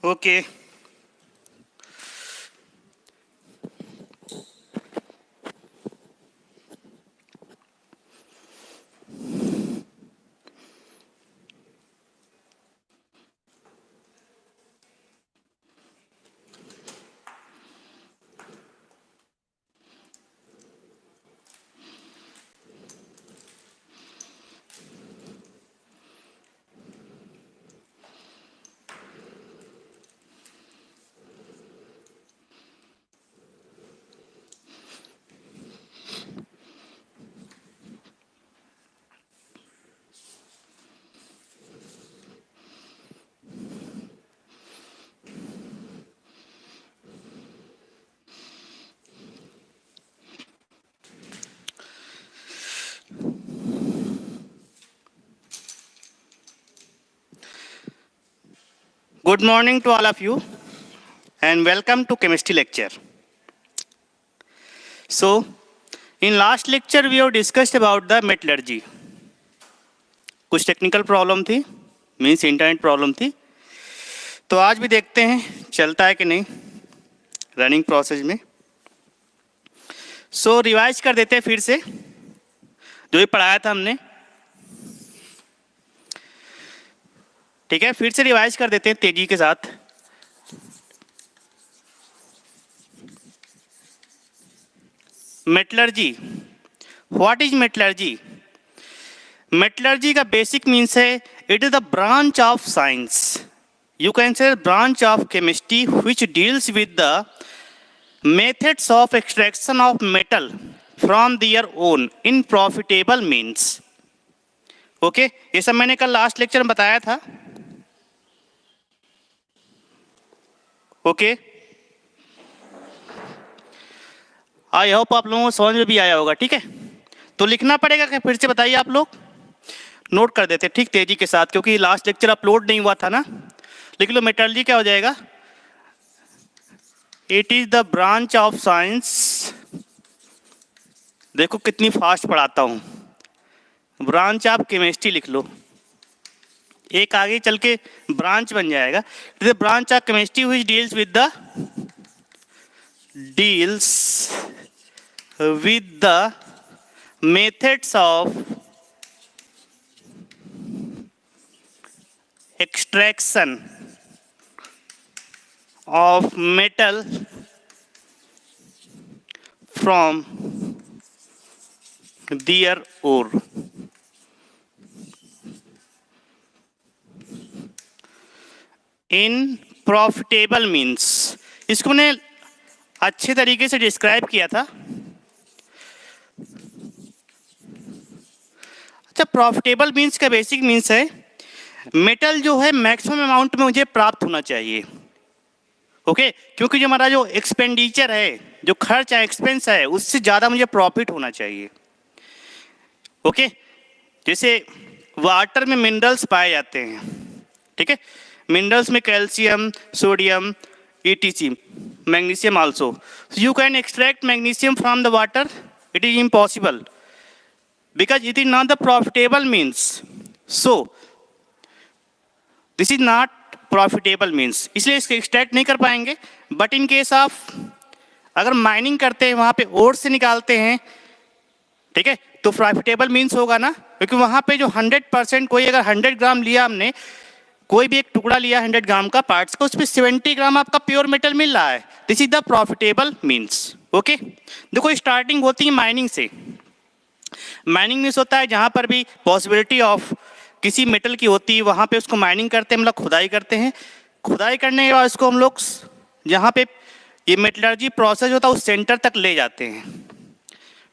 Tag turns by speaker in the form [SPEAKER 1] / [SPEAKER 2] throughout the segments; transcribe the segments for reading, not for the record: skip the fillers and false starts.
[SPEAKER 1] Okay Good morning to all of you and welcome to chemistry lecture. So, in last lecture we have discussed about the metallurgy. कुछ technical problem थी, means internet problem थी, तो आज भी देखते हैं चलता है कि नहीं रनिंग प्रोसेस में. सो रिवाइज कर देते हैं फिर से जो भी पढ़ाया था हमने. ठीक है, फिर से रिवाइज कर देते हैं तेजी के साथ. Metallurgy, what is metallurgy? Metallurgy का बेसिक मीन्स है it is the branch of science, you can say branch of chemistry which deals with the methods of extraction of metal from their own in profitable means. Okay, ये सब मैंने कल last lecture में बताया था. Okay, I hope आप लोगों को समझ में भी आया होगा. ठीक है, तो लिखना पड़ेगा कि फिर से बताइए, आप लोग नोट कर देते ठीक तेजी के साथ, क्योंकि लास्ट लेक्चर अपलोड नहीं हुआ था ना. लिख लो, मेटलर्जी क्या हो जाएगा? It is the branch of science. देखो कितनी फास्ट पढ़ाता हूँ. ब्रांच ऑफ केमिस्ट्री लिख लो, एक आगे चल के ब्रांच बन जाएगा. It is the branch of chemistry which deals with the methods of extraction of metal from their ore. In profitable means, इसको मैंने अच्छे तरीके से डिस्क्राइब किया था. अच्छा, प्रॉफिटेबल मीन्स का बेसिक मीन्स है मेटल जो है मैक्सिमम अमाउंट में मुझे प्राप्त होना चाहिए. ओके, क्योंकि जो हमारा जो एक्सपेंडिचर है, जो खर्च है, एक्सपेंस है, उससे ज़्यादा मुझे प्रॉफिट होना चाहिए. ओके, जैसे वाटर में मिनरल्स पाए जाते हैं. ठीक है, मिनरल्स में calcium, sodium, ETC, magnesium also. You can extract magnesium from the water. It is impossible because it is not the profitable means. So this is not profitable means, इसलिए इसको extract नहीं कर पाएंगे. बट इन केस ऑफ अगर mining करते हैं, वहाँ पे ओर से निकालते हैं, ठीक है, तो प्रॉफिटेबल मीन्स होगा ना, क्योंकि वहाँ पे जो 100% कोई अगर 100 ग्राम लिया हमने, कोई भी एक टुकड़ा लिया 100 ग्राम का पार्ट्स का, उसमें 70 ग्राम आपका प्योर मेटल मिल रहा है. This is the profitable means. Okay, देखो स्टार्टिंग होती है माइनिंग से. माइनिंग मीन्स होता है जहाँ पर भी पॉसिबिलिटी ऑफ किसी मेटल की होती है, वहाँ पे उसको माइनिंग करते हैं, हम लोग खुदाई करते हैं. खुदाई करने के बाद उसको हम लोग जहाँ पे ये मेटलर्जी प्रोसेस होता है उस सेंटर तक ले जाते हैं.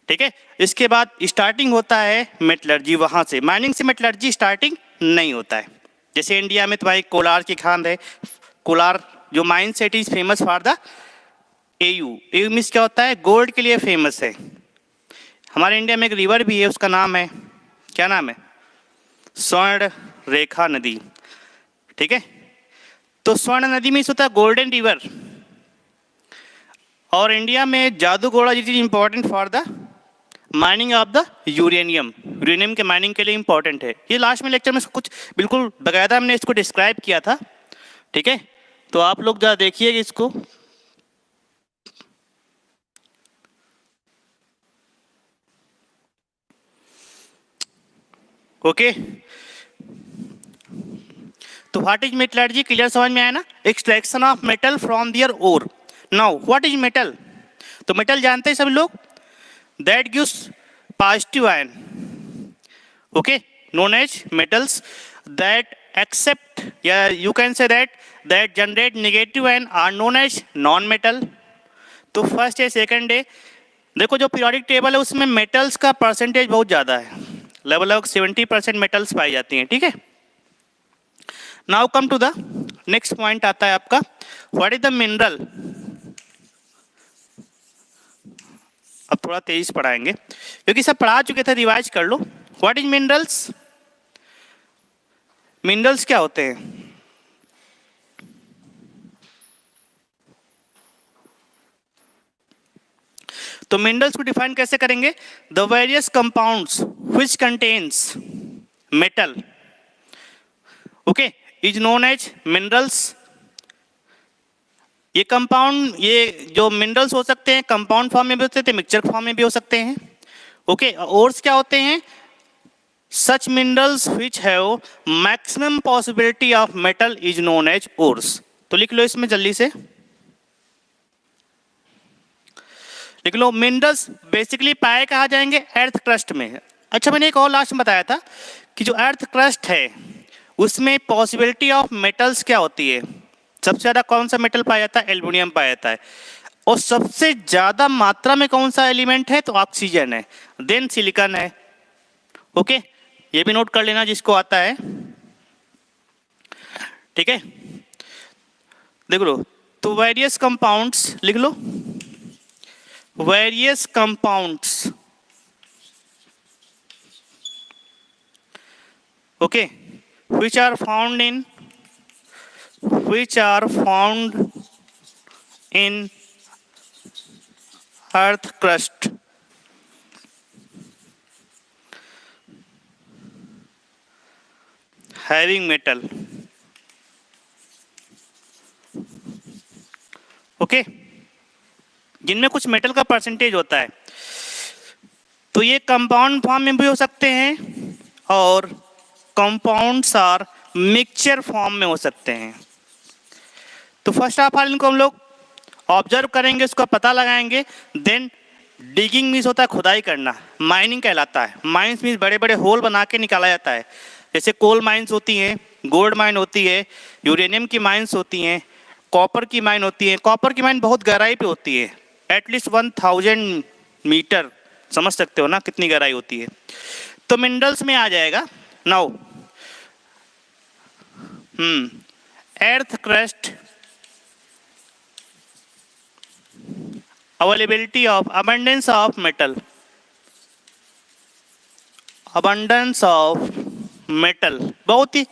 [SPEAKER 1] ठीक है, इसके बाद स्टार्टिंग होता है मेटलर्जी. वहाँ से माइनिंग से मेटलर्जी स्टार्टिंग नहीं होता है. जैसे इंडिया में तुम्हारी कोलार की खान है, कोलार जो mine set is famous for the AU. AU means क्या होता है? गोल्ड के लिए फेमस है. हमारे इंडिया में एक रिवर भी है, उसका नाम है, क्या नाम है? स्वर्ण रेखा नदी. ठीक है, तो स्वर्ण नदी मीन्स होता है गोल्डन रिवर. और इंडिया में Jaduguda it is important for the mining of the uranium. Uranium के माइनिंग के लिए इम्पोर्टेंट है. ये लास्ट में लेक्चर में कुछ बिल्कुल बकायदा हमने इसको डिस्क्राइब किया था. ठीक है, तो आप लोग जरा देखिएगा इसको। ओके, तो व्हाट इज मेटलर्जी, क्लियर समझ में आया ना? Extraction of metal from their ore. Now what is metal? तो मेटल जानते हैं सभी लोग, that gives positive ion, okay, known as metals that accept, yeah, you can say that generate negative ion are known as non metal। तो first है, second है, देखो जो पीरियोडिक टेबल है उसमें मेटल्स का परसेंटेज बहुत ज़्यादा है, लगभग 70% मेटल्स पाई जाती हैं, ठीक है। Now come to the next point आता है आपका, व्हाट इज द मिनरल। अब थोड़ा तेजी से पढ़ाएंगे क्योंकि सब पढ़ा चुके थे, रिवाइज कर लो। What is minerals? मिनरल्स क्या होते हैं? तो मिनरल्स को डिफाइन कैसे करेंगे? The various compounds which contains metal, okay, is known as minerals. ये कंपाउंड, ये जो मिनरल्स हो सकते हैं कंपाउंड फॉर्म में भी हो सकते हैं, मिक्सचर फॉर्म में भी हो सकते हैं, ओके। ओर्स क्या होते हैं? Such minerals which have maximum possibility of metal is known as ores. तो लिख लो इसमें जल्दी से, लिख लो। मिनरल्स बेसिकली पाए कहाँ जाएंगे? अर्थ क्रस्ट में। अच्छा, मैंने एक और लास्ट में बताया था कि जो अर्थ क्रस्ट है उसमें पॉसिबिलिटी ऑफ मेटल्स क्या होती है? सबसे ज्यादा कौन सा मेटल पाया जाता है? एल्युमिनियम पाया जाता है। और सबसे ज्यादा मात्रा में कौन सा एलिमेंट है? तो ऑक्सीजन है, देन सिलिकॉन है, ओके। ये भी नोट कर लेना जिसको आता है, ठीक है। देख लो, तो वेरियस कंपाउंड्स लिख लो, various compounds, okay, which are found in earth crust, having metal, okay, जिनमें कुछ मेटल का परसेंटेज होता है। तो ये कंपाउंड फॉर्म में भी हो सकते हैं और कंपाउंड्स और मिक्सचर फॉर्म में हो सकते हैं। तो फर्स्ट ऑफ ऑल इनको हम लोग ऑब्जर्व करेंगे, उसका पता लगाएंगे, देन डिगिंग मीन्स होता है खुदाई करना, माइनिंग कहलाता है। माइंस मीन्स बड़े बड़े होल बना के निकाला जाता है, जैसे कोल माइंस होती हैं, गोल्ड माइन होती है, यूरेनियम की माइंस होती हैं, कॉपर की माइन होती है। कॉपर की माइन बहुत गहराई पे होती है, एटलीस्ट 1000 मीटर, समझ सकते हो ना कितनी गहराई होती है। तो मिनरल्स में आ जाएगा। Now earth crust, availability of, abundance of metal, abundance of metal. बहुत ही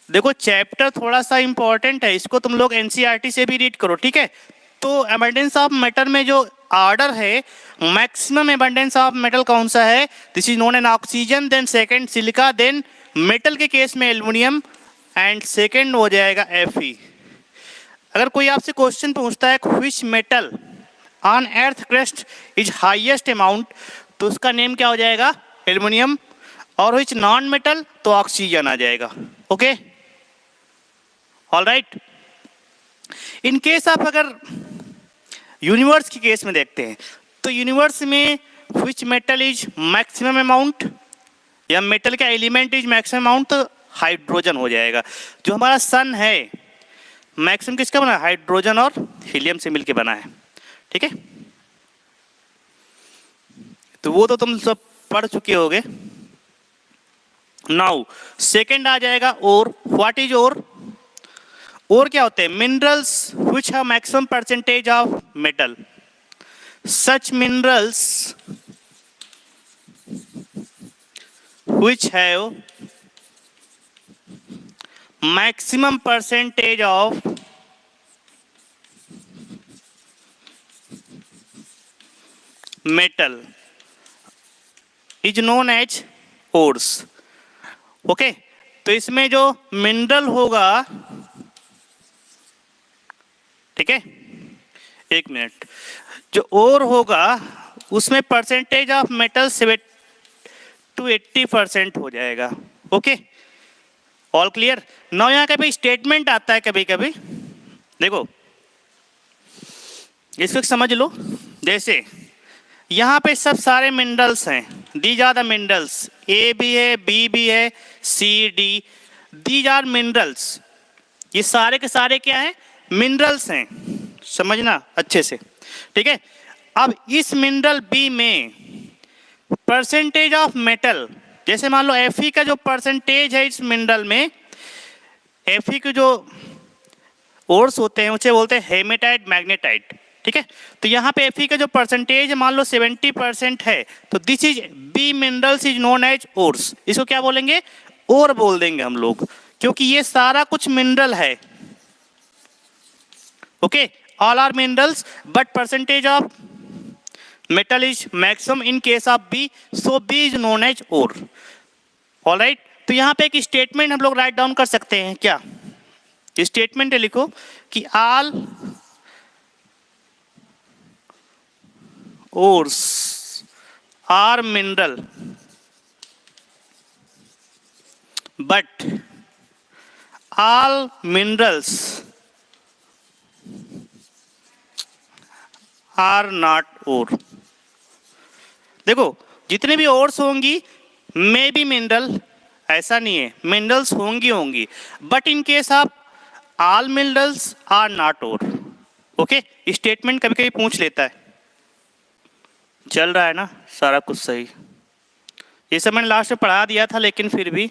[SPEAKER 1] देखो चैप्टर थोड़ा सा इंपॉर्टेंट है, इसको तुम लोग एनसीईआरटी से भी रीड करो, ठीक है। तो अबंडेंस ऑफ मेटल में जो ऑर्डर है, मैक्सिमम अबंडेंस ऑफ मेटल कौन सा है? This is known an oxygen, then second silica, then metal के केस में एल्युमिनियम, एंड सेकंड हो जाएगा Fe। अगर कोई आपसे क्वेश्चन पूछता है which metal on earth crust is highest amount, तो उसका नेम क्या हो जाएगा? एल्युमिनियम। और व्हिच नॉन मेटल, तो ऑक्सीजन आ जाएगा, okay, all right. In case आप अगर यूनिवर्स के केस में देखते हैं, तो यूनिवर्स में which metal is maximum amount, या मेटल का एलिमेंट इज मैक्सिमम अमाउंट, तो हाइड्रोजन हो जाएगा। जो हमारा सन है मैक्सिमम किसका बना है? हाइड्रोजन और हीलियम से मिलके बना है, ठीक है। तो वो तो तुम सब पढ़ चुके होगे। नाउ सेकंड आ जाएगा और। व्हाट इज और? और क्या होते हैं? Minerals which have maximum percentage of metal, such minerals which have maximum percentage of metal is known as ores, okay. तो इसमें जो मिनरल होगा ठीक है, 1 मिनट। जो और होगा उसमें परसेंटेज ऑफ मेटल 7 to 80% हो जाएगा। Okay, all clear. नाउ यहाँ कभी स्टेटमेंट आता है कभी कभी, देखो इसको समझ लो। जैसे यहाँ पे सब सारे मिनरल्स हैं, these are the minerals, A भी है, बी भी है, C D, these are minerals. ये सारे के सारे क्या हैं? मिनरल्स हैं, समझना अच्छे से, ठीक है। अब इस मिनरल बी में परसेंटेज ऑफ मेटल, जैसे मान लो Fe का जो परसेंटेज है इस मिनरल में, Fe के जो ओर्स होते हैं उसे बोलते हैं हेमेटाइट मैग्नेटाइट, ठीक है। तो यहाँ पे Fe का जो परसेंटेज मान लो 70% है, तो this is B minerals is known as ores. इसको क्या बोलेंगे? और बोल देंगे हम लोग, क्योंकि ये सारा कुछ मिनरल है। Okay, all are minerals but percentage of metal is maximum in case of B, so B is known as ore. All right, तो यहाँ पे एक स्टेटमेंट हम लोग राइट डाउन कर सकते हैं। क्या स्टेटमेंट है? लिखो कि all ores are mineral but all minerals are not ore. देखो जितने भी ओर्स होंगी मे बी मिनरल, ऐसा नहीं है, मिनरल्स होंगी, but in case of all minerals are not ore. Okay, statement कभी कभी पूछ लेता है। चल रहा है ना सारा कुछ सही? ये सब मैंने लास्ट में पढ़ा दिया था, लेकिन फिर भी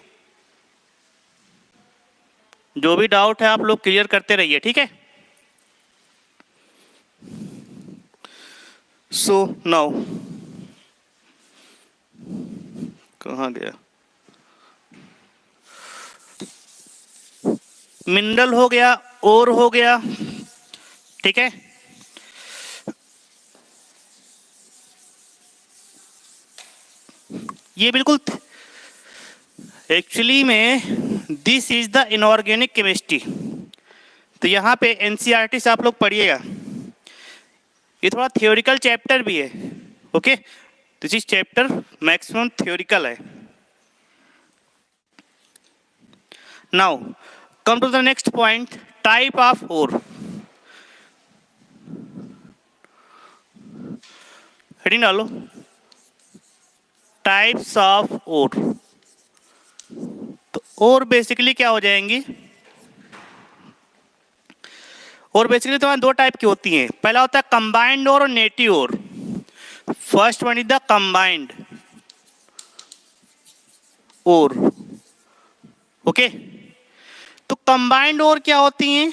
[SPEAKER 1] जो भी डाउट है आप लोग क्लियर करते रहिए, ठीक है। सो नाउ कहाँ गया? मिनरल हो गया, ओर हो गया, ठीक है। ये बिल्कुल एक्चुअली में this is the inorganic chemistry. तो यहाँ पे एनसीईआरटी से आप लोग पढ़िएगा, ये थोड़ा थियोरिकल चैप्टर भी है। Okay, this is chapter maximum theoretical है। Now come to the next point, type of ore. Heading डालो, टाइप्स ऑफ ओर। तो ओर बेसिकली क्या हो जाएंगी? और बेसिकली तो दो टाइप की होती हैं। पहला होता है कंबाइंड ओर और native ore. First one is the combined ore. Okay, तो कंबाइंड ओर क्या होती हैं?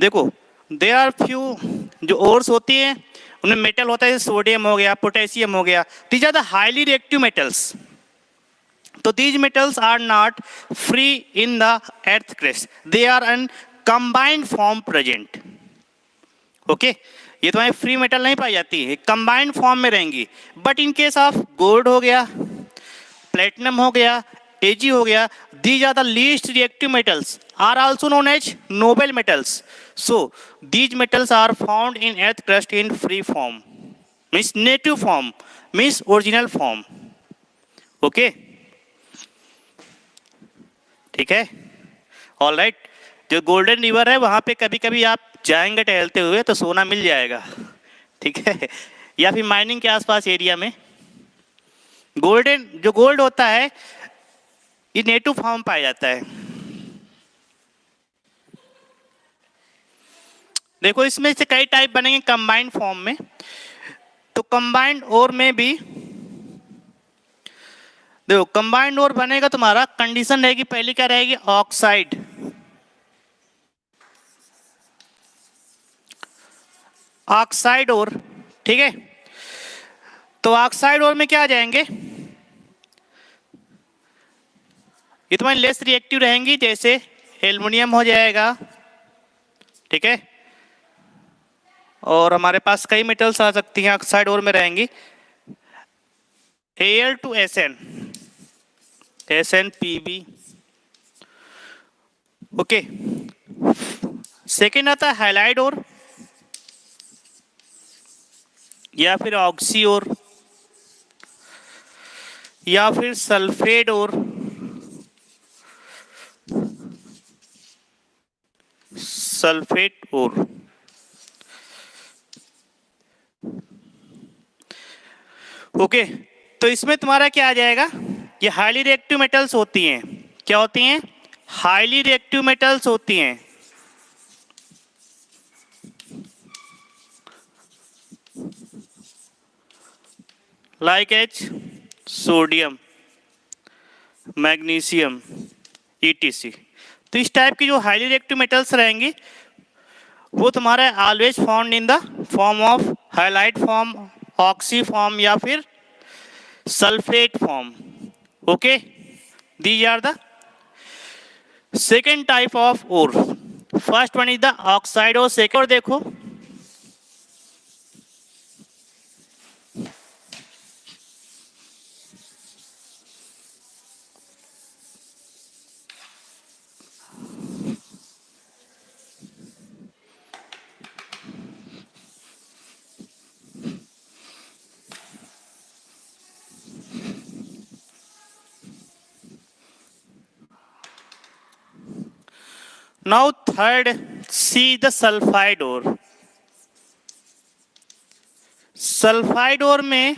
[SPEAKER 1] देखो देयर आर फ्यू जो ओर्स होती हैं उनमें मेटल होता है, सोडियम हो गया, पोटेशियम हो गया, these are the highly reactive metals. तो these metals are not free in the earth crust, they are an combined form present. Okay, ये तुम्हारी फ्री मेटल नहीं पाई जाती है, कंबाइंड फॉर्म में रहेंगी। But in case of gold हो गया, प्लेटिनम हो गया, एजी हो गया, these are the least reactive metals are also known as noble metals. So these metals are found in earth crust in free form, means native form, means original form. Okay, ठीक है, all right. जो golden river है वहां पे कभी कभी आप जाएंगे टहलते हुए तो सोना मिल जाएगा, ठीक है, या फिर माइनिंग के आसपास एरिया में गोल्डन जो गोल्ड होता है ये नेटिव फॉर्म पाया जाता है। देखो इसमें से कई टाइप बनेंगे कंबाइंड फॉर्म में। तो कंबाइंड ओर में भी देखो कंबाइंड ओर बनेगा तुम्हारा, कंडीशन रहेगी पहली क्या रहेगी? ऑक्साइड। ऑक्साइड ओर, ठीक है। तो ऑक्साइड ओर में क्या आ जाएंगे? ये तुम्हारी लेस रिएक्टिव रहेंगी, जैसे एल्युमिनियम हो जाएगा, ठीक है। और हमारे पास कई मेटल्स आ सकती हैं ऑक्साइड ओर में रहेंगी। Al to Sn, SnPb, okay. Second आता है हाइलाइड और, या फिर ऑक्सी और, या फिर सल्फेट और, सल्फेट और। ओके, तो इसमें तुम्हारा क्या आ जाएगा, ये हाईली रिएक्टिव मेटल्स होती हैं। क्या होती हैं? हाईली रिएक्टिव मेटल्स होती हैं। Like H, sodium, magnesium, etc. तो इस टाइप की जो हाईली रिएक्टिव मेटल्स रहेंगी वो तुम्हारा always found in the form of halide form, oxy form, या फिर sulphate form. Okay, these are the second type of ore. First one is the oxide और सेकेंड। और देखो now third, see the sulphide ore. Sulphide ore में,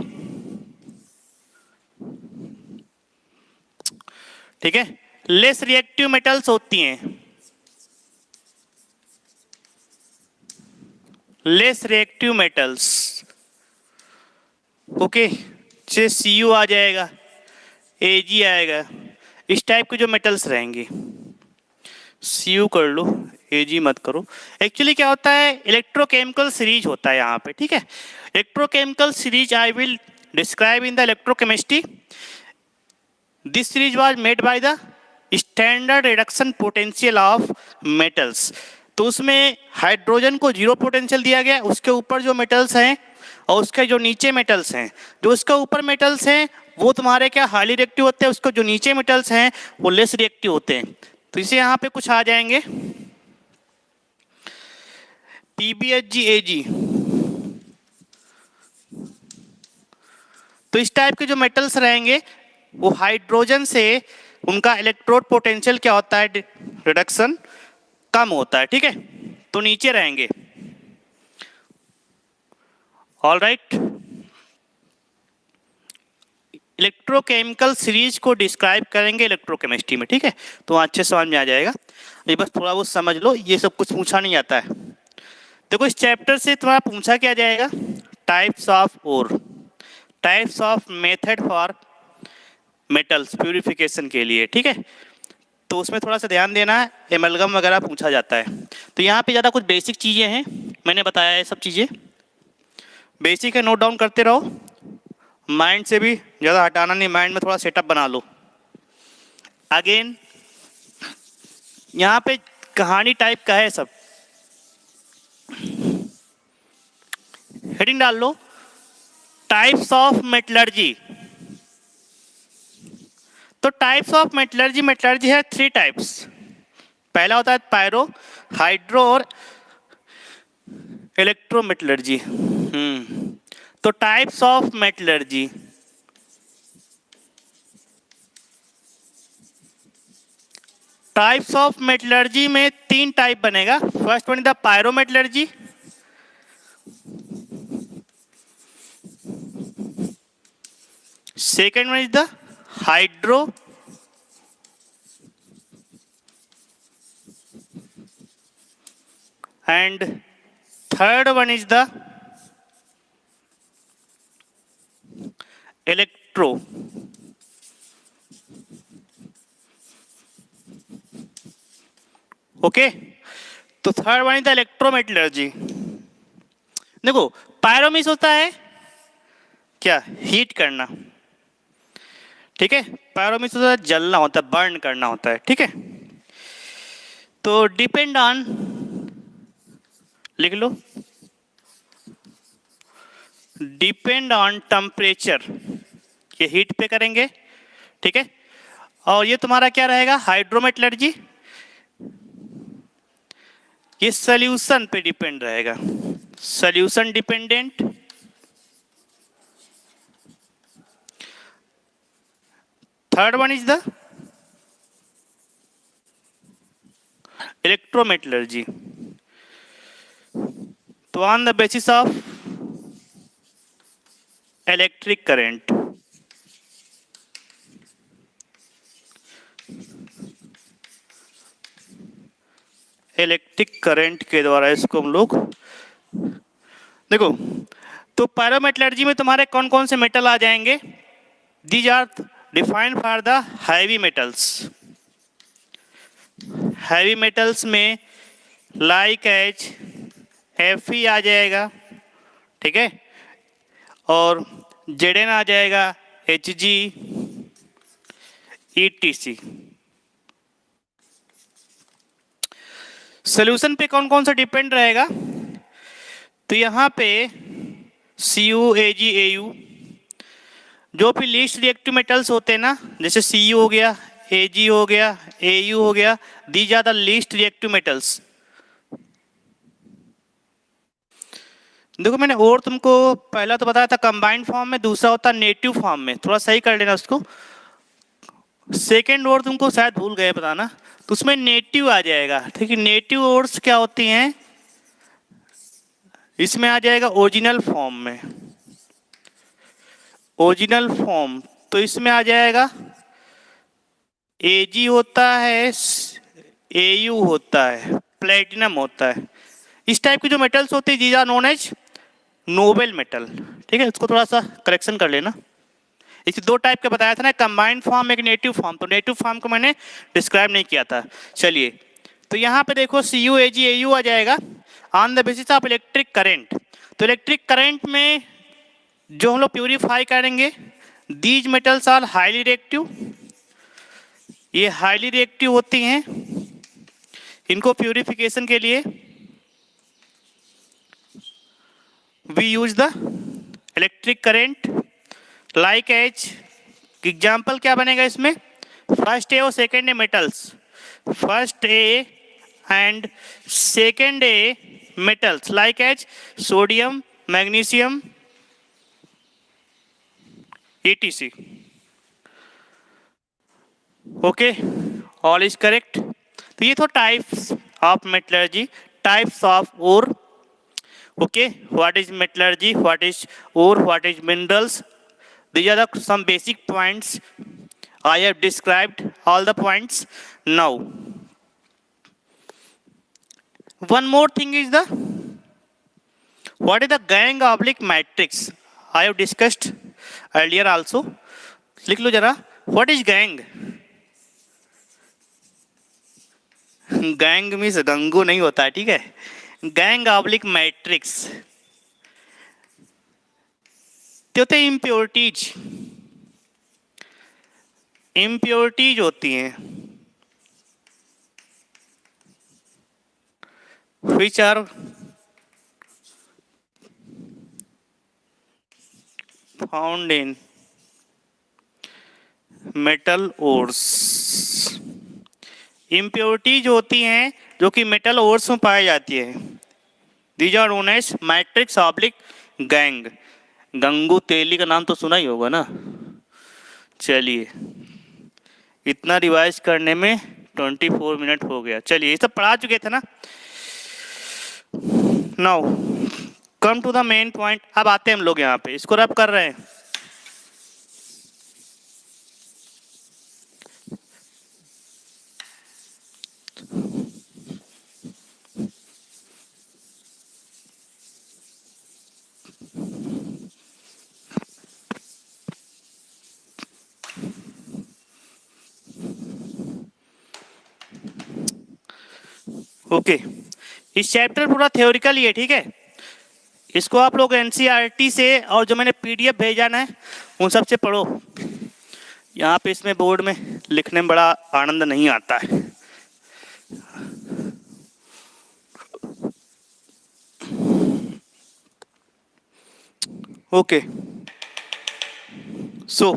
[SPEAKER 1] ठीक है, less reactive metals होती हैं, लेस रिएक्टिव मेटल्स। ओके, जैसे Cu आ जाएगा, Ag आएगा, इस टाइप के जो मेटल्स रहेंगे। Cu कर लो, Ag मत करो। एक्चुअली क्या होता है, इलेक्ट्रोकेमिकल सीरीज होता है यहाँ पे, ठीक है। Electrochemical series I will describe in the electrochemistry. This series was made by the standard reduction potential of metals. तो उसमें हाइड्रोजन को 0 पोटेंशियल दिया गया, उसके ऊपर जो मेटल्स हैं और उसके जो नीचे मेटल्स हैं, जो उसके ऊपर मेटल्स हैं वो तुम्हारे क्या हाईली रिएक्टिव होते हैं, उसके जो नीचे मेटल्स हैं वो लेस रिएक्टिव होते हैं। तो इसे यहाँ पे कुछ आ जाएंगे, PbHg Ag। तो इस टाइप के जो मेटल्स रहेंगे वो हाइड्रोजन से उनका इलेक्ट्रोड पोटेंशियल क्या होता है, रिडक्शन कम होता है, ठीक है, तो नीचे रहेंगे। ऑल राइट, इलेक्ट्रोकेमिकल सीरीज को डिस्क्राइब करेंगे इलेक्ट्रोकेमिस्ट्री में, ठीक है, तो अच्छे समझ में आ जाएगा। ये बस थोड़ा बहुत समझ लो, ये सब कुछ पूछा नहीं आता है। देखो इस चैप्टर से तुम्हारा पूछा क्या जाएगा, types of ore, types of method for metals purification के लिए, ठीक है। तो उसमें थोड़ा सा ध्यान देना है, एमलगम वगैरह पूछा जाता है। तो यहाँ पे ज़्यादा कुछ बेसिक चीज़ें हैं, मैंने बताया है सब चीज़ें बेसिक है, नोट डाउन करते रहो। माइंड से भी ज़्यादा हटाना नहीं, माइंड में थोड़ा सेटअप बना लो। अगेन यहाँ पे कहानी टाइप का है सब, हेडिंग डाल लो, टाइप्स ऑफ मेटलर्जी। तो टाइप्स ऑफ मेटलर्जी, मेटलर्जी है 3 टाइप्स। पहला होता है पायरो, हाइड्रो और इलेक्ट्रोमेटलर्जी। तो types of metallurgy, types of metallurgy में 3 टाइप बनेगा। First one is the pyrometallurgy, second one is the hydro, and third one is the electro। Okay, तो third one is the electrometallurgy. देखो पायरोमिस होता है क्या, हीट करना, ठीक है, पायरोमिस होता है जलना होता है, बर्न करना होता है, ठीक है। तो डिपेंड ऑन, लिख लो, डिपेंड ऑन टेम्परेचर, ये हीट पे करेंगे, ठीक है। और ये तुम्हारा क्या रहेगा, हाइड्रोमेटलर्जी, ये सॉल्यूशन पे डिपेंड रहेगा, solution dependent. Third one is the electrometallurgy. तो on the basis of electric current, electric current के द्वारा इसको हम लोग देखो। तो पायरोमेटलर्जी में तुम्हारे कौन कौन से मेटल आ जाएंगे? These are defined for the heavy metals. Heavy metals में लाइक एच Fe आ जाएगा, ठीक है, और Zn आ जाएगा, Hg, etc। सोल्यूशन पे कौन कौन सा डिपेंड रहेगा? तो यहाँ पे Cu, Ag, Au, जो भी लीस्ट रिएक्टिव मेटल्स होते हैं ना, जैसे Cu हो गया, Ag हो गया, Au हो गया, these are the least reactive metals. देखो मैंने और तुमको पहला तो बताया था कंबाइंड फॉर्म में, दूसरा होता नेटिव फॉर्म में, थोड़ा सही कर लेना उसको। सेकेंड और तुमको शायद भूल गए बताना, तो उसमें नेटिव आ जाएगा, ठीक है। नेटिव ओर्स क्या होती हैं? इसमें आ जाएगा ओरिजिनल फॉर्म में, ओरिजिनल फॉर्म, तो इसमें आ जाएगा Ag होता है, Au होता है, प्लेटिनम होता है। इस टाइप के जो मेटल्स होते हैं these are known as noble metal, ठीक है। इसको थोड़ा सा करेक्शन कर लेना। इसे दो टाइप का बताया था ना, कंबाइंड फॉर्म, एक नेटिव फॉर्म। तो नेटिव फॉर्म को मैंने डिस्क्राइब नहीं किया था। चलिए, तो यहाँ पे देखो Cu, Ag, Au आ जाएगा on the basis of electric current. तो इलेक्ट्रिक करंट में जो हम लोग प्यूरिफाई करेंगे, these metals are highly reactive, ये हाईली रिएक्टिव होती हैं। इनको प्यूरिफिकेशन के लिए we use the electric current like H. Example क्या बनेगा इसमें? फर्स्ट ए और second A metals, first A and second A metals like H sodium, magnesium, etc। Okay, all is correct. तो ये तो types of metallurgy, types of ore. Okay, what is metallurgy, what is ore, what is minerals? These are the some basic points. I have described all the points. Now, one more thing is the what is the gang oblique matrix? I have discussed earlier also. लिख लो जरा, what is gang? Gang means Gangu नहीं होता है, ठीक है। Gang oblique matrix तो होते impurities, impurities होती हैं which are found in metal ores. Impurities होती हैं जो कि मेटल ओर्स में पाई जाती है। These are known as matrix oblique gangue. Gangu Teli का नाम तो सुना ही होगा ना। चलिए, इतना रिवाइज करने में 24 मिनट हो गया। चलिए, ये सब पढ़ा चुके थे ना। Now come to the main point. अब आते हैं हम लोग यहाँ पे, इसको रब कर रहे हैं। ओके, इस चैप्टर पूरा थ्योरिकल ही है, ठीक है। इसको आप लोग एनसीईआरटी से और जो मैंने पीडीएफ भेजा है उन सब से पढ़ो। यहाँ पे इसमें बोर्ड में लिखने में बड़ा आनंद नहीं आता है। ओके, सो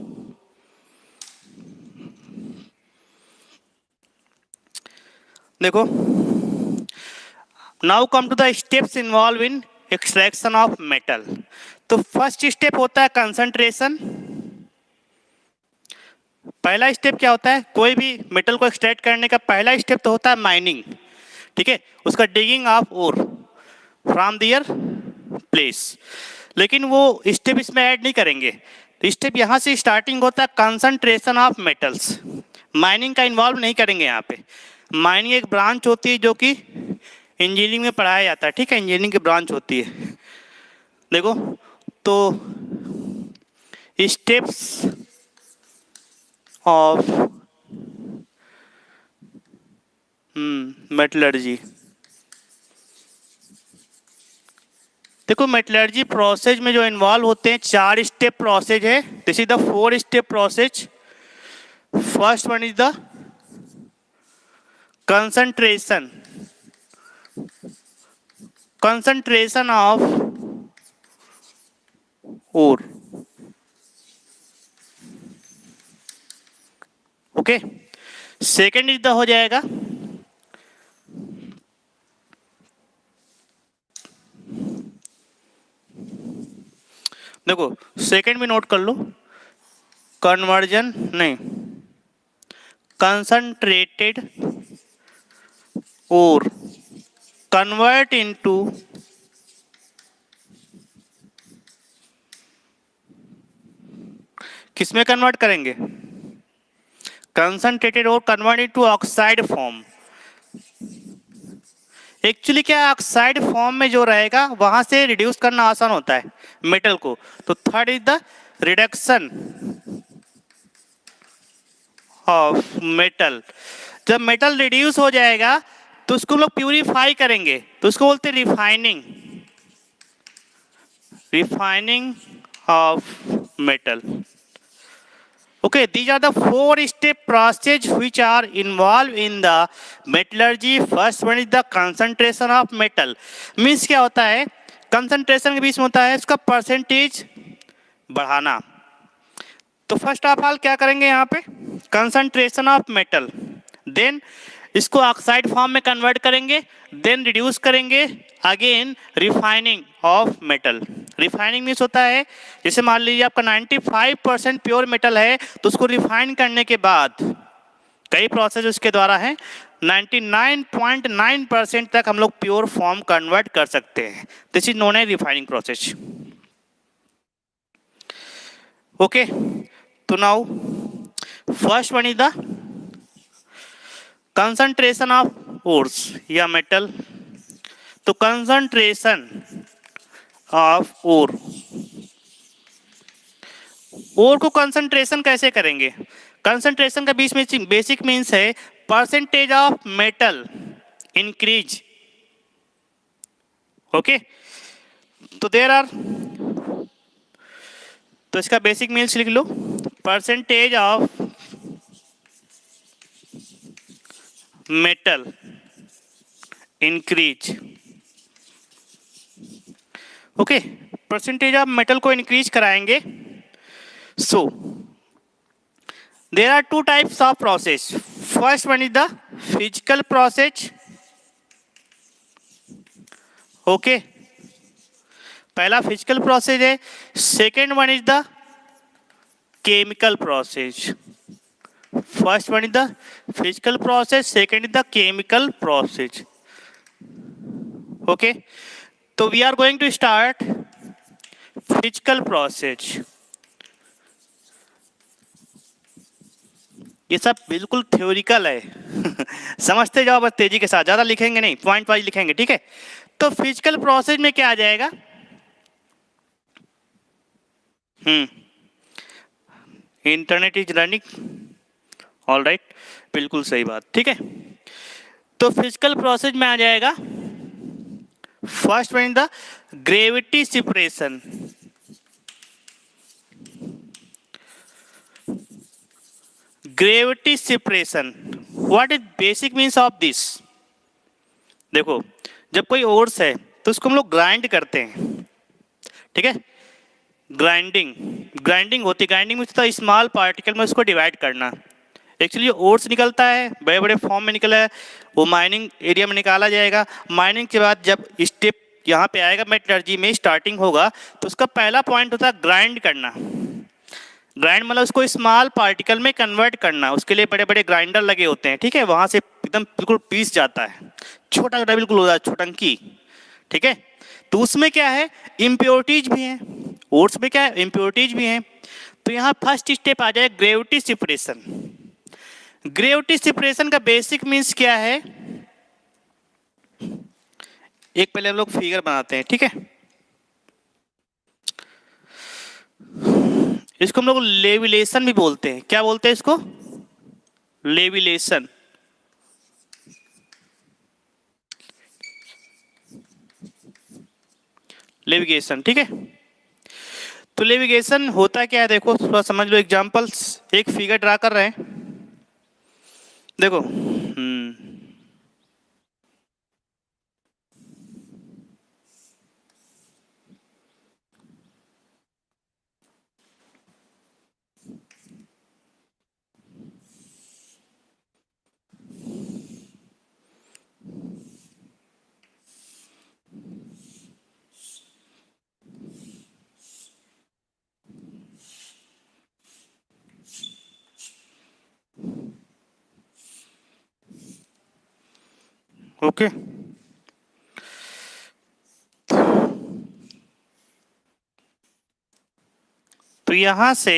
[SPEAKER 1] देखो, now come to the steps involve in extraction of metal. तो फर्स्ट स्टेप होता है कंसंट्रेशन। पहला स्टेप क्या होता है, कोई भी मेटल को एक्सट्रैक्ट करने का पहला स्टेप तो होता है माइनिंग, ठीक है, उसका digging of ore from their place. लेकिन वो स्टेप इसमें ऐड नहीं करेंगे। स्टेप यहाँ से स्टार्टिंग होता है कंसंट्रेशन ऑफ मेटल्स। माइनिंग का इन्वॉल्व नहीं करेंगे यहाँ पे। माइनिंग एक ब्रांच होती है जो कि इंजीनियरिंग में पढ़ाया जाता है, ठीक है, इंजीनियरिंग की ब्रांच होती है। देखो तो स्टेप्स ऑफ मेटलर्जी, देखो मेटलर्जी प्रोसेस में जो इन्वॉल्व होते हैं 4 स्टेप प्रोसेस है। This is the 4 step process. First one is the concentration of ore, okay. Second is the हो जाएगा देखो सेकेंड भी नोट कर लो, कन्वर्जन नहीं, कंसंट्रेटेड और कन्वर्ट इनटू किसमें कन्वर्ट करेंगे, कंसंट्रेटेड और convert into oxide form. Actually क्या ऑक्साइड फॉर्म में जो रहेगा वहां से रिड्यूस करना आसान होता है मेटल को। तो third is the reduction of metal. जब मेटल रिड्यूस हो जाएगा तो उसको हम लोग प्यूरिफाई करेंगे, तो उसको बोलते हैं refining of metal. Okay, these are the 4-step process which are involved in the metallurgy. First one is the concentration of metal. Means क्या होता है, concentration के बीच में होता है इसका परसेंटेज बढ़ाना। तो फर्स्ट ऑफ ऑल क्या करेंगे यहाँ पे, concentration of metal, देन इसको ऑक्साइड फॉर्म में कन्वर्ट करेंगे, देन रिड्यूस करेंगे, again refining of metal. Refining means होता है जैसे मान लीजिए आपका 95% प्योर मेटल है तो उसको रिफाइन करने के बाद कई प्रोसेस उसके द्वारा है 99.9% तक हम लोग प्योर फॉर्म कन्वर्ट कर सकते हैं। This is known as refining process. Okay, तो now first one is the concentration of ores या मेटल। तो कंसंट्रेशन ऑफ ओर को कंसंट्रेशन कैसे करेंगे, कंसंट्रेशन का बीच में बेसिक मीन्स है percentage of metal increase. Okay, तो देयर आर, तो इसका बेसिक मीन्स लिख लो, percentage of metal increase. Okay, percentage of metal को इंक्रीज कराएंगे। So there are 2 types of process. First one is the physical process. Okay, पहला physical process है। Second one is the chemical process. First one is the physical process, second is the chemical process. Okay, तो we are going to start physical process. ये सब बिल्कुल theoretical है समझते जाओ बस तेजी के साथ, ज्यादा लिखेंगे नहीं, पॉइंट वाइज लिखेंगे, ठीक है। तो फिजिकल प्रोसेस में क्या आ जाएगा, internet is running, all right, बिल्कुल सही बात, ठीक है। तो फिजिकल प्रोसेस में आ जाएगा first one the gravity separation. Gravity separation, what is basic means of this. देखो जब कोई ओर्स है तो उसको हम लोग ग्राइंड करते हैं, ठीक है, ग्राइंडिंग होती है। ग्राइंडिंग में स्मॉल पार्टिकल में उसको डिवाइड करना, एक्चुअली ओट्स निकलता है बड़े बड़े फॉर्म में निकला है, वो माइनिंग एरिया में निकाला जाएगा। माइनिंग के बाद जब स्टेप यहाँ पे आएगा मेटलर्जी में स्टार्टिंग होगा, तो उसका पहला पॉइंट होता है ग्राइंड करना। ग्राइंड मतलब उसको स्मॉल पार्टिकल में कन्वर्ट करना, उसके लिए बड़े बड़े ग्राइंडर लगे होते हैं, ठीक है, वहाँ से एकदम बिल्कुल पीस जाता है, छोटा छोटा बिल्कुल हो जाता है, छोटंकी, ठीक है। तो उसमें क्या है, इम्प्योरिटीज भी हैं, ओट्स में क्या है, इम्प्योरिटीज भी हैं। तो यहाँ फर्स्ट स्टेप आ जाए ग्रेविटी सेपरेशन। ग्रेविटी सेपरेशन का बेसिक मीन्स क्या है, एक पहले हम लोग फिगर बनाते हैं, ठीक है। इसको हम लोग लेविलेशन भी बोलते हैं, क्या बोलते हैं इसको, लेविलेशन। लेविगेशन, ठीक है। तो लेविगेशन होता क्या है, देखो थोड़ा समझ लो, एग्जांपल्स, एक फिगर ड्रा कर रहे हैं, देखो ओके। तो यहां से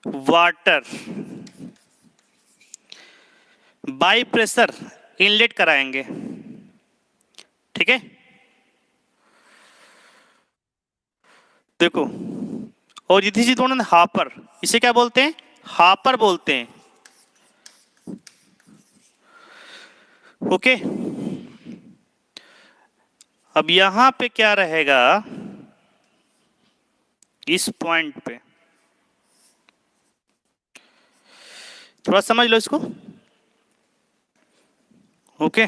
[SPEAKER 1] वाटर बाई प्रेशर इनलेट कराएंगे, ठीक है। देखो, और ये चीज दोनों हापर, इसे क्या बोलते हैं, हापर बोलते हैं, ओके। अब यहां पे क्या रहेगा, इस पॉइंट पे थोड़ा समझ लो इसको, ओके।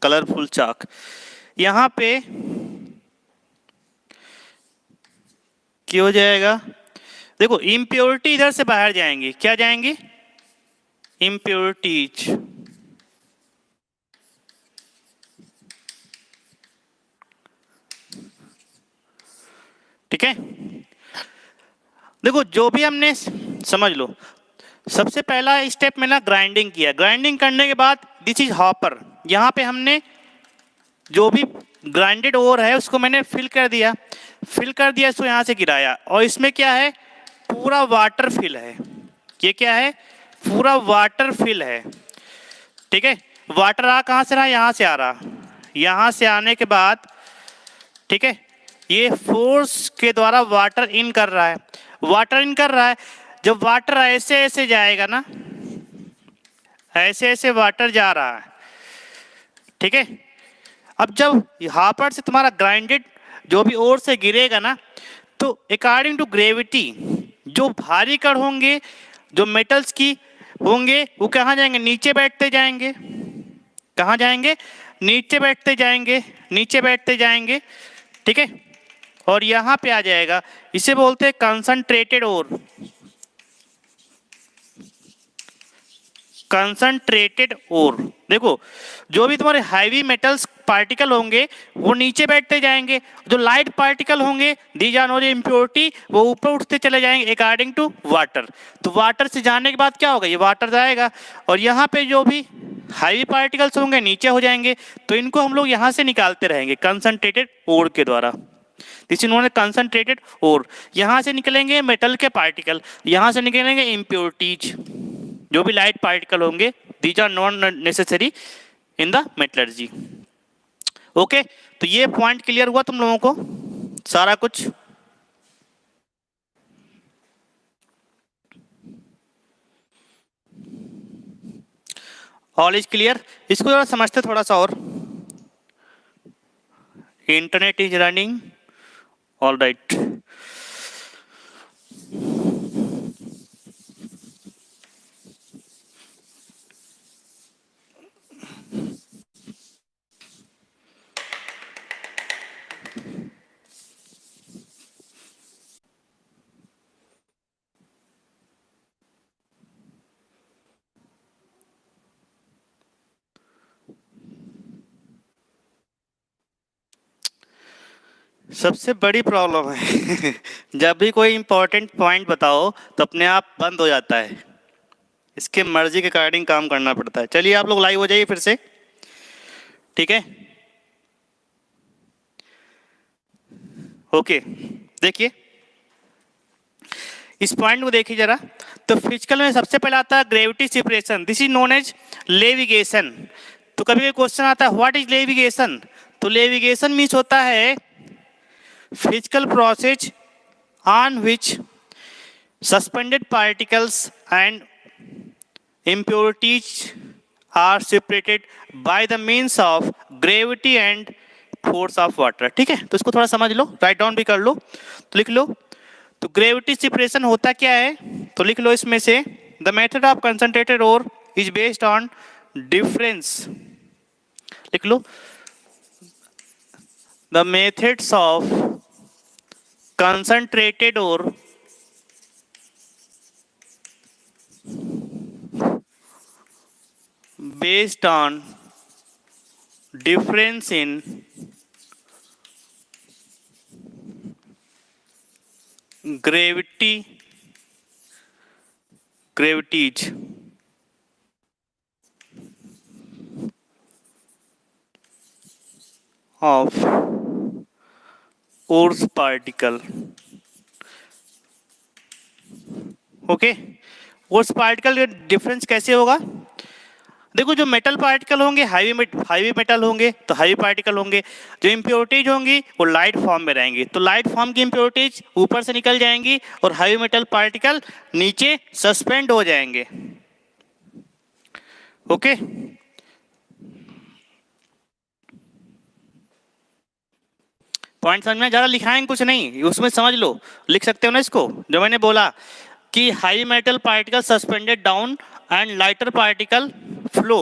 [SPEAKER 1] कलरफुल चाक, यहां पे क्या हो जाएगा, देखो इम्प्योरिटी इधर से बाहर जाएंगी, क्या जाएंगी, इम्प्योरिटीज, ठीक है। देखो जो भी हमने, समझ लो, सबसे पहला स्टेप में ना ग्राइंडिंग किया, ग्राइंडिंग करने के बाद दिस इज हॉपर, यहाँ पे हमने जो भी ग्राइंडेड ओवर है उसको मैंने फिल कर दिया, इसको यहाँ से गिराया, और इसमें क्या है, पूरा वाटर फिल है, ये क्या है, पूरा वाटर फिल है, ठीक है। वाटर आ कहाँ से रहा, यहाँ से आ रहा, यहाँ से आने के बाद, ठीक है, ये फोर्स के द्वारा वाटर इन कर रहा है, वाटर इन कर रहा है। जब वाटर ऐसे ऐसे जाएगा ना, ऐसे ऐसे वाटर जा रहा है, ठीक है। अब जब यहाँ पर से तुम्हारा ग्राइंडेड जो भी ओर से गिरेगा ना, तो अकॉर्डिंग टू ग्रेविटी जो भारी कण होंगे, जो मेटल्स की होंगे, वो कहाँ जाएंगे, नीचे बैठते जाएंगे, कहाँ जाएंगे, नीचे बैठते जाएंगे, नीचे बैठते जाएंगे, ठीक है। और यहाँ पे आ जाएगा, इसे बोलते हैं कंसंट्रेटेड ओर, कंसंट्रेटेड ओर। देखो जो भी तुम्हारे हैवी मेटल्स पार्टिकल होंगे वो नीचे बैठते जाएंगे, जो लाइट पार्टिकल होंगे दीज आर नॉट इम्प्योरिटी, वो ऊपर उठते चले जाएंगे अकॉर्डिंग टू वाटर। तो वाटर से जाने के बाद क्या होगा, ये वाटर जाएगा, और यहाँ पे जो भी हैवी पार्टिकल्स होंगे नीचे हो जाएंगे, तो इनको हम लोग यहाँ से निकालते रहेंगे कंसंट्रेटेड ओर के द्वारा, जिस इन्होंने कंसंट्रेटेड ओर। यहाँ से निकलेंगे मेटल के पार्टिकल, यहाँ से निकलेंगे इम्प्योरिटीज, जो भी लाइट पार्टिकल होंगे, these are not necessary in the metallurgy, okay. तो ये पॉइंट क्लियर हुआ तुम लोगों को सारा कुछ, ऑल इज क्लियर। इसको जरा समझते थोड़ा सा और, internet is running, all right. सबसे बड़ी प्रॉब्लम है जब भी कोई इंपॉर्टेंट पॉइंट बताओ तो अपने आप बंद हो जाता है, इसके मर्जी के अकॉर्डिंग काम करना पड़ता है। चलिए आप लोग लाइव हो जाइए फिर से, ठीक है। ओके, देखिए इस पॉइंट को देखिए जरा। तो फिजिकल में सबसे पहले आता है gravity separation, this is known as levigation. तो कभी क्वेश्चन आता है व्हाट इज लेविगेशन, तो लेविगेशन मीन्स होता है physical process on which suspended particles and impurities are separated by the means of gravity and force of water। ठीक है, तो इसको थोड़ा समझ लो, राइट डाउन भी कर लो, तो लिख लो। तो ग्रेविटी सेपरेशन होता क्या है, तो लिख लो इसमें से the method of concentrated ore is based on difference, लिख लो the methods of concentrated ore based on difference in gravities of Earth's particle। Okay, Earth's particle का डिफरेंस कैसे होगा, देखो जो मेटल पार्टिकल होंगे हाईवी मेटल होंगे तो हाईवी पार्टिकल होंगे, जो इम्प्योरिटीज होंगी वो लाइट फॉर्म में रहेंगी, तो लाइट फॉर्म की इम्प्योरिटीज ऊपर से निकल जाएंगी और हाईवी मेटल पार्टिकल नीचे सस्पेंड हो जाएंगे। ओके, पॉइंट समझ में, ज्यादा लिखाएंगे कुछ नहीं, उसमें समझ लो, लिख सकते हो ना इसको, जो मैंने बोला कि high metal particle suspended down and lighter particle flow.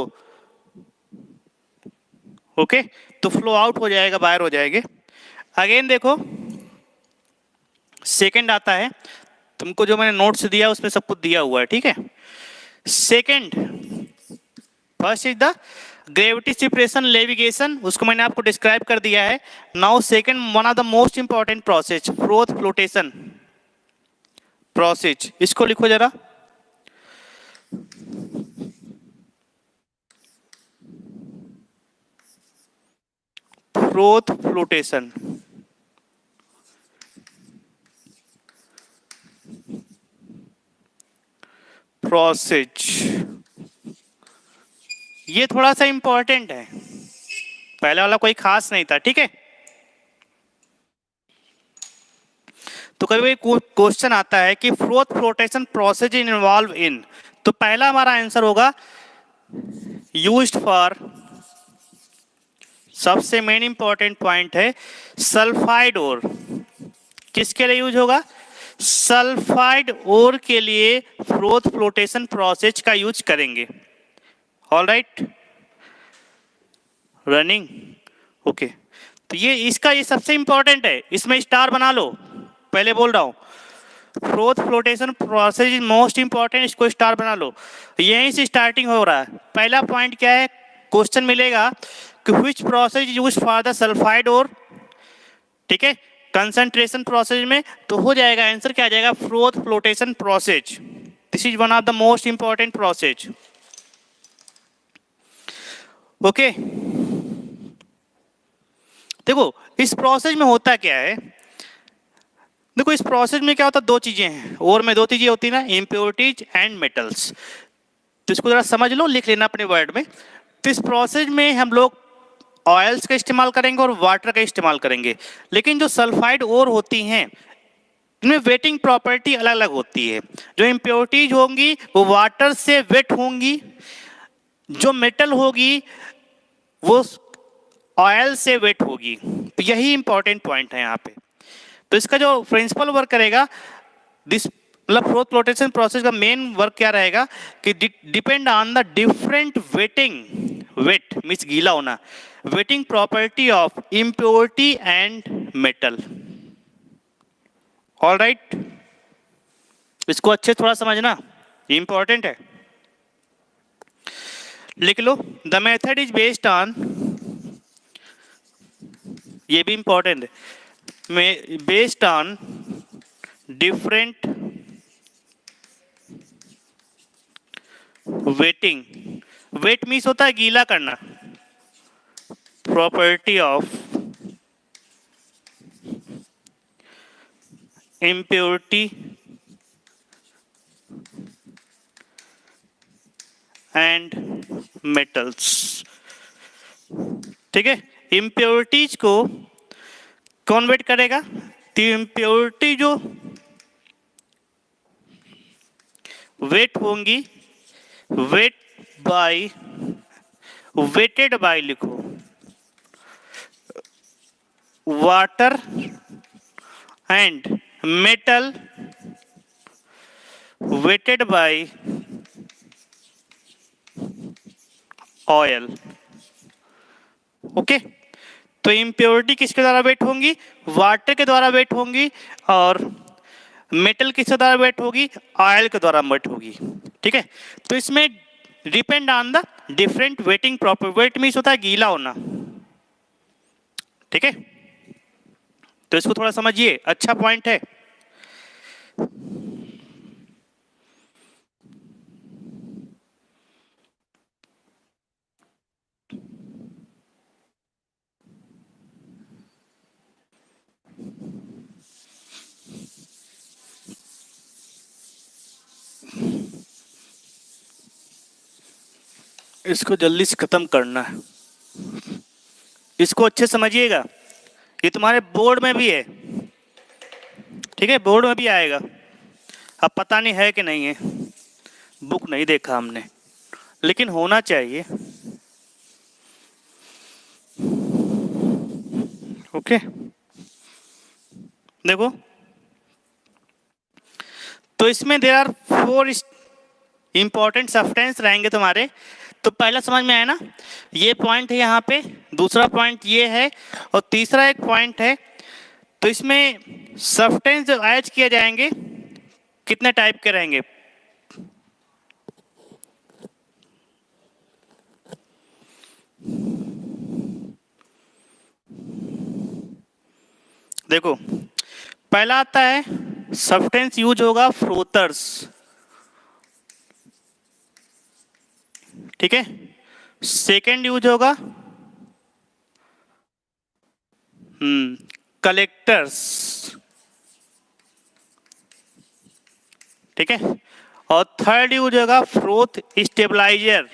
[SPEAKER 1] Okay, तो फ्लो आउट हो जाएगा, बाहर हो जाएंगे। अगेन देखो सेकंड आता है, तुमको जो मैंने नोट्स दिया उसमें सब कुछ दिया हुआ है, ठीक है। Second, first is the gravity separation levigation, उसको मैंने आपको डिस्क्राइब कर दिया है। Now second one of the most important process froth flotation process, इसको लिखो जरा, फ्रोथ फ्लोटेशन। प्रोसेस ये थोड़ा सा इंपॉर्टेंट है, पहले वाला कोई खास नहीं था, ठीक है। तो कभी क्वेश्चन आता है कि froth flotation process involve in, तो पहला हमारा आंसर होगा यूज्ड फॉर, सबसे मेन इंपॉर्टेंट पॉइंट है सल्फाइड ओर, किसके लिए यूज होगा, सल्फाइड ओर के लिए फ्रोथ फ्लोटेशन प्रोसेस का यूज करेंगे। All right, running, okay. तो ये इसका ये सबसे इंपॉर्टेंट है, इसमें स्टार बना लो, पहले बोल रहा हूं froth flotation process is most important, इसको स्टार बना लो, यहीं से स्टार्टिंग हो रहा है। पहला पॉइंट क्या है, क्वेश्चन मिलेगा कि which process use for the sulphide ore, ठीक है, कंसंट्रेशन प्रोसेस में, तो हो जाएगा आंसर क्या आ जाएगा, froth flotation process, this is one of the most important process. Okay, देखो इस प्रोसेस में होता क्या है, देखो इस प्रोसेस में क्या होता है, दो चीजें हैं, और में दो चीजें होती है ना, इम्प्योरिटीज एंड मेटल्स, तो इसको जरा समझ लो, लिख लेना अपने वर्ड में। तो इस प्रोसेस में हम लोग ऑयल्स का इस्तेमाल करेंगे और वाटर का इस्तेमाल करेंगे, लेकिन जो सल्फाइड ओर होती हैं इनमें वेटिंग प्रॉपर्टी अलग अलग होती है, जो इम्प्योरिटीज होंगी वो वाटर से वेट होंगी, जो मेटल होगी वो ऑयल से वेट होगी, तो यही इंपॉर्टेंट पॉइंट है यहाँ पे। तो इसका जो प्रिंसिपल वर्क करेगा, दिस मतलब फ्रोथ फ्लोटेशन प्रोसेस का मेन वर्क क्या रहेगा कि depend on the different wetting, wet means गीला होना, wetting property of impurity and metal. All right, इसको अच्छे थोड़ा समझना, इंपॉर्टेंट है, लिख लो the method is based on, ये भी इंपॉर्टेंट है, में based on different wetting, wet means होता है गीला करना, property of impurity and metals. ठीक है, इम्प्योरिटीज को कौन वेट करेगा? तो इम्प्योरिटी जो वेट होंगी, वेट बाय, वेटेड बाय लिखो, water and metal wetted by oil. Okay, तो इम्प्योरिटी किसके द्वारा वेट होंगी? वाटर के द्वारा वेट होंगी, और मेटल किसके द्वारा वेट होगी? ऑयल के द्वारा वेट होगी। ठीक है, तो इसमें depend on the different wetting proper, wet means होता है गीला होना। ठीक है, तो इसको थोड़ा समझिए, अच्छा पॉइंट है। इसको जल्दी से खत्म करना है, इसको अच्छे समझिएगा, ये तुम्हारे बोर्ड में भी है। ठीक है, बोर्ड में भी आएगा। अब पता नहीं है कि नहीं है, बुक नहीं देखा हमने, लेकिन होना चाहिए। ओके, देखो, तो इसमें देयर आर 4 इंपॉर्टेंट सब्सटेंस रहेंगे तुम्हारे। तो पहला समझ में आया ना, ये पॉइंट है यहाँ पे, दूसरा पॉइंट ये है, और तीसरा एक पॉइंट है। तो इसमें सब्सटेंस जो ऐड किए जाएंगे कितने टाइप के रहेंगे? देखो, पहला आता है सब्सटेंस यूज होगा फ्रोथर्स। ठीक है, सेकेंड यूज होगा कलेक्टर्स। ठीक है, और थर्ड यूज होगा फ्रोथ स्टेबलाइजर।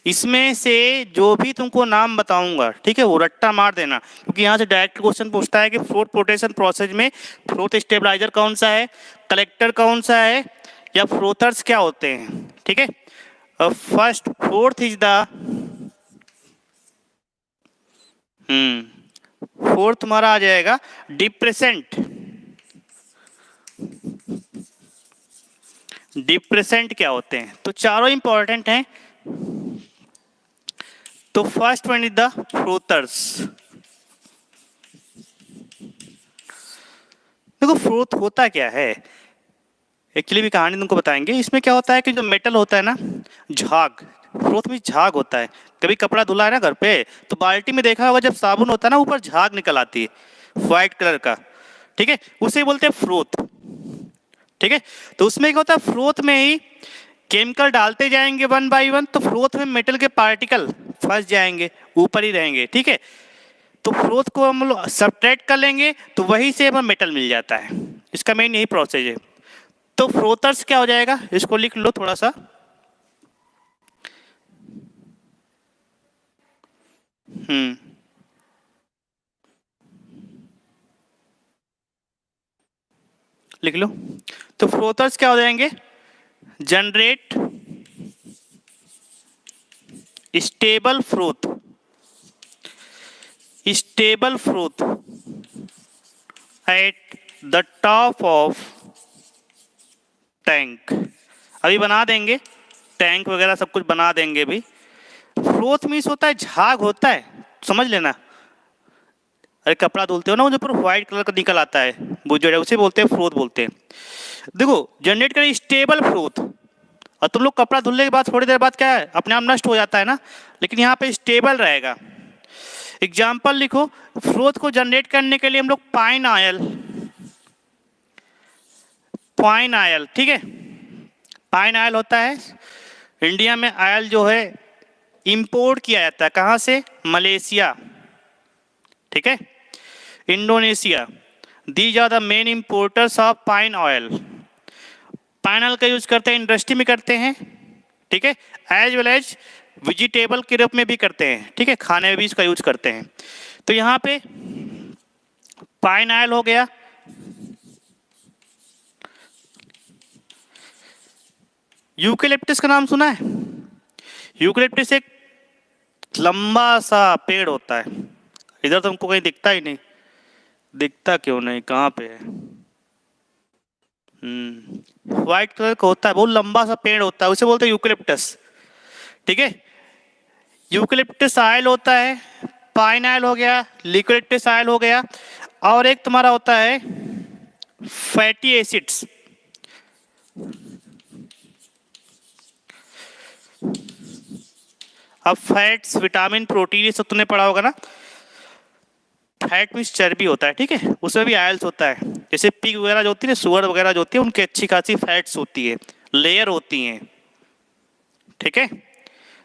[SPEAKER 1] इसमें से जो भी तुमको नाम बताऊंगा, ठीक है, वो रट्टा मार देना, क्योंकि यहाँ से डायरेक्ट क्वेश्चन पूछता है कि फ्रोथ प्रोटेक्शन प्रोसेस में फ्रोथ स्टेबलाइजर कौन सा है, कलेक्टर कौन सा है, या फ्रोथर्स क्या होते हैं। ठीक है, first fourth is the fourth तुम्हारा आ जाएगा डिप्रेसेंट। डिप्रेसेंट क्या होते हैं? तो चारों इंपॉर्टेंट हैं। तो फर्स्ट वन इज द फ्रोथर्स। देखो, फ्रोथ होता क्या है, एक्चुअली भी कहानी तुमको बताएंगे। इसमें क्या होता है कि जो मेटल होता है ना, झाग, फ्रोथ में झाग होता है। कभी कपड़ा धुला है ना घर पे, तो बाल्टी में देखा होगा जब साबुन होता है ना, ऊपर झाग निकल आती है व्हाइट कलर का। ठीक है, उसे बोलते हैं फ्रोथ। ठीक है, तो उसमें क्या होता है, फ्रोथ में ही केमिकल डालते जाएंगे वन बाय वन, तो फ्रोथ में मेटल के पार्टिकल फंस जाएंगे, ऊपर ही रहेंगे। ठीक है, तो फ्रोथ को हम लोग सब्ट्रैक्ट कर लेंगे, तो वही से हमें मेटल मिल जाता है। इसका मेन यही प्रोसेस है। तो फ्रोथर्स क्या हो जाएगा, इसको लिख लो थोड़ा सा। लिख लो। तो फ्रोथर्स क्या हो जाएंगे? Generate stable froth, stable froth at the top of tank. अभी बना देंगे टैंक वगैरह, सब कुछ बना देंगे भी। फ्रोथ मीन्स होता है झाग होता है, समझ लेना। अरे कपड़ा धुलते हो ना, मुझे पूरा व्हाइट कलर का निकल आता है, वो जो है उसे बोलते हैं फ्रोथ बोलते हैं। देखो, जनरेट करें स्टेबल फ्रोथ, और तुम लोग कपड़ा धुलने के बाद थोड़ी देर बाद क्या है, अपने आप नष्ट हो जाता है ना, लेकिन यहाँ पे स्टेबल रहेगा। एग्जाम्पल लिखो, फ्रोथ को जनरेट करने के लिए हम लोग पाइन ऑयल, ठीक है, पाइन ऑयल होता है। इंडिया में ऑयल जो है इंपोर्ट किया जाता है, कहाँ से, मलेशिया, ठीक है, Indonesia. These are the main importers of pine oil. Pine oil का यूज करते हैं, इंडस्ट्री में करते हैं, ठीक है, एज वेल एज वेजिटेबल के रूप में भी करते हैं, ठीक है, खाने में भी इसका यूज करते हैं। तो यहाँ पे पाइन ऑयल हो गया, यूकेलिप्टस का नाम सुना है? यूकेलिप्टस एक लंबा सा पेड़ होता है, इधर तो हमको कहीं दिखता ही नहीं, दिखता क्यों नहीं, कहाँ पे है? व्हाइट कलर का होता है, बहुत लंबा सा पेड़ होता है, उसे बोलते हैं यूकेलिप्टस, ठीक है। यूकेलिप्टस ऑयल होता है, पाइन ऑयल हो गया, यूकेलिप्टस ऑयल हो गया, और एक तुम्हारा होता है फैटी एसिड्स। अब फैट्स, विटामिन, प्रोटीन, ये सब तुमने पढ़ा होगा ना। फैट मीन्स चर्बी होता है, ठीक है, उसमें भी आयल्स होता है। जैसे पिग वगैरह जो होती है, सुअर वगैरह जो होती है, उनकी अच्छी खासी फैट्स होती है, लेयर होती हैं, ठीक है।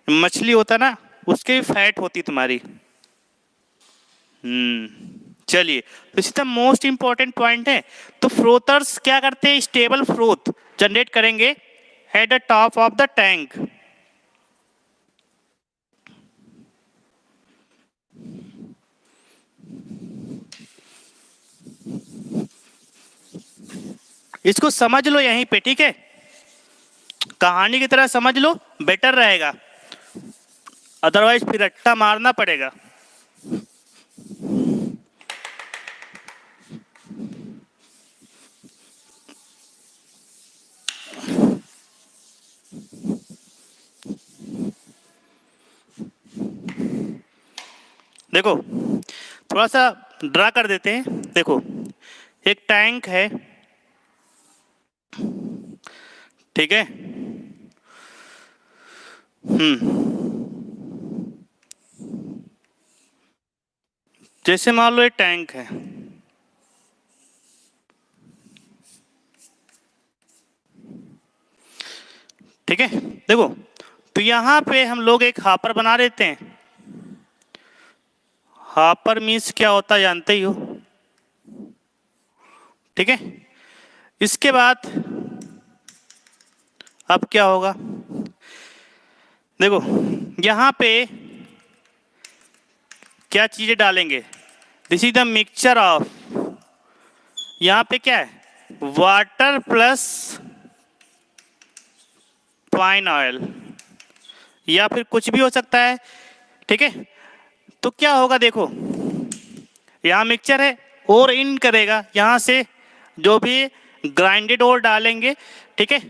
[SPEAKER 1] मछली होता है ना, उसके भी फैट होती तुम्हारी। चलिए, तो इसी तरह मोस्ट इंपॉर्टेंट पॉइंट है। तो फ्रोथर्स क्या करते हैं, स्टेबल फ्रोथ जनरेट करेंगे at the top of the tank. इसको समझ लो यहीं पे, ठीक है, कहानी की तरह समझ लो, बेटर रहेगा, अदरवाइज फिर रट्टा मारना पड़ेगा। देखो, थोड़ा सा ड्रा कर देते हैं। देखो, एक टैंक है, ठीक है, जैसे मान लो ये टैंक है, ठीक है। देखो, तो यहां पे हम लोग एक हापर बना देते हैं। हापर मीन्स क्या होता है जानते ही हो, ठीक है। इसके बाद अब क्या होगा, देखो यहां पे क्या चीजें डालेंगे, this is the mixture of, यहां पे क्या है, वाटर प्लस पाइन ऑयल, या फिर कुछ भी हो सकता है, ठीक है। तो क्या होगा, देखो यहां मिक्सचर है, और इन करेगा यहां से जो भी ग्राइंडेड और डालेंगे, ठीक है,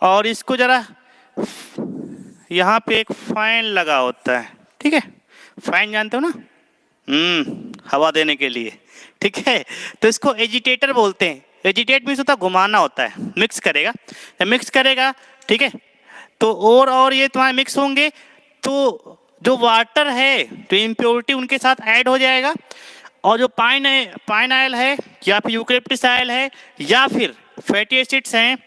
[SPEAKER 1] और इसको जरा, यहां पे एक फैन लगा होता है, ठीक है, फैन जानते हो ना, हवा देने के लिए, ठीक है। तो इसको एजिटेटर बोलते हैं। एजिटेट मीन्स होता है घुमाना होता है, मिक्स करेगा, जब मिक्स करेगा, ठीक है, तो और ये तुम्हारे मिक्स होंगे, तो जो वाटर है, जो इम्प्योरिटी उनके साथ ऐड हो जाएगा, और जो पाइन ऑयल है, या फिर यूकेलिप्टस ऑयल है, या फिर फैटी एसिड्स हैं,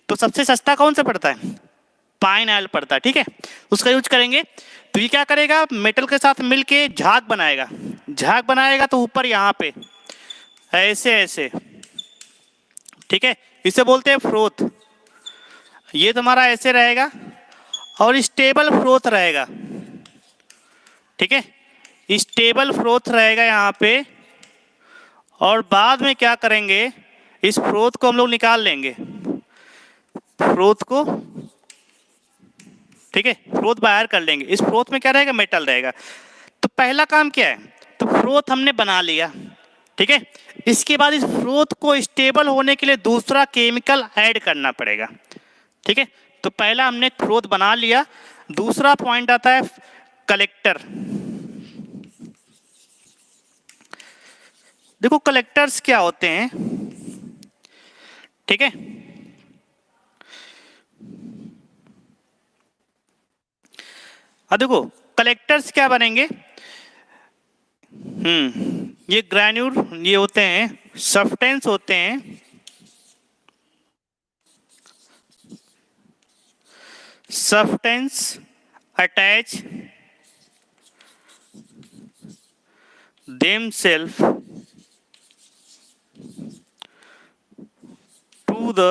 [SPEAKER 1] तो सबसे सस्ता कौन सा पड़ता है, पाइन ऑयल पड़ता है, ठीक है, उसका यूज करेंगे। तो ये क्या करेगा, मेटल के साथ मिलके झाग बनाएगा, झाग बनाएगा तो ऊपर यहाँ पे ऐसे ऐसे, ठीक है, इसे बोलते हैं फ्रोथ। ये तुम्हारा ऐसे रहेगा और स्टेबल फ्रोथ रहेगा, ठीक है, स्टेबल फ्रोथ रहेगा यहाँ पे। और बाद में क्या करेंगे, इस फ्रोथ को हम लोग निकाल लेंगे, फ्रोथ को, ठीक है, फ्रोथ बाहर कर लेंगे। इस फ्रोथ में क्या रहेगा, मेटल रहेगा। तो पहला काम क्या है, तो फ्रोथ हमने बना लिया, ठीक है। इसके बाद इस फ्रोथ को स्टेबल होने के लिए दूसरा केमिकल ऐड करना पड़ेगा, ठीक है। तो पहला हमने फ्रोथ बना लिया, दूसरा पॉइंट आता है कलेक्टर। देखो कलेक्टर्स क्या होते हैं, ठीक है, अब देखो कलेक्टर्स क्या बनेंगे, ये ग्रैन्यूल ये होते हैं सब्सटेंस होते हैं, substance attach themselves to the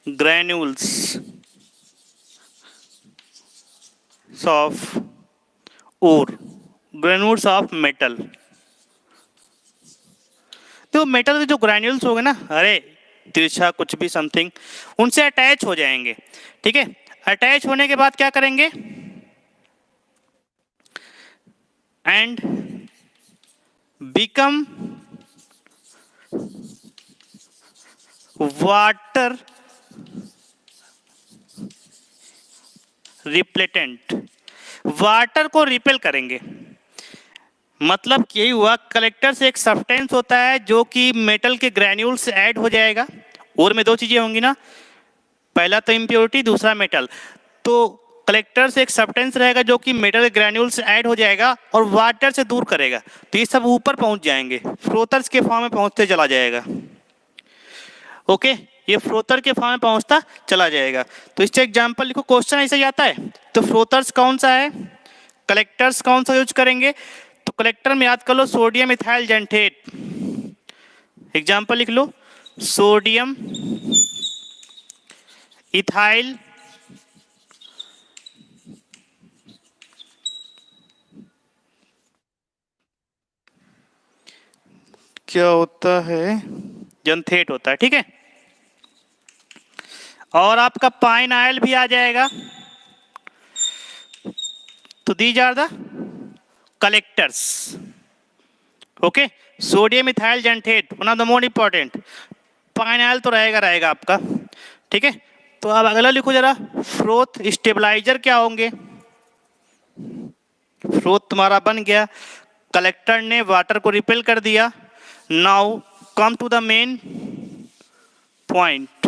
[SPEAKER 1] granules of ore, granules of metal। तो मेटल के जो ग्रैन्यूल्स हो गए ना, अरे तिरछा कुछ भी समथिंग, उनसे अटैच हो जाएंगे। ठीक है, अटैच होने के बाद क्या करेंगे, and become water repellent, water को रिपेल करेंगे। मतलब यही हुआ, कलेक्टर से एक सब्सटेंस होता है जो कि मेटल के ग्रैन्यूल से ऐड हो जाएगा, और में दो चीजें होंगी ना, पहला तो इम्प्योरिटी, दूसरा मेटल। तो कलेक्टर से एक सब्सटेंस रहेगा जो कि मेटल के ग्रैन्यूल से ऐड हो जाएगा और वाटर से दूर करेगा, तो ये सब ऊपर पहुंच जाएंगे, फ्लोथर्स के फॉर्म में पहुंचते चला जाएगा। ओके, ये फ्लोथर के फॉर्म में पहुंचता चला जाएगा। तो इससे एग्जांपल लिखो, क्वेश्चन ऐसे ही आता है। तो फ्लोथर्स कौन सा है, कलेक्टर्स कौन सा यूज करेंगे, तो कलेक्टर में याद कर लो सोडियम इथाइल जेंटेट। एग्जांपल लिख लो, सोडियम इथाइल क्या होता है, जेंथेट होता है। ठीक है, और आपका पाइन आयल भी आ जाएगा। तो these are the collectors. Okay, sodium ethyl xanthate one of the most important, pine oil तो रहेगा आपका। ठीक है, तो अब अगला लिखो जरा, फ्लोथ स्टेबलाइजर क्या होंगे। फ्लोथ तुम्हारा बन गया, कलेक्टर ने वाटर को रिपेल कर दिया। Now come to the main point,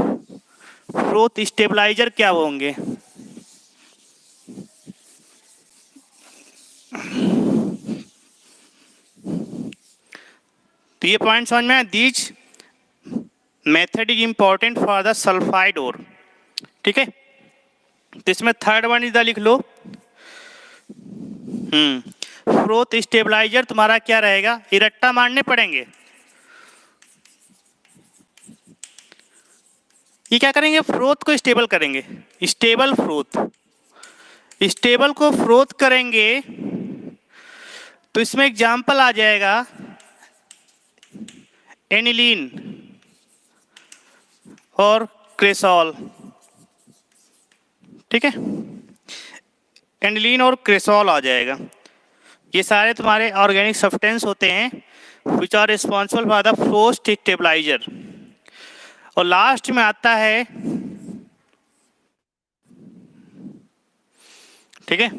[SPEAKER 1] froth stabilizer क्या होंगे। तो ये पॉइंट समझ में आया, these method is important for the sulphide ore. ठीक है, तो इसमें थर्ड वन इधर लिख लो, फ्लोथ स्टेबलाइजर तुम्हारा क्या रहेगा, इरट्टा मारने पड़ेंगे। ये क्या करेंगे, फ्लोथ को स्टेबल करेंगे, स्टेबल फ्लोथ, स्टेबल को फ्लोथ करेंगे। तो इसमें एग्जांपल आ जाएगा एनिलीन और क्रेसॉल। ठीक है, एनिलीन और क्रेसॉल आ जाएगा। ये सारे तुम्हारे ऑर्गेनिक सब्सटेंस होते हैं which are responsible for the froth stabilizer. और लास्ट में आता है, ठीक है,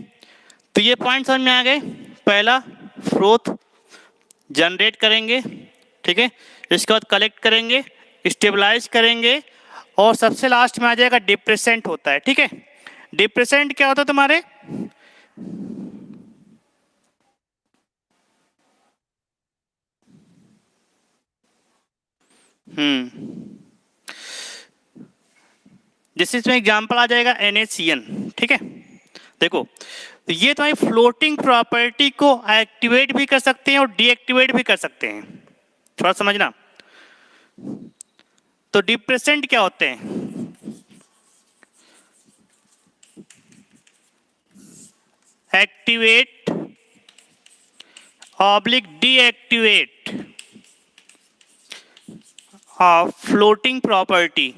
[SPEAKER 1] तो ये पॉइंट समझ में आ गए। पहला फ्लोथ जनरेट करेंगे, ठीक है, इसके बाद कलेक्ट करेंगे, स्टेबलाइज करेंगे, और सबसे लास्ट में आ जाएगा डिप्रेसेंट होता है। ठीक है, डिप्रेसेंट क्या होता है तुम्हारे, जैसे इसमें एग्जांपल आ जाएगा NaCN। ठीक है, देखो, तो ये तुम्हारी फ्लोटिंग प्रॉपर्टी को एक्टिवेट भी कर सकते हैं और डीएक्टिवेट भी कर सकते हैं, थोड़ा समझना। तो डिप्रेसेंट क्या होते हैं, activate oblique deactivate of floating property.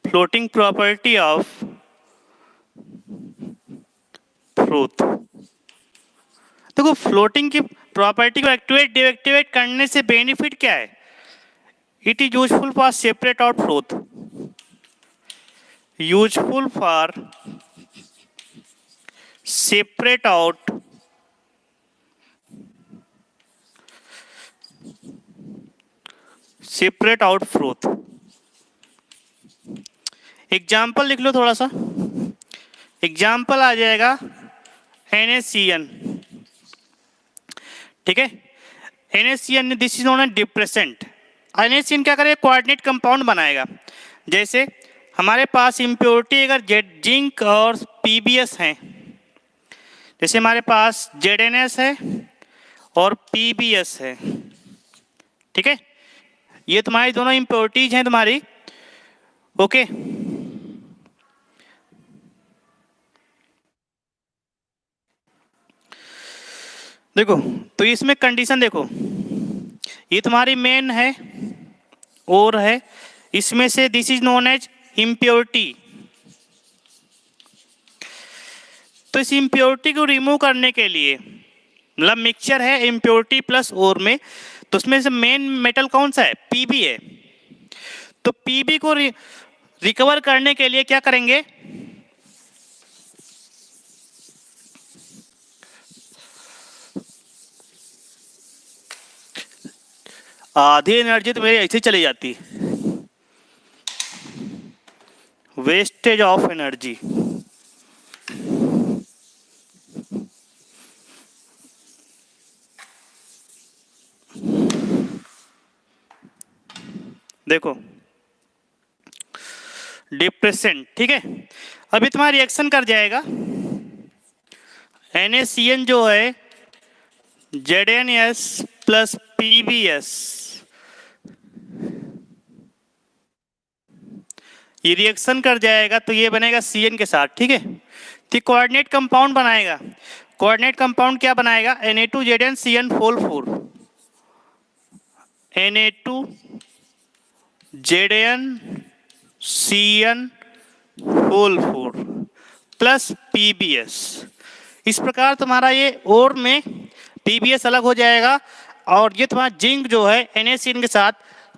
[SPEAKER 1] Floating property of froth. देखो, फ्लोटिंग की प्रॉपर्टी को एक्टिवेट डीएक्टिवेट करने से बेनिफिट क्या है, it is useful for separate out froth, useful for separate out separate out froth. Example लिख लो थोड़ा सा। एग्जाम्पल आ जाएगा NaCN, ठीक है। NaCN this is known as depressant. NaCN क्या करेगा, कोऑर्डिनेट कंपाउंड बनाएगा। जैसे हमारे पास इम्प्योरिटी अगर जिंक और PbS हैं, जैसे हमारे पास ZnS है और PbS है, ठीक है। ये तुम्हारी दोनों इम्प्योरिटीज हैं तुम्हारी, ओके। देखो तो इसमें कंडीशन देखो, ये तुम्हारी मेन है और है, इसमें से this is known as impurity. तो इस इम्प्योरिटी को रिमूव करने के लिए, मतलब मिक्सचर है इम्प्योरिटी प्लस ओर में, तो उसमें से मेन मेटल कौन सा है, Pb है। तो Pb को रिकवर करने के लिए क्या करेंगे, आधी एनर्जी तो मेरी ऐसे चली जाती, वेस्टेज ऑफ एनर्जी। देखो डिप्रेसेंट, ठीक है। अभी तुम्हारा रिएक्शन कर जाएगा, NaCN जो है ZnS प्लस PbS, ये रिएक्शन कर जाएगा तो ये बनेगा Cn के साथ, ठीक है। तो कोऑर्डिनेट कंपाउंड बनाएगा। कोऑर्डिनेट कंपाउंड क्या बनाएगा, Na2ZnCN4, Na2ZnCN4 प्लस PbS। इस प्रकार तुम्हारा ये और में PbS अलग हो जाएगा और ये तुम्हारा जिंक जो है NaCN के साथ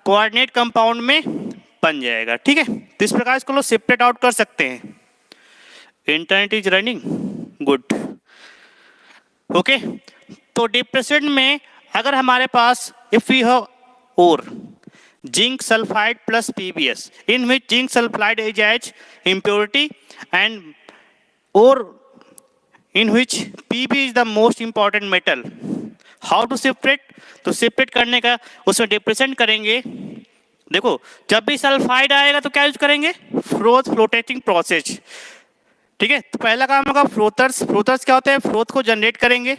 [SPEAKER 1] कोऑर्डिनेट कंपाउंड में बन जाएगा, ठीक है। तो इस प्रकार इसको लोग सेपरेट आउट कर सकते हैं। Internet is running good, okay. तो डिप्रेसेंट में अगर हमारे पास इफ वी हैव और zinc sulphide plus PbS in which zinc sulfide is as impurity and ore in which Pb is the most important metal, how to separate, तो separate करने का उसमें depressant करेंगे। देखो जब भी सल्फाइड आएगा तो क्या यूज करेंगे, फ्रोथ फ्लोटेटिंग प्रोसेस, ठीक है। तो पहला काम होगा फ्रोथर्स। फ्रोथर्स क्या होते हैं, फ्रोथ को जनरेट करेंगे,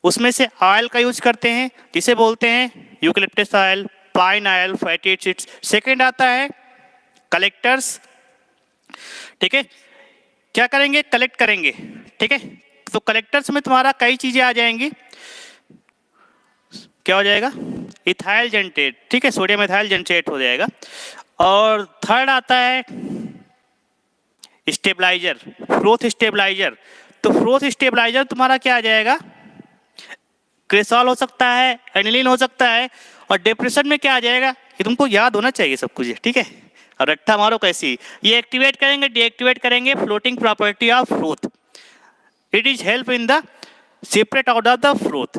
[SPEAKER 1] उसमें से ऑयल का यूज करते हैं जिसे बोलते हैं eucalyptus oil, pine oil, fatty acids. Second आता है कलेक्टर्स, ठीक है। क्या करेंगे, कलेक्ट करेंगे, ठीक है। तो कलेक्टर्स में तुम्हारा कई चीजें आ जाएंगी, क्या हो जाएगा, इथाइल जेंटेट, ठीक है, सोडियम इथाइल जेंटेट हो जाएगा। और थर्ड आता है स्टेबलाइजर, फ्रोथ स्टेबलाइजर। तो फ्रोथ स्टेबलाइजर तुम्हारा क्या आ जाएगा, क्रेसॉल हो सकता है, एनिलीन हो सकता है। और डिप्रेशन में क्या आ जाएगा, ये तुमको याद होना चाहिए सब कुछ, ठीक है। और रट्टा मारो कैसी, ये एक्टिवेट करेंगे डीएक्टिवेट करेंगे floating property of froth. It is help in the separate out of the froth.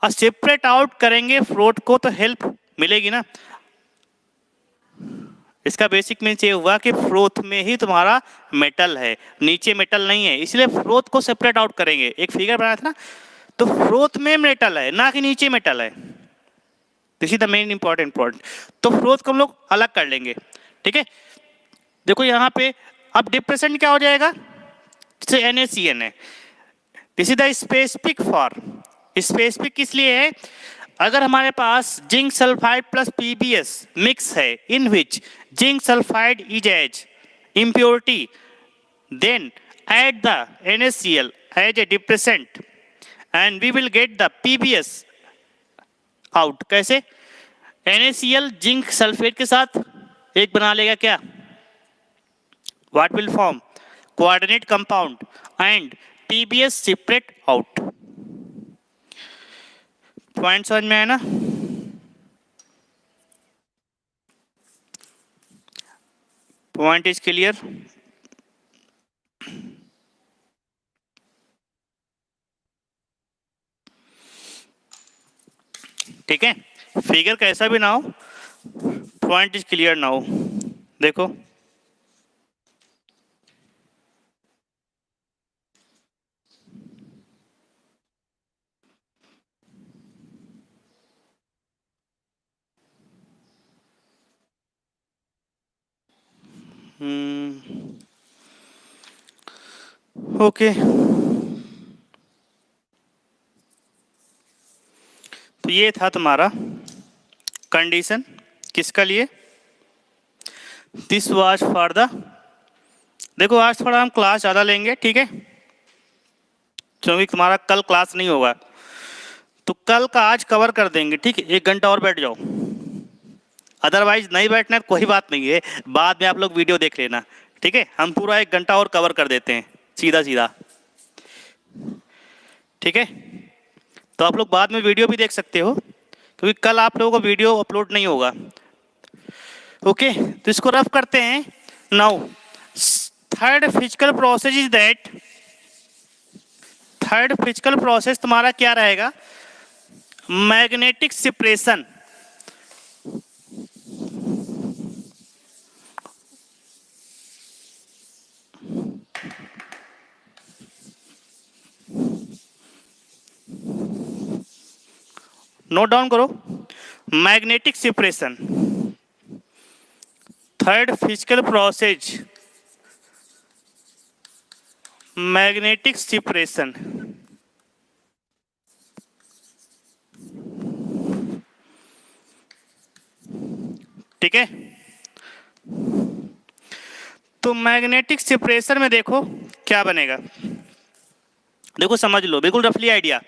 [SPEAKER 1] और सेपरेट आउट करेंगे फ्रोथ को तो हेल्प मिलेगी ना। इसका बेसिक मीन्स ये हुआ कि फ्रोथ में ही तुम्हारा मेटल है, नीचे मेटल नहीं है, इसलिए फ्रोथ को सेपरेट आउट करेंगे। एक फिगर बनाया था ना, तो फ्रोथ में मेटल है ना कि नीचे मेटल है, this is the main important point. तो फ्रोथ को हम लोग अलग कर लेंगे, ठीक है। देखो यहाँ पे अब डिप्रेसेंट क्या हो जाएगा, जैसे NaCN है, this is the specific for, specific किस लिए है, अगर हमारे पास zinc sulphide plus PbS mix है in which zinc sulphide is as impurity, then add the NaCl as a depressant and we will get the PbS out। कैसे, NaCl zinc sulphate के साथ एक बना लेगा क्या, what will form coordinate compound and PbS separate out। Point समझ में आया ना, पॉइंट इज क्लियर। ठीक है, फिगर कैसा भी ना हो, पॉइंट इज क्लियर ना हो। देखो ओके, तो ये था तुम्हारा कंडीशन, किसका लिए, दिस वाज फॉर द, देखो आज थोड़ा हम क्लास ज़्यादा लेंगे, ठीक है, क्योंकि तुम्हारा कल क्लास नहीं होगा, तो कल का आज कवर कर देंगे, ठीक है, 1 घंटा और बैठ जाओ, अदरवाइज नहीं बैठना है कोई बात नहीं है, बाद में आप लोग वीडियो देख लेना, ठीक है, हम पूरा 1 घंटा और कवर कर देते हैं सीधा सीधा, ठीक है, तो आप लोग बाद में वीडियो भी देख सकते हो, क्योंकि कल आप लोगों को वीडियो अपलोड नहीं होगा। ओके, तो इसको रफ करते हैं। Now third physical process is that, third physical process तुम्हारा क्या रहेगा, मैग्नेटिक सेपरेशन। नोट डाउन करो, magnetic separation, third physical process magnetic separation. ठीक है, तो मैग्नेटिक सेपरेशन में देखो क्या बनेगा, देखो समझ लो बिल्कुल रफली आइडिया,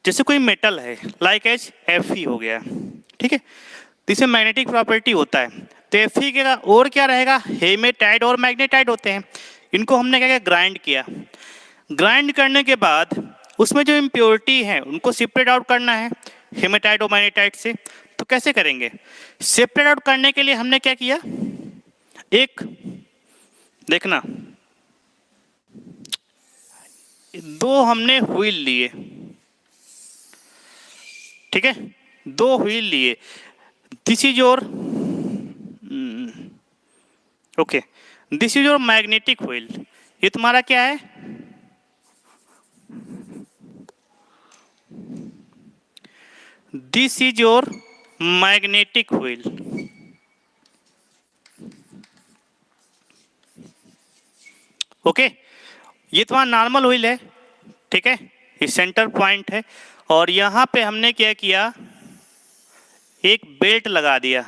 [SPEAKER 1] जैसे कोई मेटल है लाइक एज Fe हो गया, ठीक है, तो इसमें मैग्नेटिक प्रॉपर्टी होता है, तो Fe का और क्या रहेगा, हेमेटाइट और मैग्नेटाइट होते हैं, इनको हमने क्या किया, ग्राइंड किया, ग्राइंड करने के बाद उसमें जो इम्प्योरिटी है उनको सेपरेट आउट करना है हेमेटाइट और मैग्नेटाइट से, तो कैसे करेंगे, सेपरेट आउट करने के लिए हमने क्या किया, एक देखना, दो हमने व्हील लिए, ठीक है, दो व्हील लिए, this is your, okay, this is your magnetic wheel, ये तुम्हारा क्या है, this is your magnetic wheel, okay, ये तुम्हारा नॉर्मल व्हील है, ठीक है, ये सेंटर पॉइंट है, और यहां पे हमने क्या किया, एक बेल्ट लगा दिया,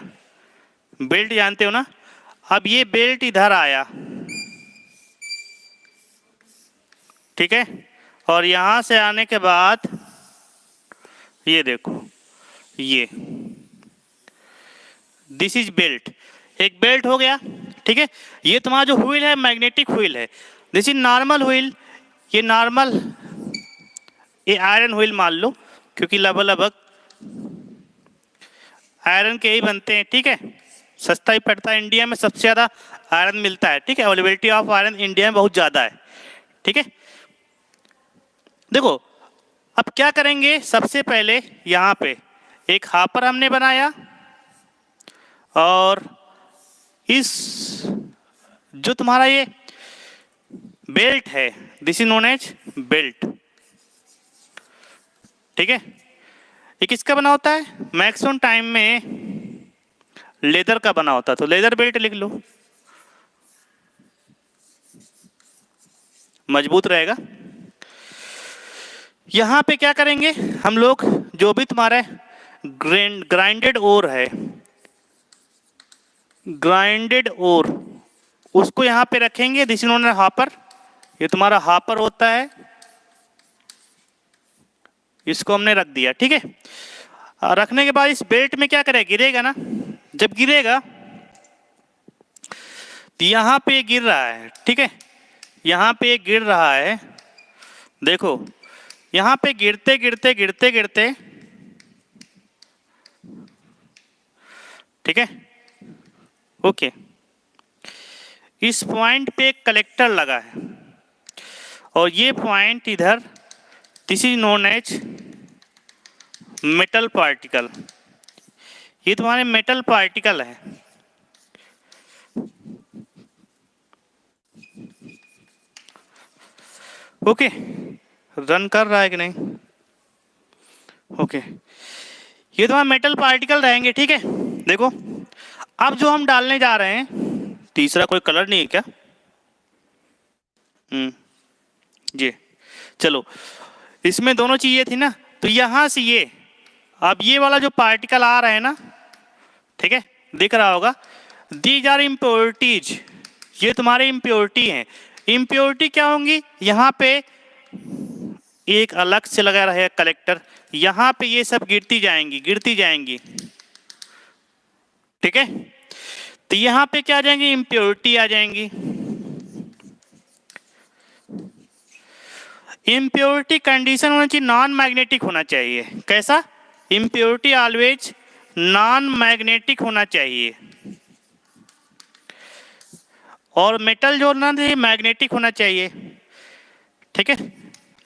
[SPEAKER 1] बेल्ट जानते हो ना, अब ये बेल्ट इधर आया, ठीक है, और यहां से आने के बाद ये देखो, ये दिस इज बेल्ट, एक बेल्ट हो गया, ठीक है, ये तुम्हारा जो व्हील है मैग्नेटिक व्हील है, दिस इज नॉर्मल व्हील, ये नॉर्मल, ये आयरन व्हील मान लो, क्योंकि लगभग आयरन के ही बनते हैं, ठीक है, सस्ता ही पड़ता है, इंडिया में सबसे ज़्यादा आयरन मिलता है, ठीक है, अवेलेबिलिटी ऑफ आयरन इंडिया में बहुत ज़्यादा है, ठीक है, देखो अब क्या करेंगे, सबसे पहले यहाँ पे एक हापर हमने बनाया, और इस जो तुम्हारा ये बेल्ट है, this is known as belt, ठीक है, ये किसका बना होता है, मैक्सिमम टाइम में लेदर का बना होता है, तो लेदर बेल्ट लिख लो, मजबूत रहेगा। यहां पे क्या करेंगे हम लोग, जो भी तुम्हारे ग्राइंडेड ओर है, ग्राइंडेड ओर, उसको यहां पे रखेंगे, this is known as hopper, ये तुम्हारा हापर होता है, इसको हमने रख दिया, ठीक है, रखने के बाद इस बेल्ट में क्या करेगा, गिरेगा ना, जब गिरेगा तो यहां पे गिर रहा है, ठीक है, यहां पे गिर रहा है, देखो यहां पे गिरते गिरते गिरते गिरते, ठीक है, ओके, इस पॉइंट पे एक कलेक्टर लगा है, और ये पॉइंट इधर, this is known as metal particle, ये तुम्हारे मेटल पार्टिकल है। ओके, रन कर रहा है कि नहीं? ओके, ये तुम्हारे मेटल पार्टिकल रहेंगे, ठीक है। देखो अब जो हम डालने जा रहे हैं, तीसरा कोई कलर नहीं है क्या? जी, चलो, इसमें दोनों चीजें थी ना, तो यहां से ये, अब ये वाला जो पार्टिकल आ रहा है ना, ठीक है, दिख रहा होगा, दीज आर इम्प्योरिटीज, ये तुम्हारी इम्प्योरिटी हैं। इम्प्योरिटी क्या होंगी? यहाँ पे एक अलग से लगा रहेगा कलेक्टर, यहाँ पे ये सब गिरती जाएंगी, गिरती जाएंगी, ठीक है। तो यहाँ पे क्या आ जाएंगी? इम्प्योरिटी आ जाएंगी। इम्प्योरिटी कंडीशन होना चाहिए नॉन मैग्नेटिक होना चाहिए। कैसा? इम्प्योरिटी ऑलवेज नॉन मैग्नेटिक होना चाहिए, और मेटल जो ना मैग्नेटिक होना चाहिए, ठीक है,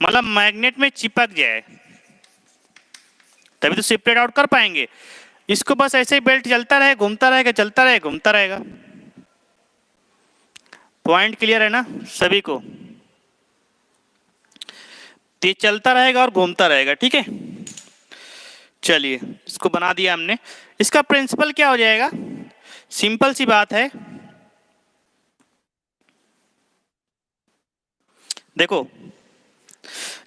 [SPEAKER 1] मतलब मैग्नेट में चिपक जाए, तभी तो सेपरेट आउट कर पाएंगे। इसको बस ऐसे ही बेल्ट चलता रहे, घूमता रहेगा, चलता रहेगा, घूमता रहेगा। पॉइंट क्लियर है ना सभी को? ये चलता रहेगा और घूमता रहेगा, ठीक है। चलिए, इसको बना दिया हमने। इसका प्रिंसिपल क्या हो जाएगा? सिंपल सी बात है, देखो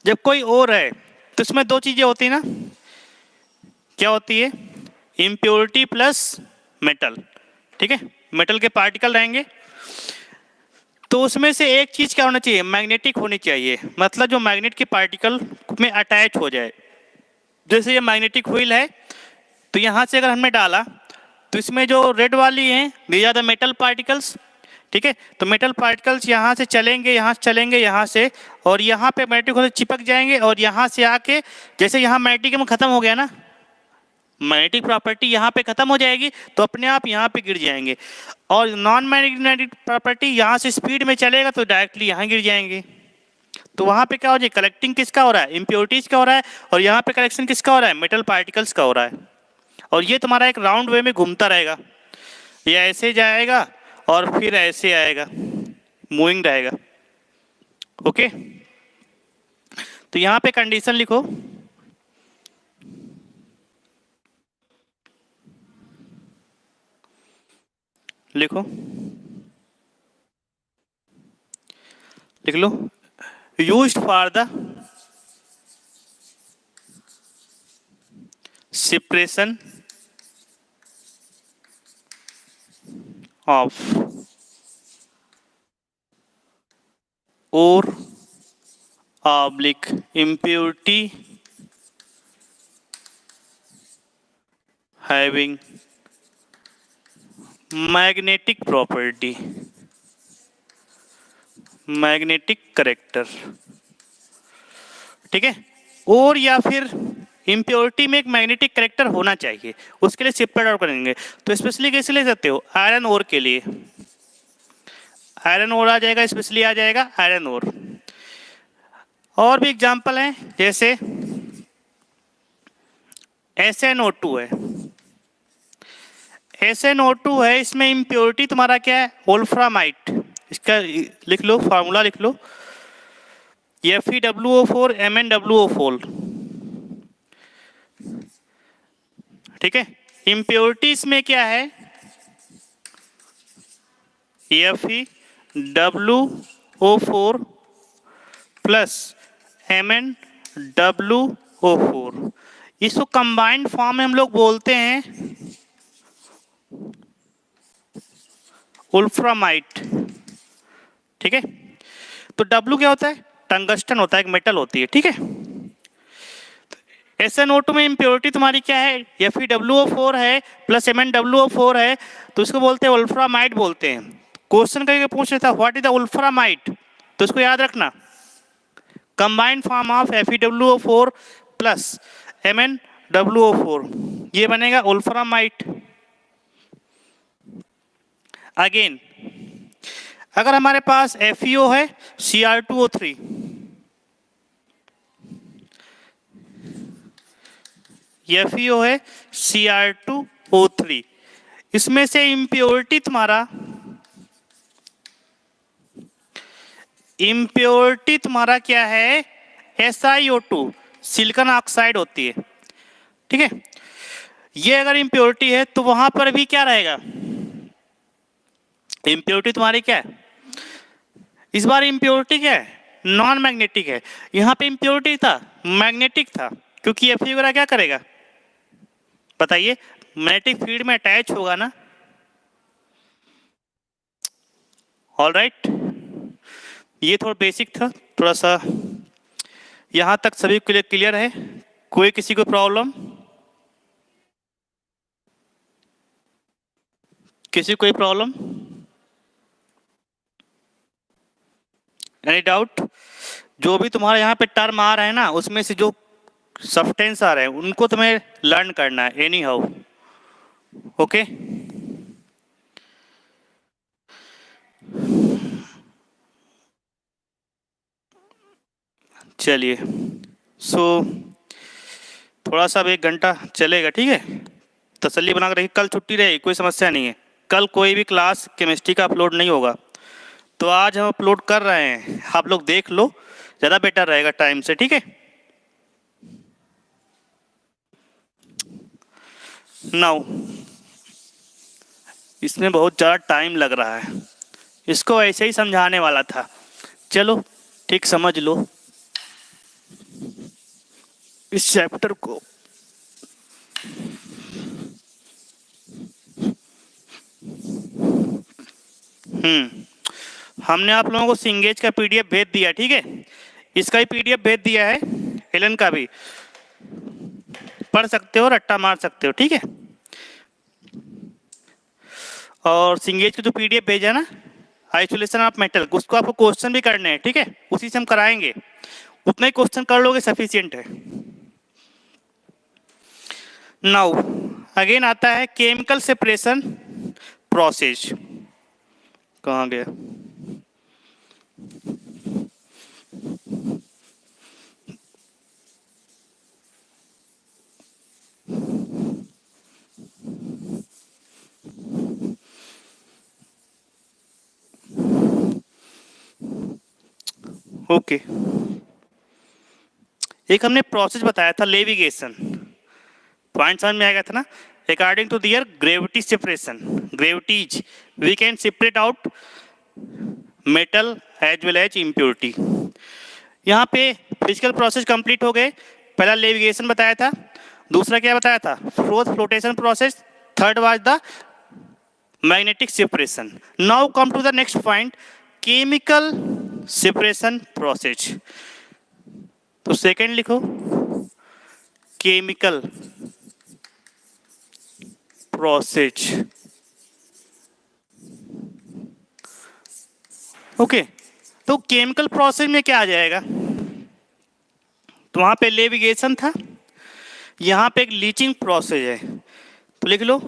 [SPEAKER 1] जब कोई और है तो इसमें दो चीजें होती है ना, क्या होती है? इम्प्योरिटी प्लस मेटल, ठीक है, मेटल के पार्टिकल रहेंगे, तो उसमें से एक चीज क्या होना चाहिए? मैग्नेटिक होनी चाहिए, मतलब जो मैग्नेट के पार्टिकल में अटैच हो जाए। जैसे ये मैग्नेटिक व्हील है, तो यहां से अगर हमने डाला तो इसमें जो रेड वाली है these are the metal particles, ठीक है। तो मेटल पार्टिकल्स यहाँ से चलेंगे, यहाँ से चलेंगे, यहाँ से, और यहाँ पे मैग्नेटिक होकर चिपक जाएंगे, और यहाँ से आके, जैसे यहाँ मैग्नेटिक में खत्म हो गया ना, मैग्नेटिक प्रॉपर्टी यहाँ पे खत्म हो जाएगी, तो अपने आप यहाँ पे गिर जाएंगे। और नॉन मैग्नेटिक प्रॉपर्टी, यहाँ से स्पीड में चलेगा तो डायरेक्टली यहाँ गिर जाएंगे। तो वहाँ पे क्या हो जाए? कलेक्टिंग किसका हो रहा है? इम्प्योरिटीज का हो रहा है, और यहाँ पे कलेक्शन किसका हो रहा है? मेटल पार्टिकल्स का हो रहा है। और ये तुम्हारा एक राउंड वे में घूमता रहेगा, ये ऐसे जाएगा और फिर ऐसे आएगा, मूविंग रहेगा। ओके, तो यहाँ पे कंडीशन लिखो, लिखो, लिख लो, used for the separation of ore oblique impurity having magnetic property, magnetic character, ठीक है। और या फिर इम्प्योरिटी में एक मैग्नेटिक करेक्टर होना चाहिए, उसके लिए सेपरेट आउट करेंगे। तो स्पेशली कैसे ले सकते हो? आयरन ओर के लिए आयरन ओर आ जाएगा, स्पेशली आ जाएगा आयरन ओर। और भी एग्जांपल हैं, जैसे SnO2 है, SnO2 है, इसमें इम्प्योरिटी तुम्हारा क्या है? वोल्फ्रामाइट। इसका लिख लो, फार्मूला लिख लो, FeWO4 MnWO4, ठीक है। इम्प्योरिटीज में क्या है? FeWO4 प्लस MnWO4, इसको कंबाइंड फॉर्म में हम लोग बोलते हैं वोल्फ्रामाइट, ठीक है। तो W क्या होता है? टंगस्टन होता है, एक मेटल होती है, ठीक है। SnO2 में इम्प्योरिटी तुम्हारी क्या है? FeWO4 है प्लस MnWO4 है, तो इसको बोलते हैं वोल्फ्रामाइट बोलते हैं। क्वेश्चन करके पूछ लेता व्हाट इज द वोल्फ्रामाइट, तो इसको याद रखना, combined form of FeWO4 plus MnWO4, ये बनेगा वोल्फ्रामाइट। अगेन अगर हमारे पास FeO है, Cr2O3, FeO है Cr2O3। इसमें से इम्प्योरिटी तुम्हारा क्या है, SiO2 सिलिकॉन ऑक्साइड होती है, ठीक है। ये अगर इम्प्योरिटी है तो वहां पर भी क्या रहेगा, इम्प्योरिटी तुम्हारी क्या है, इस बार इम्प्योरिटी क्या है, नॉन मैग्नेटिक है। यहाँ पे इम्प्योरिटी था, मैग्नेटिक था, क्योंकि Fe वगैरह क्या करेगा बताइए, मैग्नेटिक फील्ड में अटैच होगा ना। ऑल राइट, ये थोड़ा बेसिक था, थोड़ा सा यहाँ तक सभी क्लियर है, कोई किसी को प्रॉब्लम, किसी कोई प्रॉब्लम, एनी डाउट। जो भी तुम्हारा यहाँ पे टर्म आ रहा है ना, उसमें से जो सब्सटेंस आ रहे हैं उनको तुम्हें लर्न करना है एनी हाउ, ओके। चलिए, सो थोड़ा सा अब 1 घंटा चलेगा, ठीक है। तसल्ली बना कर रखिए, कल छुट्टी रहेगी, कोई समस्या नहीं है। कल कोई भी क्लास केमिस्ट्री का अपलोड नहीं होगा, तो आज हम अपलोड कर रहे हैं, आप लोग देख लो, ज़्यादा बेटर रहेगा टाइम से, ठीक है। नाउ इसमें बहुत ज़्यादा टाइम लग रहा है, इसको ऐसे ही समझाने वाला था, चलो ठीक समझ लो इस चैप्टर को। हमने आप लोगों को सिंगेज का PDF भेज दिया, ठीक है। इसका भी PDF भेज दिया है, एलन का भी पढ़ सकते हो, रट्टा मार सकते हो, ठीक है। और सिंगेज का जो PDF भेजा ना, आइसोलेशन ऑफ मेटल, उसको आपको क्वेश्चन भी करने हैं, ठीक है, उसी से हम कराएंगे, उतना ही क्वेश्चन कर लोगे सफिशिएंट है। नाउ अगेन आता है केमिकल सेपरेशन प्रोसेस, कहाँ गया, ओके। एक हमने प्रोसेस बताया था लेविगेशन, पॉइंट समझ में आ गया था ना। According to their gravity separation, gravities we can separate out metal as well as impurity. यहाँ पे फिजिकल प्रोसेस कंप्लीट हो गए, पहला लेविगेशन बताया था, दूसरा क्या बताया था, fourth flotation process, third was the magnetic separation. Now come to the next point, chemical separation process. तो सेकंड लिखो, केमिकल प्रोसेस, ओके। तो केमिकल प्रोसेस में क्या आ जाएगा, तो वहां पे लेविगेशन था, यहां पे एक लीचिंग प्रोसेस है, तो लिख लो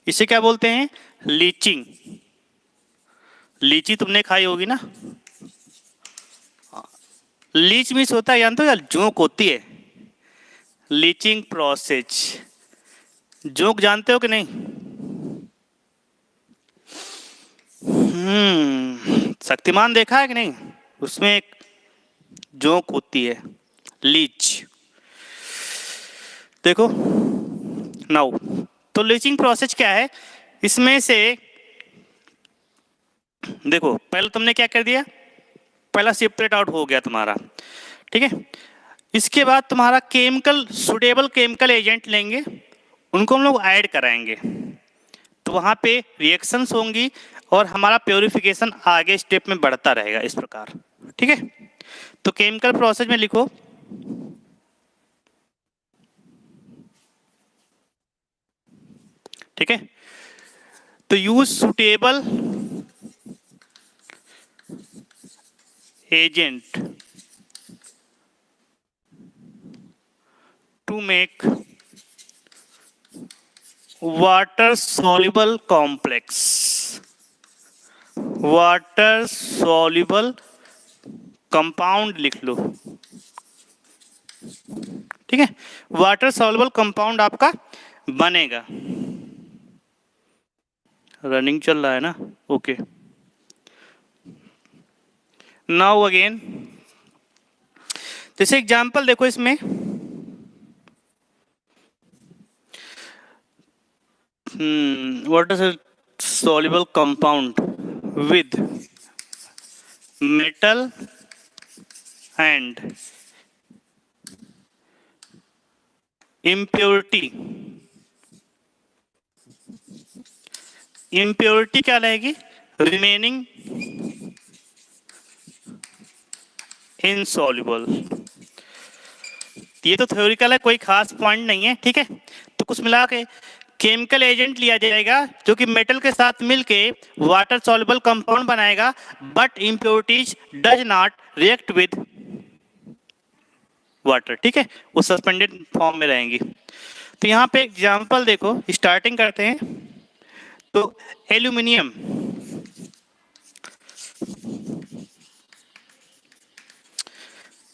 [SPEAKER 1] इसे क्या बोलते हैं, लीचिंग। लीची तुमने खाई होगी ना, लीच मीन्स होता है जानते हो यार, जोंक होती है, लीचिंग प्रोसेस, जोंक जानते हो कि नहीं, शक्तिमान देखा है कि नहीं, उसमें एक जोंक होती है, लीच, देखो। नाउ तो लीचिंग प्रोसेस क्या है, इसमें से देखो पहले तुमने क्या कर दिया, पहला सेपरेट आउट हो गया तुम्हारा, ठीक है। इसके बाद तुम्हारा केमिकल सुटेबल केमिकल एजेंट लेंगे, उनको हम लोग ऐड कराएंगे, तो वहां पे रिएक्शंस होंगी और हमारा प्योरिफिकेशन आगे स्टेप में बढ़ता रहेगा इस प्रकार, ठीक है। तो केमिकल प्रोसेस में लिखो, ठीक है। तो use suitable agent to make water soluble complex, water soluble compound लिख लो, ठीक है, वाटर सॉल्युबल कंपाउंड आपका बनेगा। रनिंग चल रहा है ना, ओके। नाउ अगेन जैसे एग्जांपल देखो इसमें, water soluble compound with metal and impurity. Impurity क्या रहेगी? Remaining insoluble. ये तो थ्योरिकल है, कोई खास पॉइंट नहीं है, ठीक है। तो कुछ मिला के केमिकल एजेंट लिया जाएगा जो कि मेटल के साथ मिलके वाटर सॉल्युबल कंपाउंड बनाएगा, but impurities does not react with water, ठीक है, वो सस्पेंडेड फॉर्म में रहेंगी। तो यहाँ पे एग्जांपल देखो, स्टार्टिंग करते हैं। तो एल्यूमिनियम,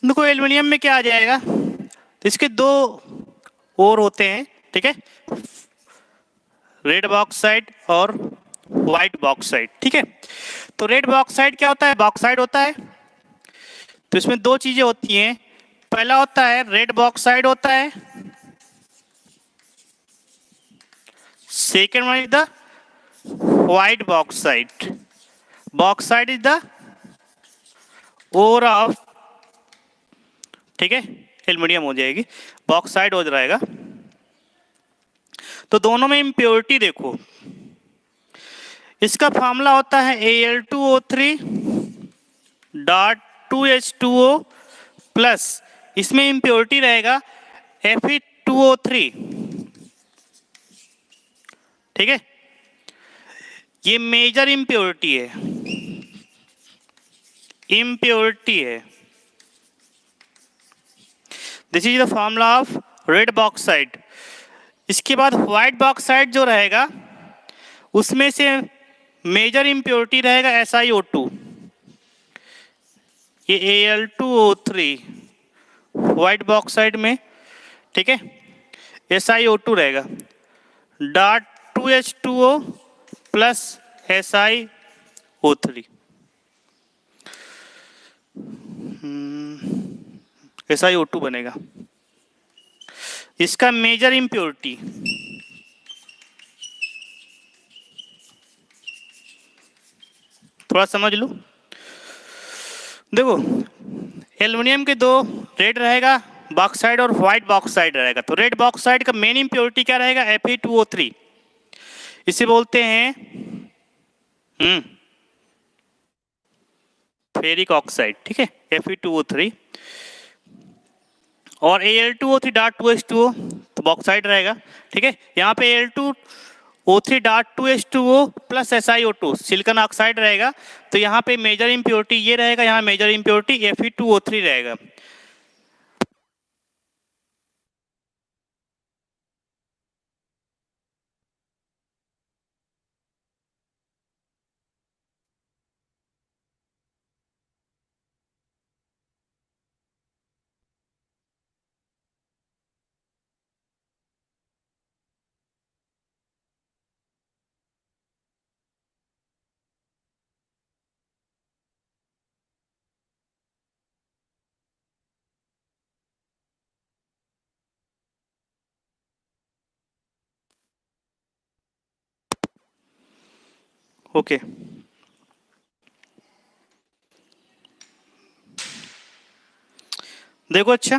[SPEAKER 1] देखो एल्यूमिनियम में क्या आ जाएगा, तो इसके दो और होते हैं, ठीक है, रेड बॉक्साइड और व्हाइट बॉक्साइड, ठीक है। तो रेड बॉक्साइड क्या होता है? बॉक्साइड होता है। तो इसमें दो चीजें होती हैं, पहला होता है रेड बॉक्साइड होता है, second one is the white bauxite. Bauxite is the ore of, ठीक है, एल्यूमिनियम हो जाएगी, बॉक्साइड हो जाएगा। तो दोनों में इम्प्योरिटी देखो, इसका फॉर्मूला होता है Al2O3 डॉट 2H2O प्लस, इसमें इम्प्योरिटी रहेगा Fe2O3, ठीक है, ये मेजर इम्प्योरिटी है, इम्प्योरिटी है। This is the formula of red bauxite. इसके बाद व्हाइट बॉक्साइड जो रहेगा उसमें से मेजर इम्प्योरिटी रहेगा SiO2, ये Al2O3 व्हाइट बॉक्साइड में, ठीक है, SiO2 रहेगा dot 2H2O plus SiO3, SiO2 बनेगा। इसका मेजर इम्प्योरिटी, थोड़ा समझ लो, देखो एल्युमिनियम के दो, रेड रहेगा बॉक्साइड और व्हाइट बॉक्साइड रहेगा। तो रेड बॉक्साइड का मेन इम्प्योरिटी क्या रहेगा? Fe2O3, इसे बोलते हैं फेरिक ऑक्साइड, ठीक है, Fe2O3। और Al2O3 डॉट 2H2O तो बॉक्साइड रहेगा, ठीक है। यहाँ पे Al2O3 dot 2H2O plus SiO2 silicon oxide रहेगा। तो यहाँ पे मेजर इम्प्योरिटी ये रहेगा, यहाँ मेजर इम्प्योरिटी Fe2O3 रहेगा। ओके देखो, अच्छा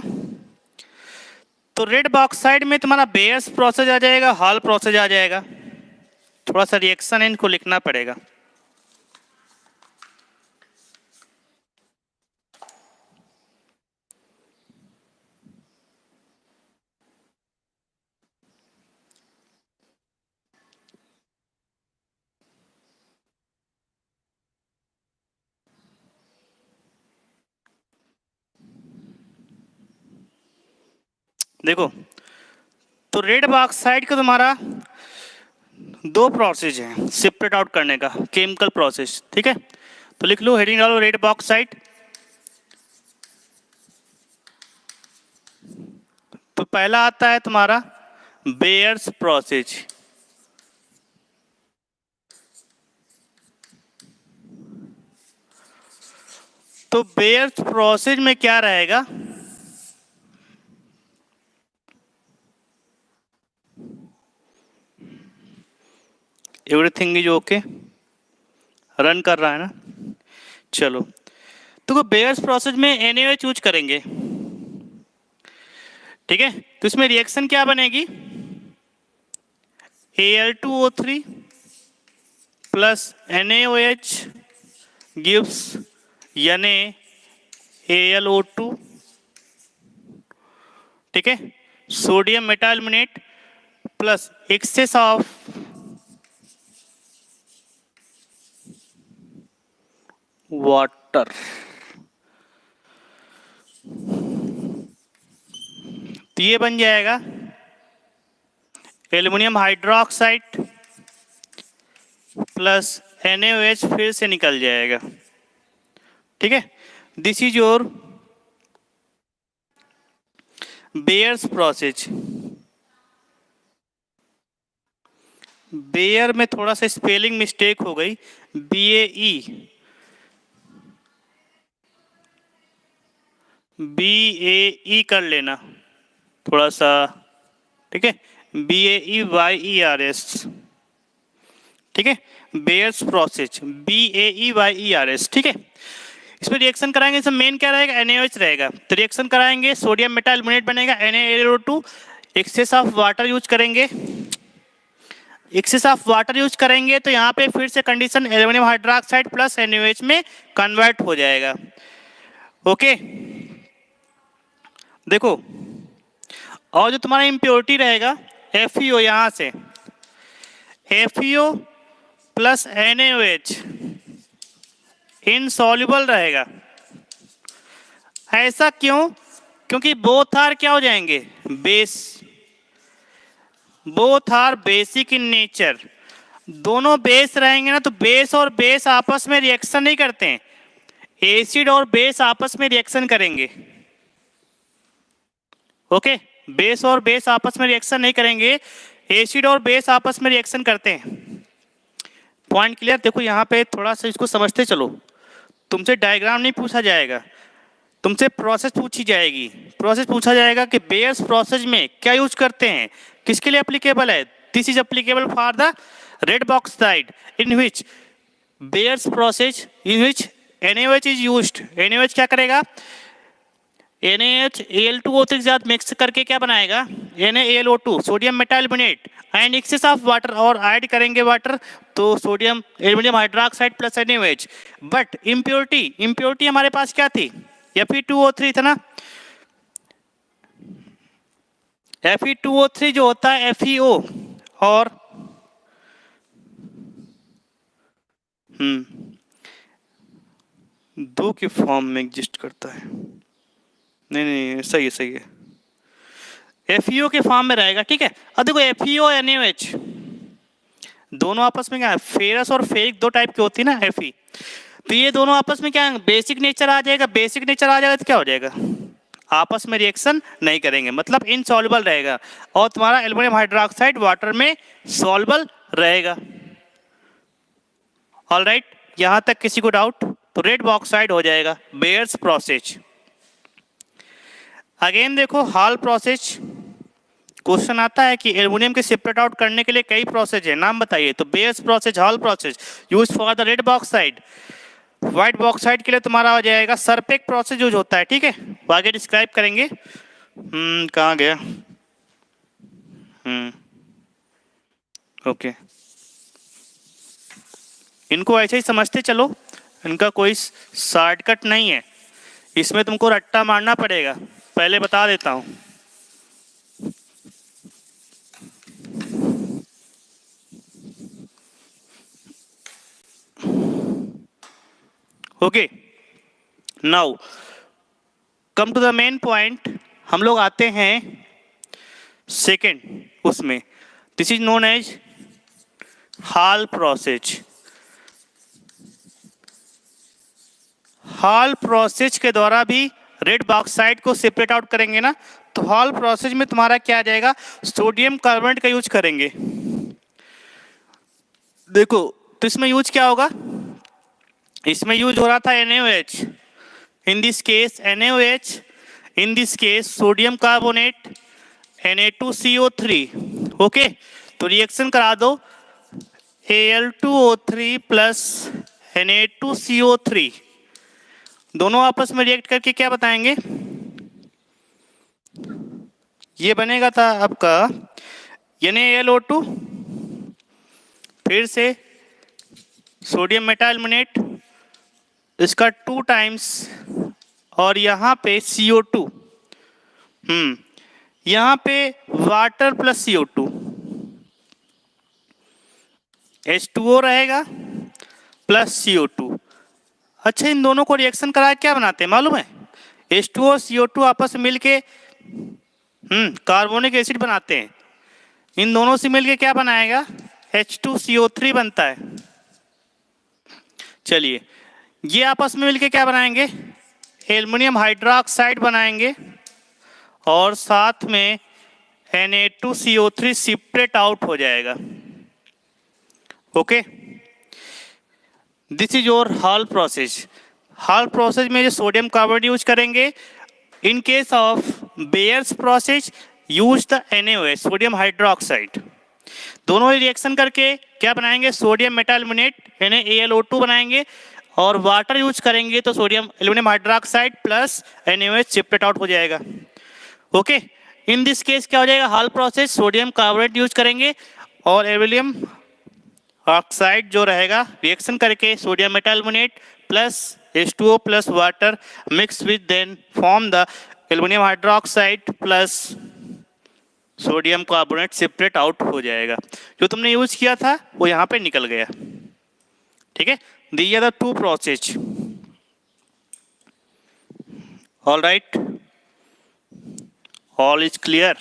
[SPEAKER 1] तो रेड बॉक्साइड में तुम्हारा बेयर्स प्रोसेस आ जाएगा, हॉल प्रोसेस आ जाएगा। थोड़ा सा रिएक्शन इनको लिखना पड़ेगा। देखो तो रेड बॉक्साइड का तुम्हारा दो प्रोसेस हैं सेपरेट आउट करने का, केमिकल प्रोसेस, ठीक है। तो लिख लो, हेडिंग डालो रेड बॉक्साइट। तो पहला आता है तुम्हारा बेयर्स प्रोसेस। तो बेयर्स प्रोसेस में क्या रहेगा, एवरीथिंग इज ओके, रन कर रहा है ना। चलो, तो बेयर्स प्रोसेस में NaOH यूज करेंगे, ठीक है। तो इसमें रिएक्शन क्या बनेगी, Al2O3 plus NaOH gives NaAlO2, ठीक है। Sodium metaaluminate plus excess of water, तो ये बन जाएगा एल्युमिनियम हाइड्रोक्साइड प्लस NaOH, फिर से निकल जाएगा, ठीक है। This is your Bayer's process. Bayer में थोड़ा सा स्पेलिंग मिस्टेक हो गई, BAE कर लेना थोड़ा सा, ठीक है। BAEYERS, ठीक है। बेयर्स प्रोसेस BAEYERS, ठीक है। इसमें रिएक्शन कराएंगे, इसमें मेन क्या रहेगा, NaOH रहेगा। तो रिएक्शन कराएंगे, सोडियम मेटाल्मिनेट बनेगा NaAlO2, excess of water use करेंगे, एक्सेस ऑफ वाटर यूज करेंगे तो यहाँ पे फिर से condition aluminium hydroxide plus NaOH में कन्वर्ट हो जाएगा, ओके। देखो, और जो तुम्हारा इम्प्योरिटी रहेगा FeO, यहाँ से FeO प्लस NaOH इनसॉल्युबल रहेगा। ऐसा क्यों, क्योंकि बोथ आर क्या हो जाएंगे, base, both are basic in nature. दोनों बेस रहेंगे ना, तो बेस और बेस आपस में रिएक्शन नहीं करते हैं, एसिड और बेस आपस में रिएक्शन करेंगे, ओके। बेस और बेस आपस में रिएक्शन नहीं करेंगे, एसिड और बेस आपस में रिएक्शन करते हैं। Point clear. देखो यहाँ पे थोड़ा सा इसको समझते चलो, तुमसे डायग्राम नहीं पूछा जाएगा, तुमसे प्रोसेस पूछी जाएगी। प्रोसेस पूछा जाएगा कि बेयर्स प्रोसेस में क्या यूज करते हैं, किसके लिए एप्लीकेबल है। This is applicable for the red bauxite in which bears process in which NaOH is used. NaOH क्या करेगा, NaH Al2O3 के साथ मिक्स करके क्या बनाएगा, NaAlO2, sodium metaaluminate and excess of water, और ऐड करेंगे वाटर तो sodium aluminium hydroxide plus NaOH। But impurity हमारे पास क्या थी, Fe2O3 था ना। Fe2O3 जो होता है FeO और दो के फॉर्म में एग्जिस्ट करता है, नहीं सही है, FeO के फॉर्म में रहेगा, ठीक है। अब देखो FeO NaOH दोनों आपस में क्या है, फेरस और फेरिक दो टाइप की होती है ना Fe, तो ये दोनों आपस में क्या है, बेसिक नेचर आ जाएगा। बेसिक नेचर आ जाएगा तो क्या हो जाएगा, आपस में रिएक्शन नहीं करेंगे, मतलब इनसॉल्युबल रहेगा, और तुम्हारा एल्युमिनियम हाइड्रोक्साइड वाटर में सॉल्युबल रहेगा। ऑलराइट, यहां तक किसी को डाउट, तो रेड बॉक्साइड हो जाएगा बेयर्स प्रोसेस। अगेन देखो हॉल प्रोसेस, क्वेश्चन आता है कि एल्युमिनियम के सेपरेट आउट करने के लिए कई प्रोसेस है, नाम बताइए। तो bears process, Hall process use for the red bauxite. White bauxite के लिए तुम्हारा हो जाएगा सरपेक प्रोसेस यूज होता है, ठीक है। आगे डिस्क्राइब करेंगे। कहाँ गया, ओके। इनको ऐसे ही समझते चलो, इनका कोई शॉर्टकट नहीं है, इसमें तुमको रट्टा मारना पड़ेगा, पहले बता देता हूं। Okay, now come to the main point. हम लोग आते हैं सेकेंड उसमें, this is known as Hall process. Hall process के द्वारा भी रेड बॉक्साइड को सेपरेट आउट करेंगे ना, तो हॉल प्रोसेस में तुम्हारा क्या आ जाएगा, सोडियम कार्बोनेट का यूज करेंगे। देखो तो इसमें यूज क्या होगा, इसमें यूज हो रहा था NaOH, in this case NaOH, in this case sodium carbonate Na2CO3। Okay, तो रिएक्शन करा दो, Al2O3 प्लस Na2CO3, दोनों आपस में रिएक्ट करके क्या बताएंगे, ये बनेगा था आपका NaLO2, फिर से सोडियम मेटाल्मिनेट, इसका 2 टाइम्स, और यहाँ पे CO2, यहाँ पे वाटर प्लस CO2, H2O रहेगा प्लस CO2। अच्छा, इन दोनों को रिएक्शन करा क्या बनाते हैं मालूम है, H2O और CO2 आपस में मिलके कार्बोनिक एसिड बनाते हैं। इन दोनों से मिलके क्या बनाएगा, H2CO3 बनता है। चलिए, ये आपस में मिलके क्या बनाएंगे, एल्युमिनियम हाइड्रोक्साइड बनाएंगे, और साथ में Na2CO3 सेपरेट आउट हो जाएगा। Okay, this is your hall process. Hall process में जो सोडियम कार्बोनेट यूज करेंगे, इन case of bears process use the NaOH, sodium hydroxide. दोनों ही रिएक्शन करके क्या बनाएंगे, सोडियम मेटाल्मिनेट NaAlO2 बनाएंगे, और वाटर यूज करेंगे तो sodium aluminium hydroxide plus NaOH separate out हो जाएगा। ओके, इन दिस केस क्या हो जाएगा, Hall process, sodium carbonate use करेंगे और एल्युमिनियम ऑक्साइड जो रहेगा रिएक्शन करके sodium metaaluminate plus H2O plus water mix with then form the aluminium hydroxide plus sodium carbonate separate out हो जाएगा। जो तुमने यूज किया था वो यहाँ पे निकल गया। ठीक है, these are the 2 process. All right, all is clear.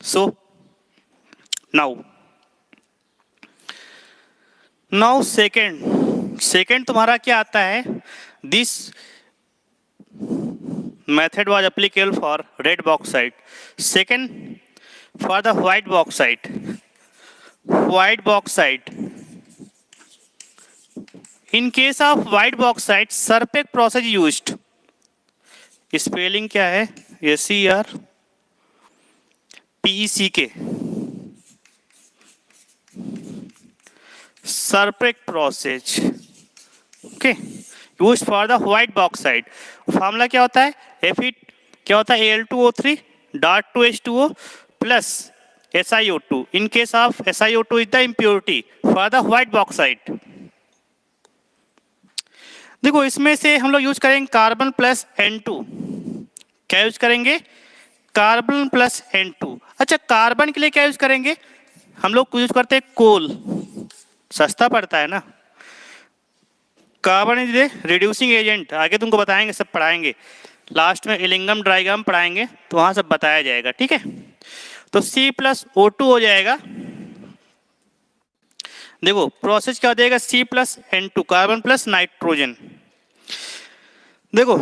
[SPEAKER 1] So now second तुम्हारा क्या आता है, this method was applicable for red bauxite. Second, for the white bauxite. In case of white bauxite, Serpek process used. Spelling क्या है, SERPECK, Serpek process। Okay, use for the white bauxite. Formula क्या होता है, Fe क्या होता है, Al2O3 dot 2H2O plus SiO2। In case of SiO2 is the impurity for the white bauxite. देखो इसमें से हम लोग यूज करेंगे कार्बन प्लस N2। क्या यूज करेंगे, कार्बन प्लस N2। अच्छा, कार्बन के लिए क्या यूज करेंगे, हम लोग यूज करते हैं कोल, सस्ता पड़ता है ना। Carbon is a reducing agent, आगे तुमको बताएंगे, सब पढ़ाएंगे, लास्ट में इलिंगम ड्राइगम पढ़ाएंगे तो वहां सब बताया जाएगा। ठीक है, तो C+O2 हो जाएगा। देखो प्रोसेस क्या हो जाएगा, C+N2, कार्बन प्लस नाइट्रोजन। देखो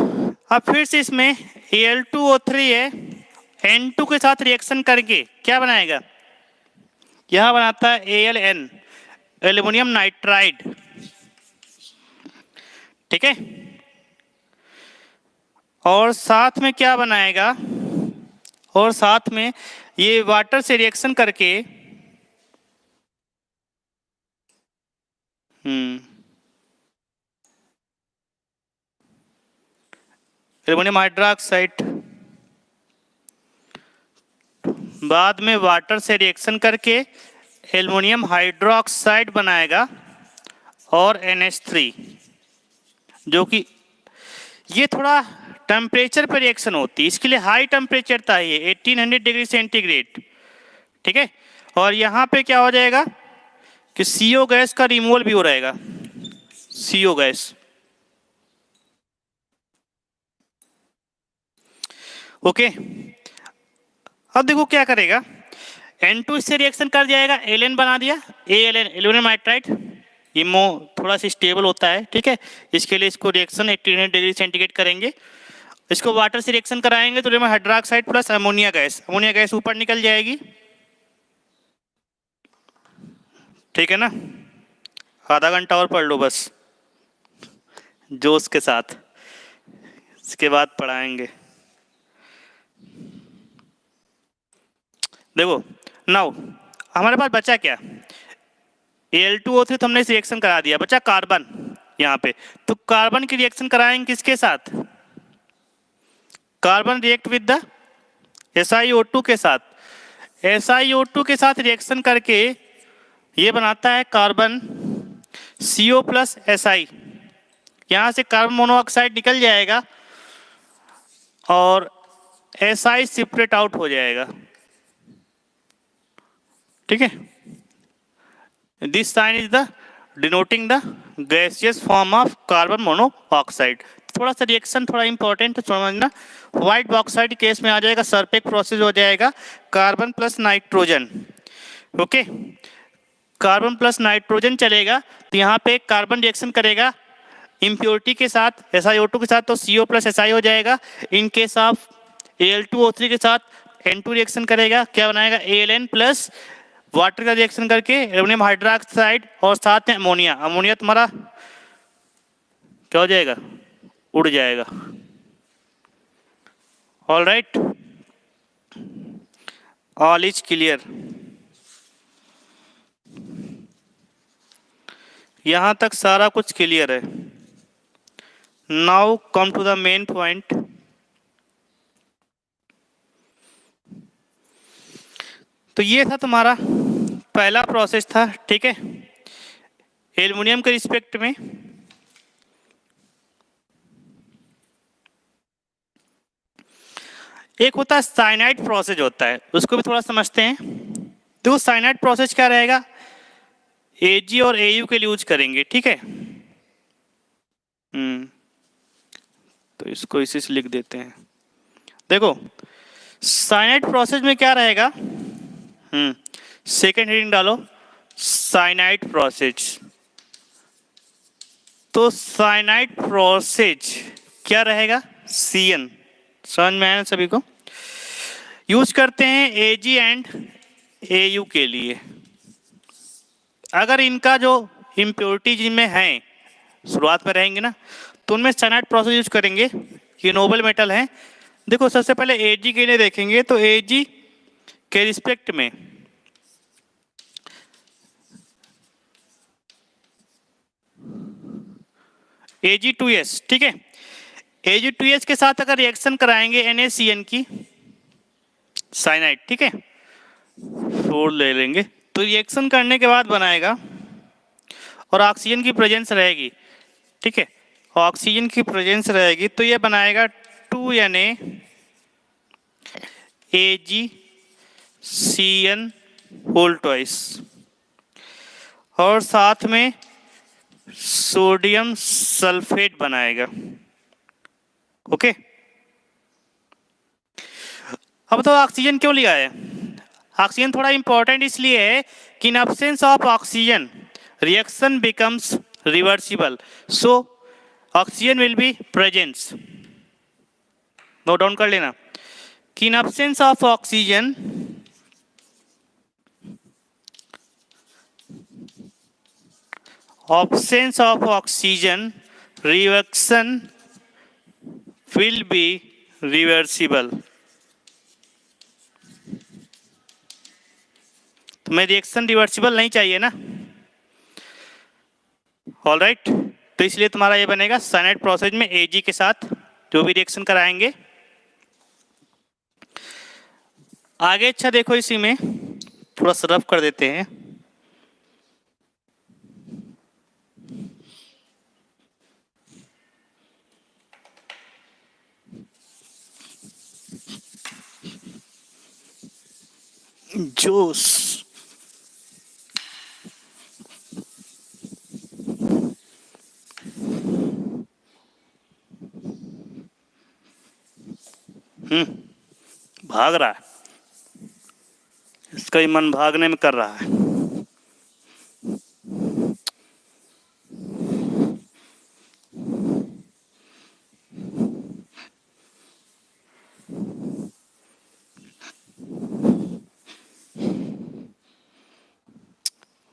[SPEAKER 1] अब फिर से इसमें Al2O3 है, N2 के साथ रिएक्शन करके क्या बनाएगा, यहां बनाता है AlN, एल्युमिनियम नाइट्राइड। ठीक है, और साथ में क्या बनाएगा, और साथ में ये वाटर से रिएक्शन करके एल्युमिनियम हाइड्रोक्साइड, बाद में वाटर से रिएक्शन करके एल्युमिनियम हाइड्रोक्साइड बनाएगा और NH3, जो कि ये थोड़ा टेम्परेचर पर रिएक्शन होती है, इसके लिए हाई टेम्परेचर चाहिए 1800 डिग्री सेंटीग्रेड। ठीक है, और यहाँ पे क्या हो जाएगा कि CO गैस का रिमूवल भी हो रहेगा, CO गैस। ओके, अब देखो क्या करेगा, N2 इससे रिएक्शन कर जाएगा, Ln बना दिया, ALN एल्यूमिनियम नाइट्राइड, ये थोड़ा सा स्टेबल होता है, ठीक है। इसके लिए इसको रिएक्शन 89 डिग्री सेंटीग्रेड करेंगे, इसको वाटर से रिएक्शन कराएंगे तो हाइड्रोक्साइड प्लस अमोनिया गैस ऊपर निकल जाएगी, ठीक है ना। आधा घंटा और पढ़ लो बस जोश के साथ, इसके बाद पढ़ाएंगे। देखो नाउ हमारे पास बचा क्या, Al2O3 तो हमने रिएक्शन करा दिया, बचा कार्बन यहाँ पे, तो कार्बन की रिएक्शन कराएंगे किसके साथ, carbon react with the SiO2 के साथ, SiO2 के साथ रिएक्शन करके ये बनाता है कार्बन CO प्लस Si, यहाँ से कार्बन मोनोऑक्साइड निकल जाएगा और Si सेपरेट आउट हो जाएगा, ठीक है। This sign is the denoting the gaseous form of carbon monoxide. थोड़ा सा रिएक्शन थोड़ा इंपॉर्टेंट समझना, व्हाइट बॉक्साइड केस में आ जाएगा, सरपेक प्रोसेस हो जाएगा, carbon plus nitrogen, okay, carbon plus nitrogen चलेगा, तो यहाँ पे कार्बन रिएक्शन करेगा इम्प्योरिटी के साथ SiO2 के साथ, तो CO प्लस Si हो जाएगा। इन केस ऑफ Al2O3 के साथ N2 रिएक्शन करेगा, क्या बनाएगा, Aln प्लस वाटर का रिएक्शन करके एल्यूमिनियम हाइड्रोक्साइड और साथ में अमोनिया, अमोनिया तुम्हारा क्या हो जाएगा, उड़ जाएगा। All right, all is clear, यहां तक सारा कुछ क्लियर है। Now come to the main point. तो ये था तुम्हारा पहला प्रोसेस था, ठीक है, एल्युमिनियम के रिस्पेक्ट में। एक होता है साइनाइड प्रोसेस होता है, उसको भी थोड़ा समझते हैं। तो साइनाइड प्रोसेस क्या रहेगा, Ag और Au के लिए यूज करेंगे, ठीक है। तो इसको इसी से लिख देते हैं। देखो साइनाइड प्रोसेस में क्या रहेगा, सेकेंड हेडिंग डालो, साइनाइड प्रोसेस। तो साइनाइड प्रोसेस क्या रहेगा, Cn, समझ में आया सभी को। यूज करते हैं Ag एंड Au के लिए। अगर इनका जो इम्प्योरिटी जिनमें है शुरुआत में रहेंगे ना, तो उनमें साइनाइड प्रोसेस यूज करेंगे, ये नोबल मेटल है। देखो सबसे पहले Ag के लिए देखेंगे, तो Ag के रिस्पेक्ट में Ag2S, ठीक है, Ag2S के साथ अगर रिएक्शन कराएंगे NaCN की साइनाइड, ठीक है, 4 ले लेंगे, तो रिएक्शन करने के बाद बनाएगा और ऑक्सीजन की प्रेजेंस रहेगी, ठीक है, ऑक्सीजन की प्रेजेंस रहेगी, तो ये बनाएगा 2Na AgCN होल ट्वाइस, और साथ में सोडियम सल्फेट बनाएगा, ओके। अब तो ऑक्सीजन क्यों लिया है, ऑक्सीजन थोड़ा इंपॉर्टेंट इसलिए है कि in absence of oxygen reaction becomes reversible, so oxygen will be presence. Note down कर लेना कि in absence of oxygen reaction will be reversible। तो मैं रिएक्शन रिवर्सिबल नहीं चाहिए ना, ऑल राइट। तो इसलिए तुम्हारा ये बनेगा साइनाइड प्रोसेस में Ag के साथ जो भी रिएक्शन कराएंगे। आगे अच्छा देखो, इसी में थोड़ा सा रफ कर देते हैं। जोश भाग रहा है, इसका ही मन भागने में कर रहा है।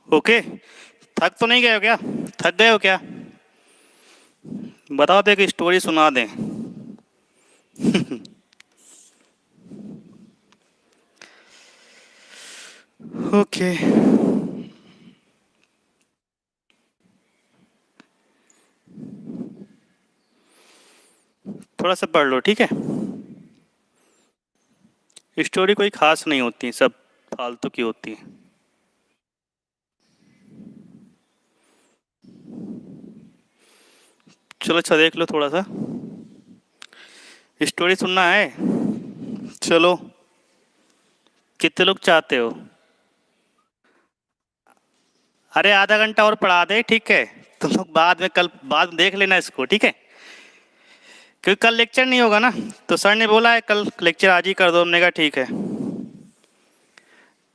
[SPEAKER 1] ओके, थक तो नहीं गए हो क्या? थक गए हो क्या? बताओ तो एक स्टोरी सुना दें। ओके, थोड़ा सा पढ़ लो, ठीक है? स्टोरी कोई खास नहीं होती, सब फालतू की होती है। चलो अच्छा देख लो, थोड़ा सा स्टोरी सुनना है। चलो, कितने लोग चाहते हो? अरे आधा घंटा और पढ़ा दे, ठीक है? तुम लोग बाद में, कल बाद में देख लेना इसको, ठीक है? क्योंकि कल लेक्चर नहीं होगा ना, तो सर ने बोला है कल लेक्चर आज ही कर दो। हमने कहा ठीक है,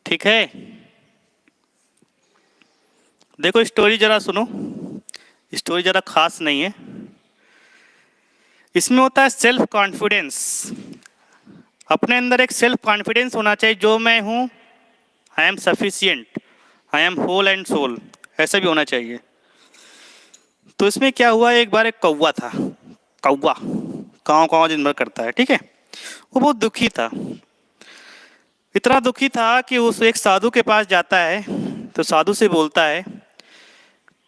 [SPEAKER 1] ठीक है। देखो स्टोरी जरा सुनो, स्टोरी जरा खास नहीं है। इसमें होता है सेल्फ कॉन्फिडेंस। अपने अंदर एक सेल्फ कॉन्फिडेंस होना चाहिए, जो मैं हूँ, I am sufficient, I am whole and sole, ऐसा भी होना चाहिए। तो इसमें क्या हुआ, एक बार एक कौवा था। कौवा काँव काँव दिन भर करता है, ठीक है? वो बहुत दुखी था, इतना दुखी था कि उस एक साधु के पास जाता है। तो साधु से बोलता है,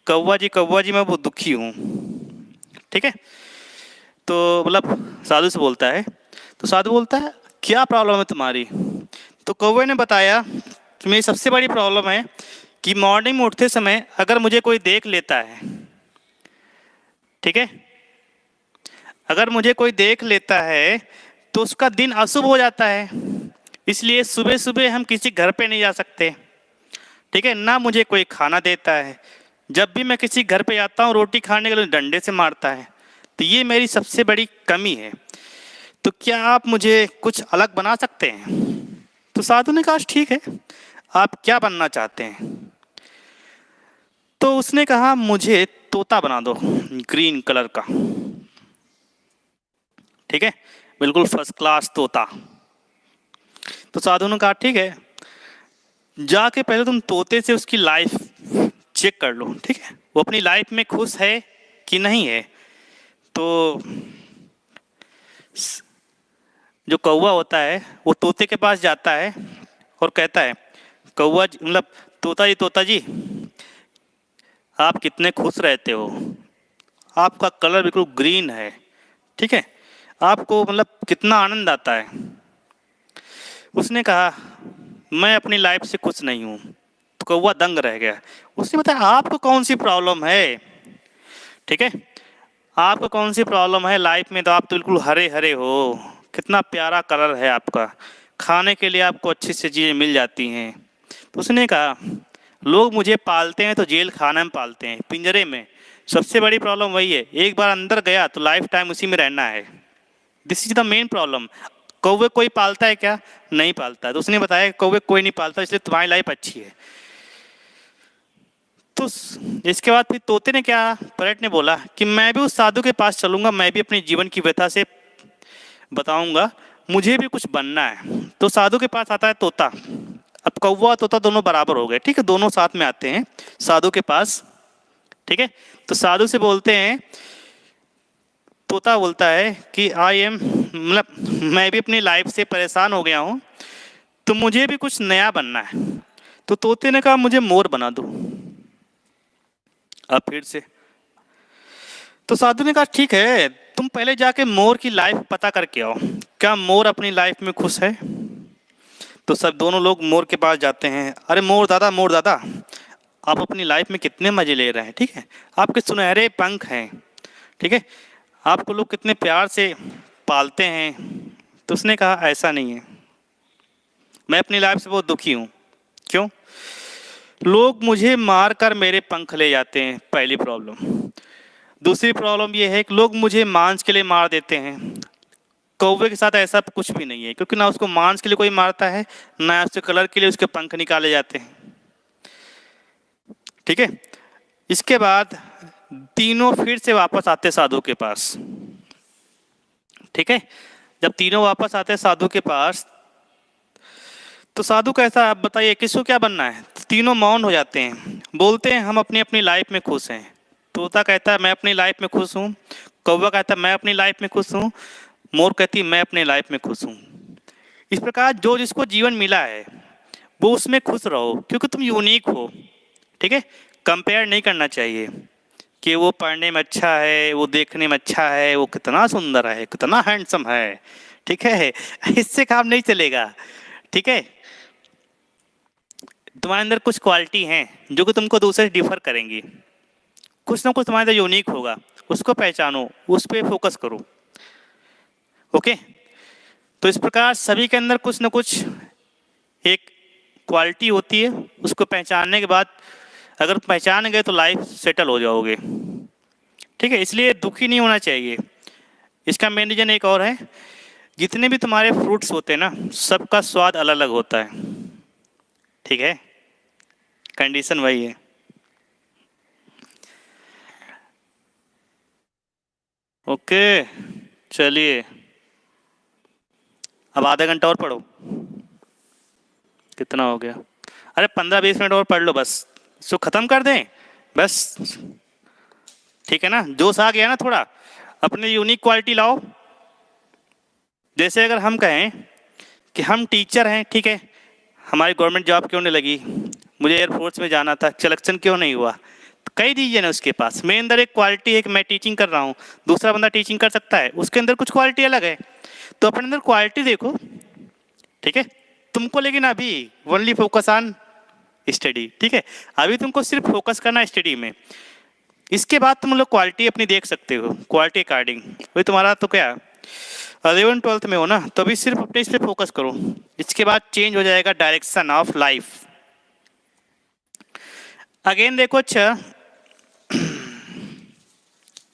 [SPEAKER 1] कौवा जी मैं बहुत दुखी हूँ, ठीक है? तो मतलब साधु से बोलता है, तो साधु बोलता है क्या प्रॉब्लम है तुम्हारी? तो कौवे ने बताया कि मेरी सबसे बड़ी प्रॉब्लम है कि मॉर्निंग में उठते समय अगर मुझे कोई देख लेता है, ठीक है, अगर मुझे कोई देख लेता है तो उसका दिन अशुभ हो जाता है। इसलिए सुबह सुबह हम किसी घर पे नहीं जा सकते, ठीक है? ना मुझे कोई खाना देता है, जब भी मैं किसी घर पे जाता हूँ रोटी खाने के लिए डंडे से मारता है। तो ये मेरी सबसे बड़ी कमी है, तो क्या आप मुझे कुछ अलग बना सकते हैं? तो साधु ने कहा ठीक है, आप क्या बनना चाहते हैं? तो उसने कहा मुझे तोता बना दो, ग्रीन कलर का, ठीक है, बिल्कुल फर्स्ट क्लास तोता। तो साधु ने कहा ठीक है, जाके पहले तुम तोते से उसकी लाइफ चेक कर लो, ठीक है, वो अपनी लाइफ में खुश है कि नहीं है। तो जो कौवा होता है वो तोते के पास जाता है और कहता है, कौवा मतलब तोता जी आप कितने खुश रहते हो, आपका कलर बिल्कुल ग्रीन है, ठीक है, आपको मतलब कितना आनंद आता है। उसने कहा मैं अपनी लाइफ से खुश नहीं हूँ। तो कौवा दंग रह गया। उसने बताया आपको कौन सी प्रॉब्लम है, ठीक है, आपको कौन सी प्रॉब्लम है लाइफ में? तो आप तो बिल्कुल हरे हरे हो, कितना प्यारा कलर है आपका, खाने के लिए आपको अच्छी सी चीज़ें मिल जाती हैं। तो उसने कहा लोग मुझे पालते हैं तो जेल खाना में पालते हैं, पिंजरे में, सबसे बड़ी प्रॉब्लम वही है, एक बार अंदर गया तो लाइफ टाइम उसी में रहना है। This is the main problem. कौवे कोई पालता है क्या? नहीं पालता। तो उसने बताया कौवे कोई नहीं पालता, इसलिए तुम्हारी लाइफ अच्छी है। तो इसके बाद फिर तोते ने क्या, पैरट ने बोला कि मैं भी उस साधु के पास चलूंगा, मैं भी अपने जीवन की व्यथा से बताऊंगा, मुझे भी कुछ बनना है। तो साधु के पास आता है तोता। अब कौवा तोता दोनों बराबर हो गए, ठीक है, दोनों साथ में आते हैं साधु के पास, ठीक है। तो साधु से बोलते हैं, तोता बोलता है कि आई एम मतलब मैं भी अपनी लाइफ से परेशान हो गया हूँ, तो मुझे भी कुछ नया बनना है। तो तोते ने कहा मुझे मोर बना दो। अब फिर से तो साधु ने कहा ठीक है, तुम पहले जाके मोर की लाइफ पता करके आओ, क्या मोर अपनी लाइफ में खुश है? तो सब दोनों लोग मोर के पास जाते हैं। अरे मोर दादा आप अपनी लाइफ में कितने मजे ले रहे हैं, ठीक है, आपके सुनहरे पंख हैं, ठीक है, आपको लोग कितने प्यार से पालते हैं। तो उसने कहा ऐसा नहीं है, मैं अपनी लाइफ से बहुत दुखी हूँ। क्यों? लोग मुझे मार कर मेरे पंख ले जाते हैं, पहली प्रॉब्लम। दूसरी प्रॉब्लम ये है कि लोग मुझे मांस के लिए मार देते हैं। कौवे के साथ ऐसा कुछ भी नहीं है, क्योंकि ना उसको मांस के लिए कोई मारता है, ना उसके कलर के लिए उसके पंख निकाले जाते हैं। ठीक है, इसके बाद तीनों फिर से वापस आते साधु के पास। ठीक है, जब तीनों वापस आते हैं साधु के पास, तो साधु कैसा, आप बताइए किसको क्या बनना है? तीनों मौन हो जाते हैं, बोलते हैं हम अपनी अपनी लाइफ में खुश हैं। तोता कहता है मैं अपनी लाइफ में खुश हूँ, कौवा कहता है मैं अपनी लाइफ में खुश हूँ, मोर कहती है मैं अपनी लाइफ में खुश हूँ। इस प्रकार जो जिसको जीवन मिला है वो उसमें खुश रहो, क्योंकि तुम यूनिक हो। ठीक है, कंपेयर नहीं करना चाहिए कि वो पढ़ने में अच्छा है, वो देखने में अच्छा है, वो कितना सुंदर है, कितना हैंडसम है। ठीक है, इससे काम नहीं चलेगा। ठीक है, तुम्हारे अंदर कुछ क्वालिटी हैं जो कि तुमको दूसरे से डिफर करेंगी, कुछ ना कुछ तुम्हारे अंदर यूनिक होगा, उसको पहचानो, उस पर फोकस करो। ओके, तो इस प्रकार सभी के अंदर कुछ ना कुछ एक क्वालिटी होती है, उसको पहचानने के बाद अगर पहचान गए तो लाइफ सेटल हो जाओगे। ठीक है, इसलिए दुखी नहीं होना चाहिए। इसका मेन रीजन एक और है, जितने भी तुम्हारे फ्रूट्स होते हैं ना, सबका स्वाद अलग अलग होता है। ठीक है, कंडीशन वही है। ओके, चलिए अब आधा घंटा और पढ़ो। कितना हो गया? अरे 15-20 मिनट और पढ़ लो बस, इसको खत्म कर दें बस। ठीक है ना, जोश आ गया ना थोड़ा, अपनी यूनिक क्वालिटी लाओ। जैसे अगर हम कहें कि हम टीचर हैं, ठीक है, हमारी गवर्नमेंट जॉब क्यों नहीं लगी, मुझे एयरफोर्स में जाना था, सिलेक्शन क्यों नहीं हुआ, तो कई रीजन है उसके पास। मेरे अंदर एक क्वालिटी है कि मैं टीचिंग कर रहा हूँ, दूसरा बंदा टीचिंग कर सकता है, उसके अंदर कुछ क्वालिटी अलग है, तो अपने अंदर क्वालिटी देखो। ठीक है, तुमको लेकिन अभी ओनली फोकस ऑन स्टडी। ठीक है, अभी तुमको सिर्फ फोकस करना है स्टडी में, इसके बाद तुम लोग क्वालिटी अपनी देख सकते हो, क्वालिटी अकॉर्डिंग। वही तुम्हारा तो क्या 11th-12th में हो ना, तो अभी सिर्फ अपने इस पे फोकस करो, इसके बाद चेंज हो जाएगा डायरेक्शन ऑफ लाइफ। अगेन देखो, अच्छा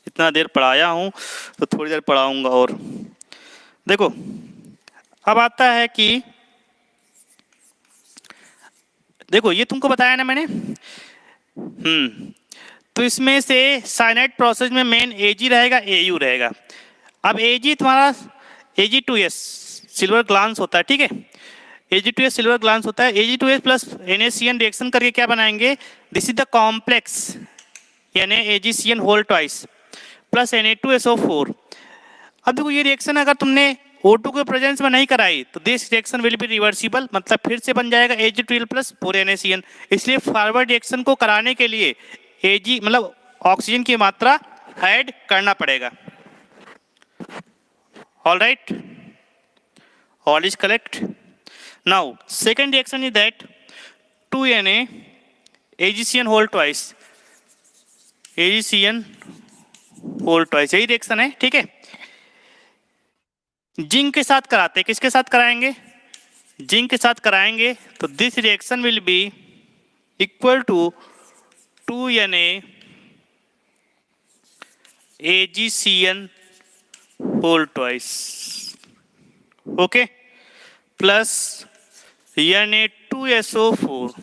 [SPEAKER 1] इतना देर पढ़ाया हूँ तो थोड़ी देर पढ़ाऊंगा और। देखो अब आता है कि देखो ये तुमको बताया ना मैंने, तो इसमें से साइनाइड प्रोसेस में मेन एजी रहेगा, एयू रहेगा। अब एजी तुम्हारा Ag2S सिल्वर ग्लांस होता है। ठीक है, Ag2S सिल्वर ग्लांस होता है, Ag2S प्लस NaCN रिएक्शन करके क्या बनाएंगे, this is the complex NaAgCN whole twice plus Na2SO4। अब देखो ये रिएक्शन अगर तुमने O2 के प्रेजेंस में नहीं कराई तो this reaction will B reversible, मतलब फिर से बन जाएगा Ag12 प्लस 4NaCN। इसलिए फॉरवर्ड रिएक्शन को कराने के लिए Ag मतलब ऑक्सीजन की मात्रा ऐड करना पड़ेगा। All right, all is correct. Now second reaction is that 2Na AgCN whole twice, AgCN whole twice, यही रिएक्शन है। ठीक है, जिंक के साथ कराते हैं, किसके साथ कराएंगे, जिंक के साथ कराएंगे, तो this reaction will be equal to 2Na AgCN whole twice, okay, plus Na2SO4।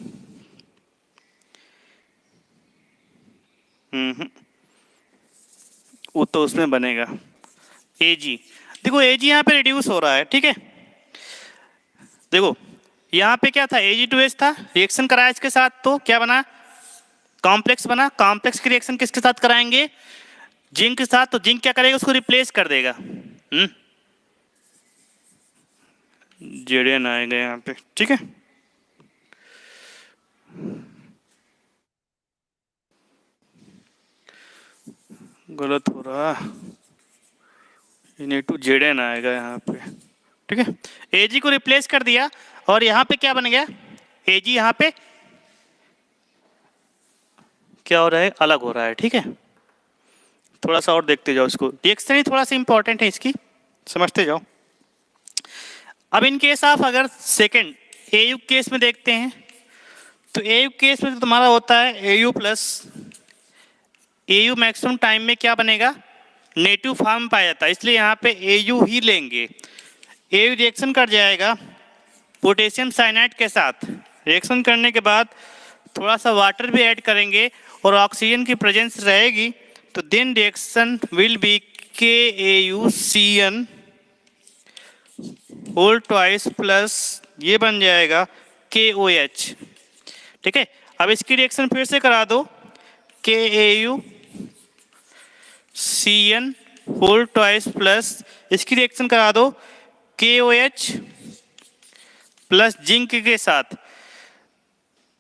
[SPEAKER 1] वो तो उसमें बनेगा Ag। देखो Ag यहाँ पे रिड्यूस हो रहा है। ठीक है, देखो यहाँ पे क्या था, Ag2S था, रिएक्शन कराया इसके साथ तो क्या बना, कॉम्प्लेक्स बना। कॉम्प्लेक्स की रिएक्शन किसके साथ कराएंगे, जिंक के साथ, तो जिंक क्या करेगा, उसको रिप्लेस कर देगा। जेडन आएगा यहाँ पे। ठीक है, गलत हो रहा, Na2Zn आएगा यहाँ पे। ठीक है, Ag को रिप्लेस कर दिया और यहाँ पे क्या बन गया, Ag यहाँ पे क्या हो रहा है, अलग हो रहा है। ठीक है, थोड़ा सा और देखते जाओ इसको, रिएक्शन ही थोड़ा सा इंपॉर्टेंट है इसकी, समझते जाओ। अब इन केस ऑफ अगर सेकेंड Au केस में देखते हैं, तो Au केस में तो तुम्हारा होता है Au plus, Au maximum time में क्या बनेगा, नेटिव फॉर्म पाया जाता है, इसलिए यहाँ पे AU ही लेंगे। AU रिएक्शन कर जाएगा पोटेशियम साइनाइड के साथ। रिएक्शन करने के बाद थोड़ा सा वाटर भी ऐड करेंगे और ऑक्सीजन की प्रेजेंस रहेगी, तो then reaction will be KAuCN whole twice plus ये बन जाएगा KOH। ठीक है, अब इसकी रिएक्शन फिर से करा दो, KAuCN होल ट्वाइस प्लस इसकी रिएक्शन करा दो KOH प्लस जिंक के साथ।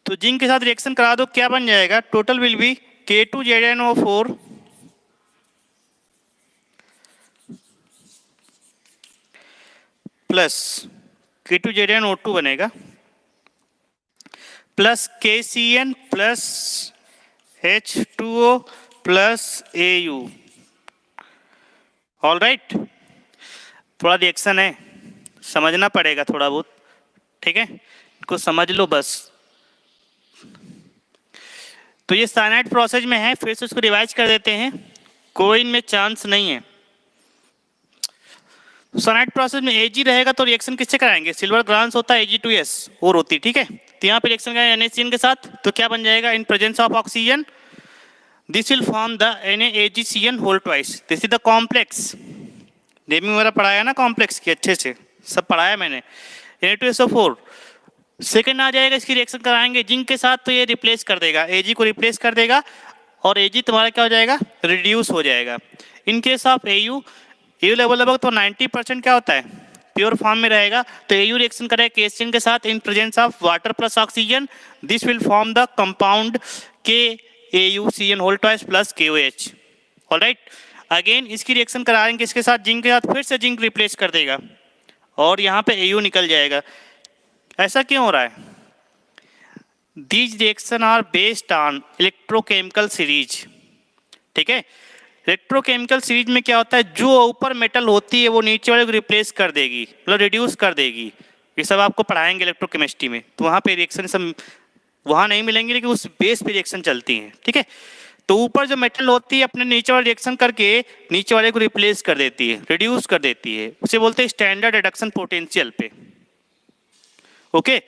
[SPEAKER 1] तो जिंक के साथ रिएक्शन करा दो, क्या बन जाएगा, total will be K2ZnO4 plus K2ZnO2 बनेगा plus KCN plus H2O plus AU। All right, थोड़ा रिएक्शन है, समझना पड़ेगा थोड़ा बहुत। ठीक है, इसको समझ लो बस। तो ये साइनाइड प्रोसेस में है, फिर से उसको रिवाइज कर देते हैं, कोई इनमें चांस नहीं है। साइनाइड प्रोसेस में Ag रहेगा तो रिएक्शन किससे कराएंगे, सिल्वर ग्रांस होता है Ag2S और होती है। ठीक है, तो यहाँ पे रिएक्शन करेंगे NaCN के साथ, तो क्या बन जाएगा, in presence of oxygen this will form the NaAgCN whole twice. This is the complex, naming वगैरह पढ़ाया ना कॉम्प्लेक्स की, अच्छे से सब पढ़ाया मैंने। Na2SO4 सेकेंड आ जाएगा, इसकी रिएक्शन कराएंगे जिंक के साथ, तो ये रिप्लेस कर देगा, Ag को रिप्लेस कर देगा और Ag तुम्हारा क्या हो जाएगा, रिड्यूस हो जाएगा। इन केस ऑफ AU लेवल लगभग तो 90% क्या होता है, प्योर फॉर्म में रहेगा, तो AU रिएक्शन करेगा KCN के साथ in presence of water plus oxygen, this will form the compound KAuCN whole twice plus KOH। Alright, again इसकी रिएक्शन कराएंगे इसके साथ जिंक के साथ, फिर से जिंक रिप्लेस कर देगा और यहाँ पे AU निकल जाएगा। ऐसा क्यों हो रहा है, these reaction are based on electrochemical series. ठीक है, इलेक्ट्रोकेमिकल सीरीज में क्या होता है, जो ऊपर मेटल होती है वो नीचे वाले को रिप्लेस कर देगी, मतलब रिड्यूस कर देगी। ये सब आपको पढ़ाएंगे इलेक्ट्रोकेमिस्ट्री में, तो वहाँ पे रिएक्शन सब वहाँ नहीं मिलेंगे, लेकिन उस बेस पे रिएक्शन चलती हैं। ठीक है, तो ऊपर जो मेटल होती है अपने नीचे वाले रिएक्शन करके नीचे वाले को रिप्लेस कर देती है, रिड्यूस कर देती है, उसे बोलते हैं स्टैंडर्ड रिडक्शन पोटेंशियल पे। ओके,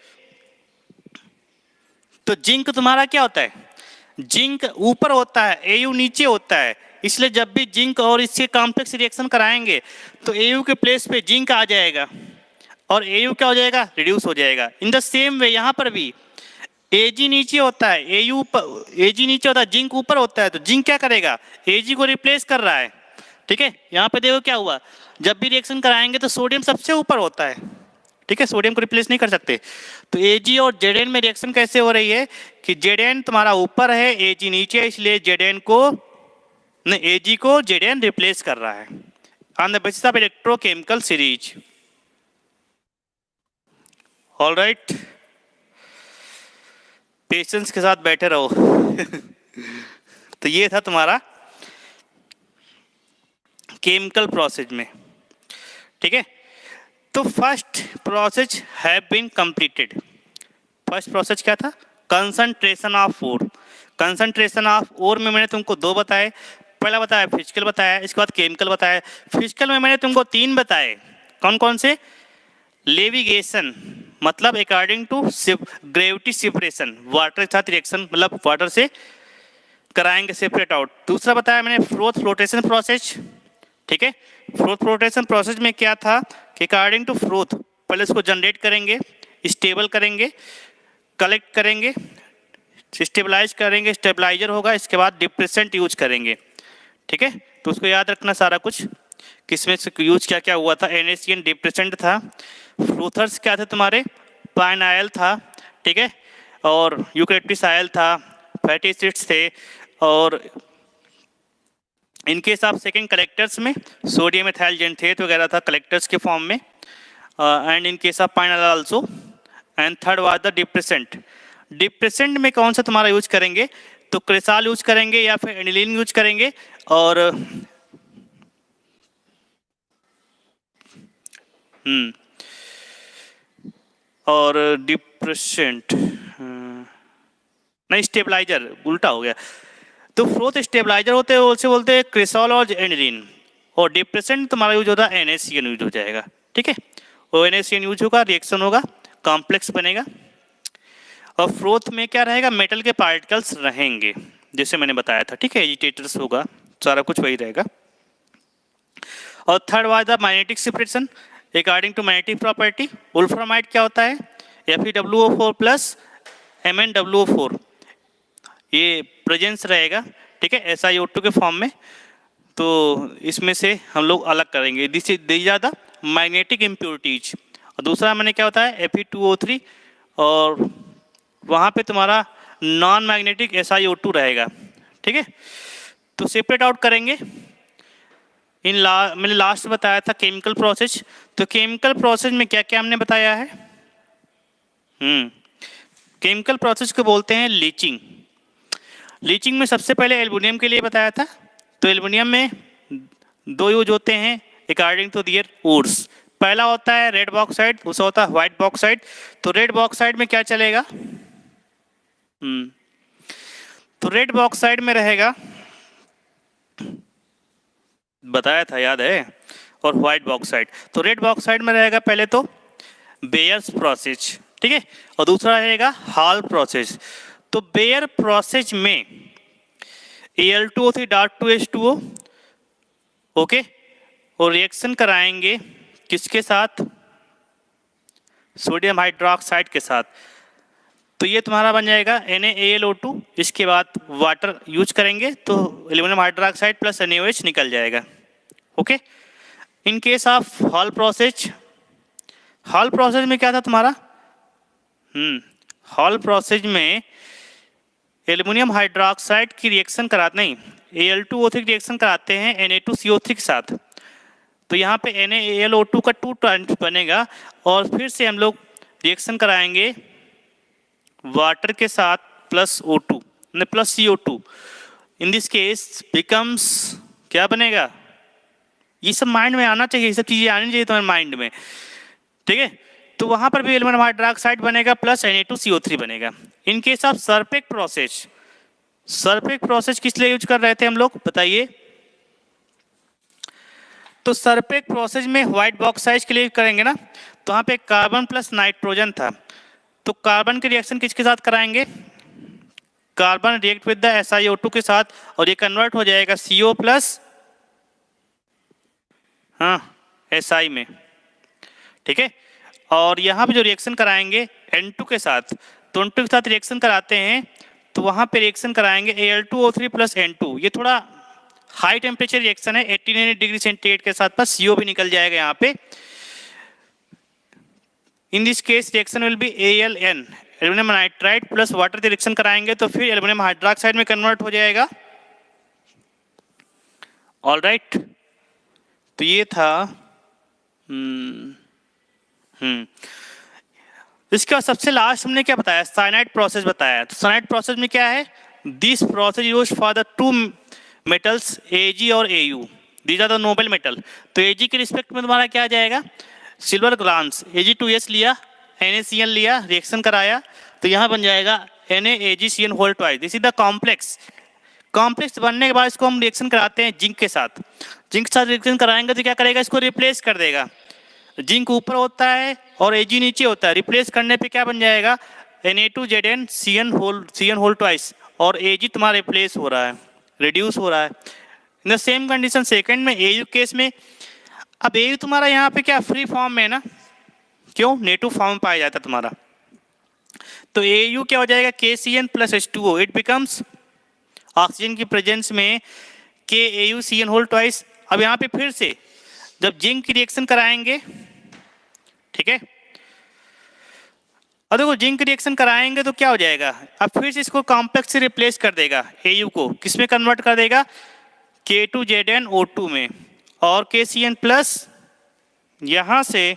[SPEAKER 1] तो जिंक तुम्हारा क्या होता है, जिंक ऊपर होता है, AU नीचे होता है, इसलिए जब भी जिंक और इसके कॉम्प्लेक्स रिएक्शन कराएंगे तो AU के प्लेस पे जिंक आ जाएगा और AU क्या हो जाएगा, रिड्यूस हो जाएगा। इन द सेम वे यहाँ पर भी Ag नीचे होता है, Ag नीचे होता है, जिंक ऊपर होता है, तो जिंक क्या करेगा, Ag को रिप्लेस कर रहा है। ठीक है, यहाँ पे देखो क्या हुआ, जब भी रिएक्शन कराएंगे तो सोडियम सबसे ऊपर होता है। ठीक है, सोडियम को रिप्लेस नहीं कर सकते, तो Ag और Zn में रिएक्शन कैसे हो रही है कि Zn तुम्हारा ऊपर है, Ag नीचे है, इसलिए Zn को नहीं, Ag को Zn रिप्लेस कर रहा है on the basis of electrochemical series. All right, patience के साथ बैठे रहो। तो ये था तुम्हारा केमिकल प्रोसेस में। ठीक है, तो first process have been completed. First process क्या था, concentration of ore. Concentration of ore में मैंने तुमको दो बताए, पहला बताया फिजिकल बताया, इसके बाद केमिकल बताया। फिजिकल में मैंने तुमको तीन बताए, कौन कौन से, लेविगेशन मतलब according to gravity separation, water के साथ रिएक्शन मतलब वाटर से कराएंगे सेपरेट आउट। दूसरा बताया मैंने फ्रोथ फ्लोटेशन प्रोसेस। ठीक है, फ्रोथ फ्लोटेशन प्रोसेस में क्या था कि अकॉर्डिंग टू फ्रोथ पहले इसको जनरेट करेंगे, स्टेबल करेंगे, कलेक्ट करेंगे, स्टेबलाइज करेंगे, स्टेबलाइजर होगा, इसके बाद डिप्रेसेंट यूज करेंगे। ठीक है, तो उसको याद रखना सारा कुछ, किसमें से यूज क्या क्या हुआ था। NaCN डिप्रेसेंट था, फ्रूथर्स क्या थे तुम्हारे, पाइनाइल था। ठीक है, और यूकैरियोटिस था, फैटी एसिड्स थे, और इनके साथ सेकेंड कलेक्टर्स में सोडियम एथाइल जेंथेट वगैरह था कलेक्टर्स के फॉर्म में, and in case of pine oil also. And third was the depressant. Depressant में कौन सा तुम्हारा यूज करेंगे, तो क्रेसाल यूज करेंगे या फिर एनिलीन यूज करेंगे, और डिप्रेसेंट नहीं, स्टेबलाइजर उल्टा हो गया। तो फ्रोथ स्टेबलाइजर होते हैं, उसे बोलते हैं क्रेसॉल और एनिलीन। और डिप्रेशन तुम्हारा यूज होता है NaCN यूज हो जाएगा, ठीक है। और NaCN यूज होगा, रिएक्शन होगा, कॉम्प्लेक्स बनेगा। और फोर्थ में क्या रहेगा, मेटल के पार्टिकल्स रहेंगे जैसे मैंने बताया था, ठीक है। एजिटेटर्स होगा, सारा कुछ वही रहेगा। और third was the magnetic separation according to magnetic property. Wolframite क्या होता है, FeWO4 प्लस MnWO4 ये प्रेजेंस रहेगा, ठीक है, SiO2 के फॉर्म में। तो इसमें से हम लोग अलग करेंगे, दिस इज दी ज़्यादा मैग्नेटिक इम्प्योरिटीज। और दूसरा मैंने क्या होता है Fe2O3, और वहाँ पे तुम्हारा नॉन मैग्नेटिक SiO2 रहेगा, ठीक है। तो सेपरेट आउट करेंगे। मैंने लास्ट बताया था केमिकल प्रोसेस। तो केमिकल प्रोसेस में क्या क्या हमने बताया है, केमिकल प्रोसेस को बोलते हैं लीचिंग। लीचिंग में सबसे पहले एल्युमिनियम के लिए बताया था। तो एल्युमिनियम में दो यूज होते हैं अकॉर्डिंग टू दियर वुड्स। पहला होता है रेड बॉक्साइड, दूसरा होता है व्हाइट बॉक्साइड। तो रेड बॉक्साइड में क्या चलेगा, तो रेड बॉक्साइड में रहेगा, बताया था याद है, और व्हाइट बॉक्साइड। तो रेड बॉक्साइड में रहेगा पहले तो बेयर्स प्रोसेस, ठीक है, और दूसरा रहेगा हॉल प्रोसेस। तो बेयर प्रोसेस में Al2O3.2H2O, ओके, और रिएक्शन कराएंगे किसके साथ, सोडियम हाइड्रोक्साइड के साथ। तो ये तुम्हारा बन जाएगा NaAlO2। इसके बाद वाटर यूज करेंगे तो एल्युमिनियम हाइड्रोक्साइड प्लस NaOH निकल जाएगा, okay. In case of hall process, Hall process में क्या था तुम्हारा, हॉल प्रोसेस में एल्युमिनियम हाइड्रोक्साइड की रिएक्शन कराते नहीं, Al2O3 की रिएक्शन कराते हैं Na2CO3 के साथ। तो यहाँ पे NaAlO2 का 2 टाइम्स बनेगा, और फिर से हम लोग रिएक्शन कराएंगे वाटर के साथ plus O2 plus CO2। In this case becomes, क्या बनेगा, ये सब माइंड में आना चाहिए, ये सब चीजें आनी चाहिए तुम्हारे माइंड में, ठीक है। तो वहां पर भी एल्युमिनियम हाइड्रोक्साइड बनेगा प्लस Na2CO3 बनेगा। In case of Serpeck process, Serpeck process किस लिए यूज कर रहे थे हम लोग बताइए। तो सरपेक प्रोसेस में व्हाइट बॉक्साइड के लिए करेंगे ना, तो वहाँ पे कार्बन प्लस नाइट्रोजन था। तो कार्बन के रिएक्शन किसके साथ कराएंगे, carbon react with the SiO2 के साथ, और ये कन्वर्ट हो जाएगा CO प्लस Si में, ठीक है। और यहाँ पे जो रिएक्शन कराएंगे N2 के साथ, तो N2 के साथ रिएक्शन कराते हैं, तो वहाँ पे रिएक्शन कराएंगे Al2O3 प्लस N2। ये थोड़ा हाई टेम्परेचर रिएक्शन है, 89 डिग्री सेंटीग्रेड के साथ, बस CO भी निकल जाएगा यहाँ पे। इन this case reaction will B AlN, aluminium nitride plus water reaction कराएंगे तो फिर एल्युमिनियम हाइड्रोक्साइड में कन्वर्ट हो जाएगा, ऑलराइट। तो ये था इसके बाद सबसे लास्ट हमने क्या बताया, साइनाइड प्रोसेस बताया। तो साइनाइड प्रोसेस में क्या है, this process used for the two metals Ag और Au, these are the noble metal. तो Ag के रिस्पेक्ट में तुम्हारा क्या आ जाएगा, सिल्वर ग्लांस, Ag2S लिया, NaCN लिया, रिएक्शन कराया, तो यहाँ बन जाएगा NaAgCN whole twice. This is the complex. Complex बनने के बाद इसको हम रिएक्शन कराते हैं जिंक के साथ। जिंक के साथ रिएक्शन कराएंगे तो क्या करेगा, इसको रिप्लेस कर देगा। जिंक ऊपर होता है और Ag नीचे होता है, रिप्लेस करने पे क्या बन जाएगा, Na2ZnCN होल ट्वाइस, और Ag तुम्हारा रिप्लेस हो रहा है, रिड्यूस हो रहा है। In the same condition second में Au केस में, अब Au तुम्हारा यहाँ पे क्या फ्री फॉर्म में है ना, क्यों, नेटिव फॉर्म पाया जाता है तुम्हारा। तो Au क्या हो जाएगा, KCN plus H2O, it becomes oxygen की प्रेजेंस में KAuCN होल ट्वाइस। अब यहाँ पे फिर से जब जिंक की रिएक्शन कराएंगे, ठीक है, और देखो जिंक रिएक्शन कराएंगे तो क्या हो जाएगा, अब फिर से इसको कॉम्प्लेक्स से रिप्लेस कर देगा, Au को किस में कन्वर्ट कर देगा, K2ZnO2 में, और KCN प्लस यहां से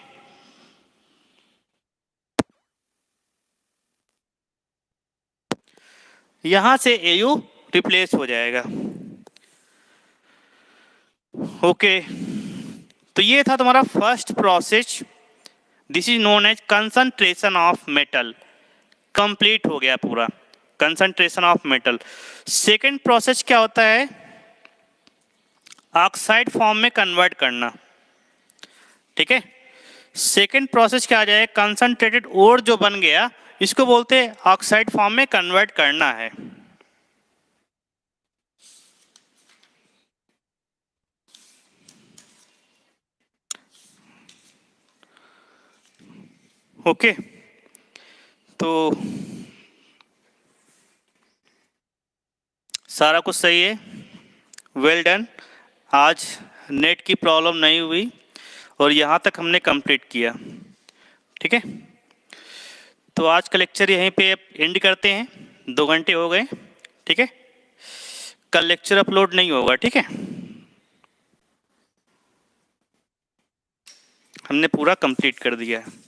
[SPEAKER 1] Au रिप्लेस हो जाएगा, ओके। तो ये था तुम्हारा first process, this is known as concentration of metal. Complete हो गया पूरा concentration of metal. Second process क्या होता है, ऑक्साइड फॉर्म में कन्वर्ट करना, ठीक है। सेकेंड प्रोसेस क्या आ जाए, कंसंट्रेटेड ओर जो बन गया इसको बोलते हैं ऑक्साइड फॉर्म में कन्वर्ट करना है। ओके, तो सारा कुछ सही है, वेल डन। आज नेट की प्रॉब्लम नहीं हुई और यहाँ तक हमने कंप्लीट किया, ठीक है। तो आज का लेक्चर यहीं पे एंड करते हैं, 2 घंटे हो गए, ठीक है। कल लेक्चर अपलोड नहीं होगा, ठीक है। हमने पूरा कंप्लीट कर दिया है।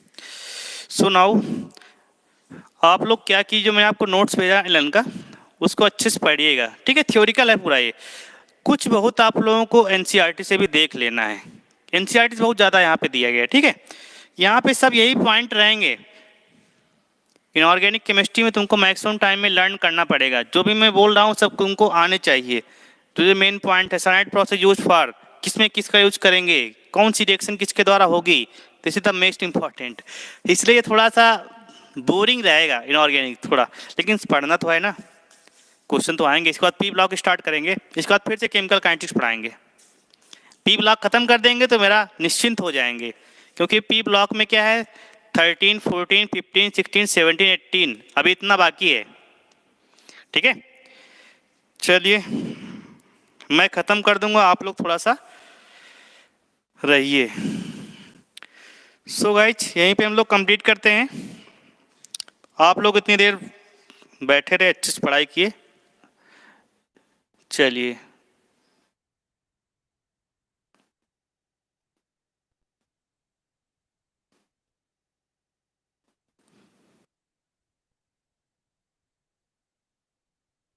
[SPEAKER 1] सो नाउ आप लोग क्या कीजिए, मैंने आपको नोट्स भेजा एलन का, उसको अच्छे से पढ़िएगा, ठीक है। थ्योरिकल है पूरा ये, कुछ बहुत आप लोगों को एनसीईआरटी से भी देख लेना है। एनसीईआरटी बहुत ज़्यादा यहाँ पे दिया गया है, ठीक है। यहाँ पे सब यही पॉइंट रहेंगे। इनऑर्गेनिक केमिस्ट्री में तुमको मैक्सिमम टाइम में लर्न करना पड़ेगा, जो भी मैं बोल रहा हूँ सब तुमको आने चाहिए। तो ये मेन पॉइंट है, साइनाइड प्रोसेस यूज फॉर, किसमें किसका यूज करेंगे, कौन सी रिएक्शन किसके द्वारा होगी, this is the most important. इसलिए थोड़ा सा बोरिंग रहेगा इनऑर्गेनिक थोड़ा, लेकिन पढ़ना तो है ना, क्वेश्चन तो आएंगे। इसके बाद पी ब्लॉक स्टार्ट करेंगे, इसके बाद फिर से केमिकल काइनेटिक्स पढ़ाएंगे। पी ब्लॉक खत्म कर देंगे तो मेरा निश्चिंत हो जाएंगे, क्योंकि पी ब्लॉक में क्या है 13, 14, 15, 16, 17, 18 अभी इतना बाकी है, ठीक है। चलिए मैं खत्म कर दूंगा, आप लोग थोड़ा सा रहिए। सो गाइज यहीं पे हम लोग कंप्लीट करते हैं। आप लोग इतनी देर बैठे रहे, अच्छे से पढ़ाई किए, चलिए।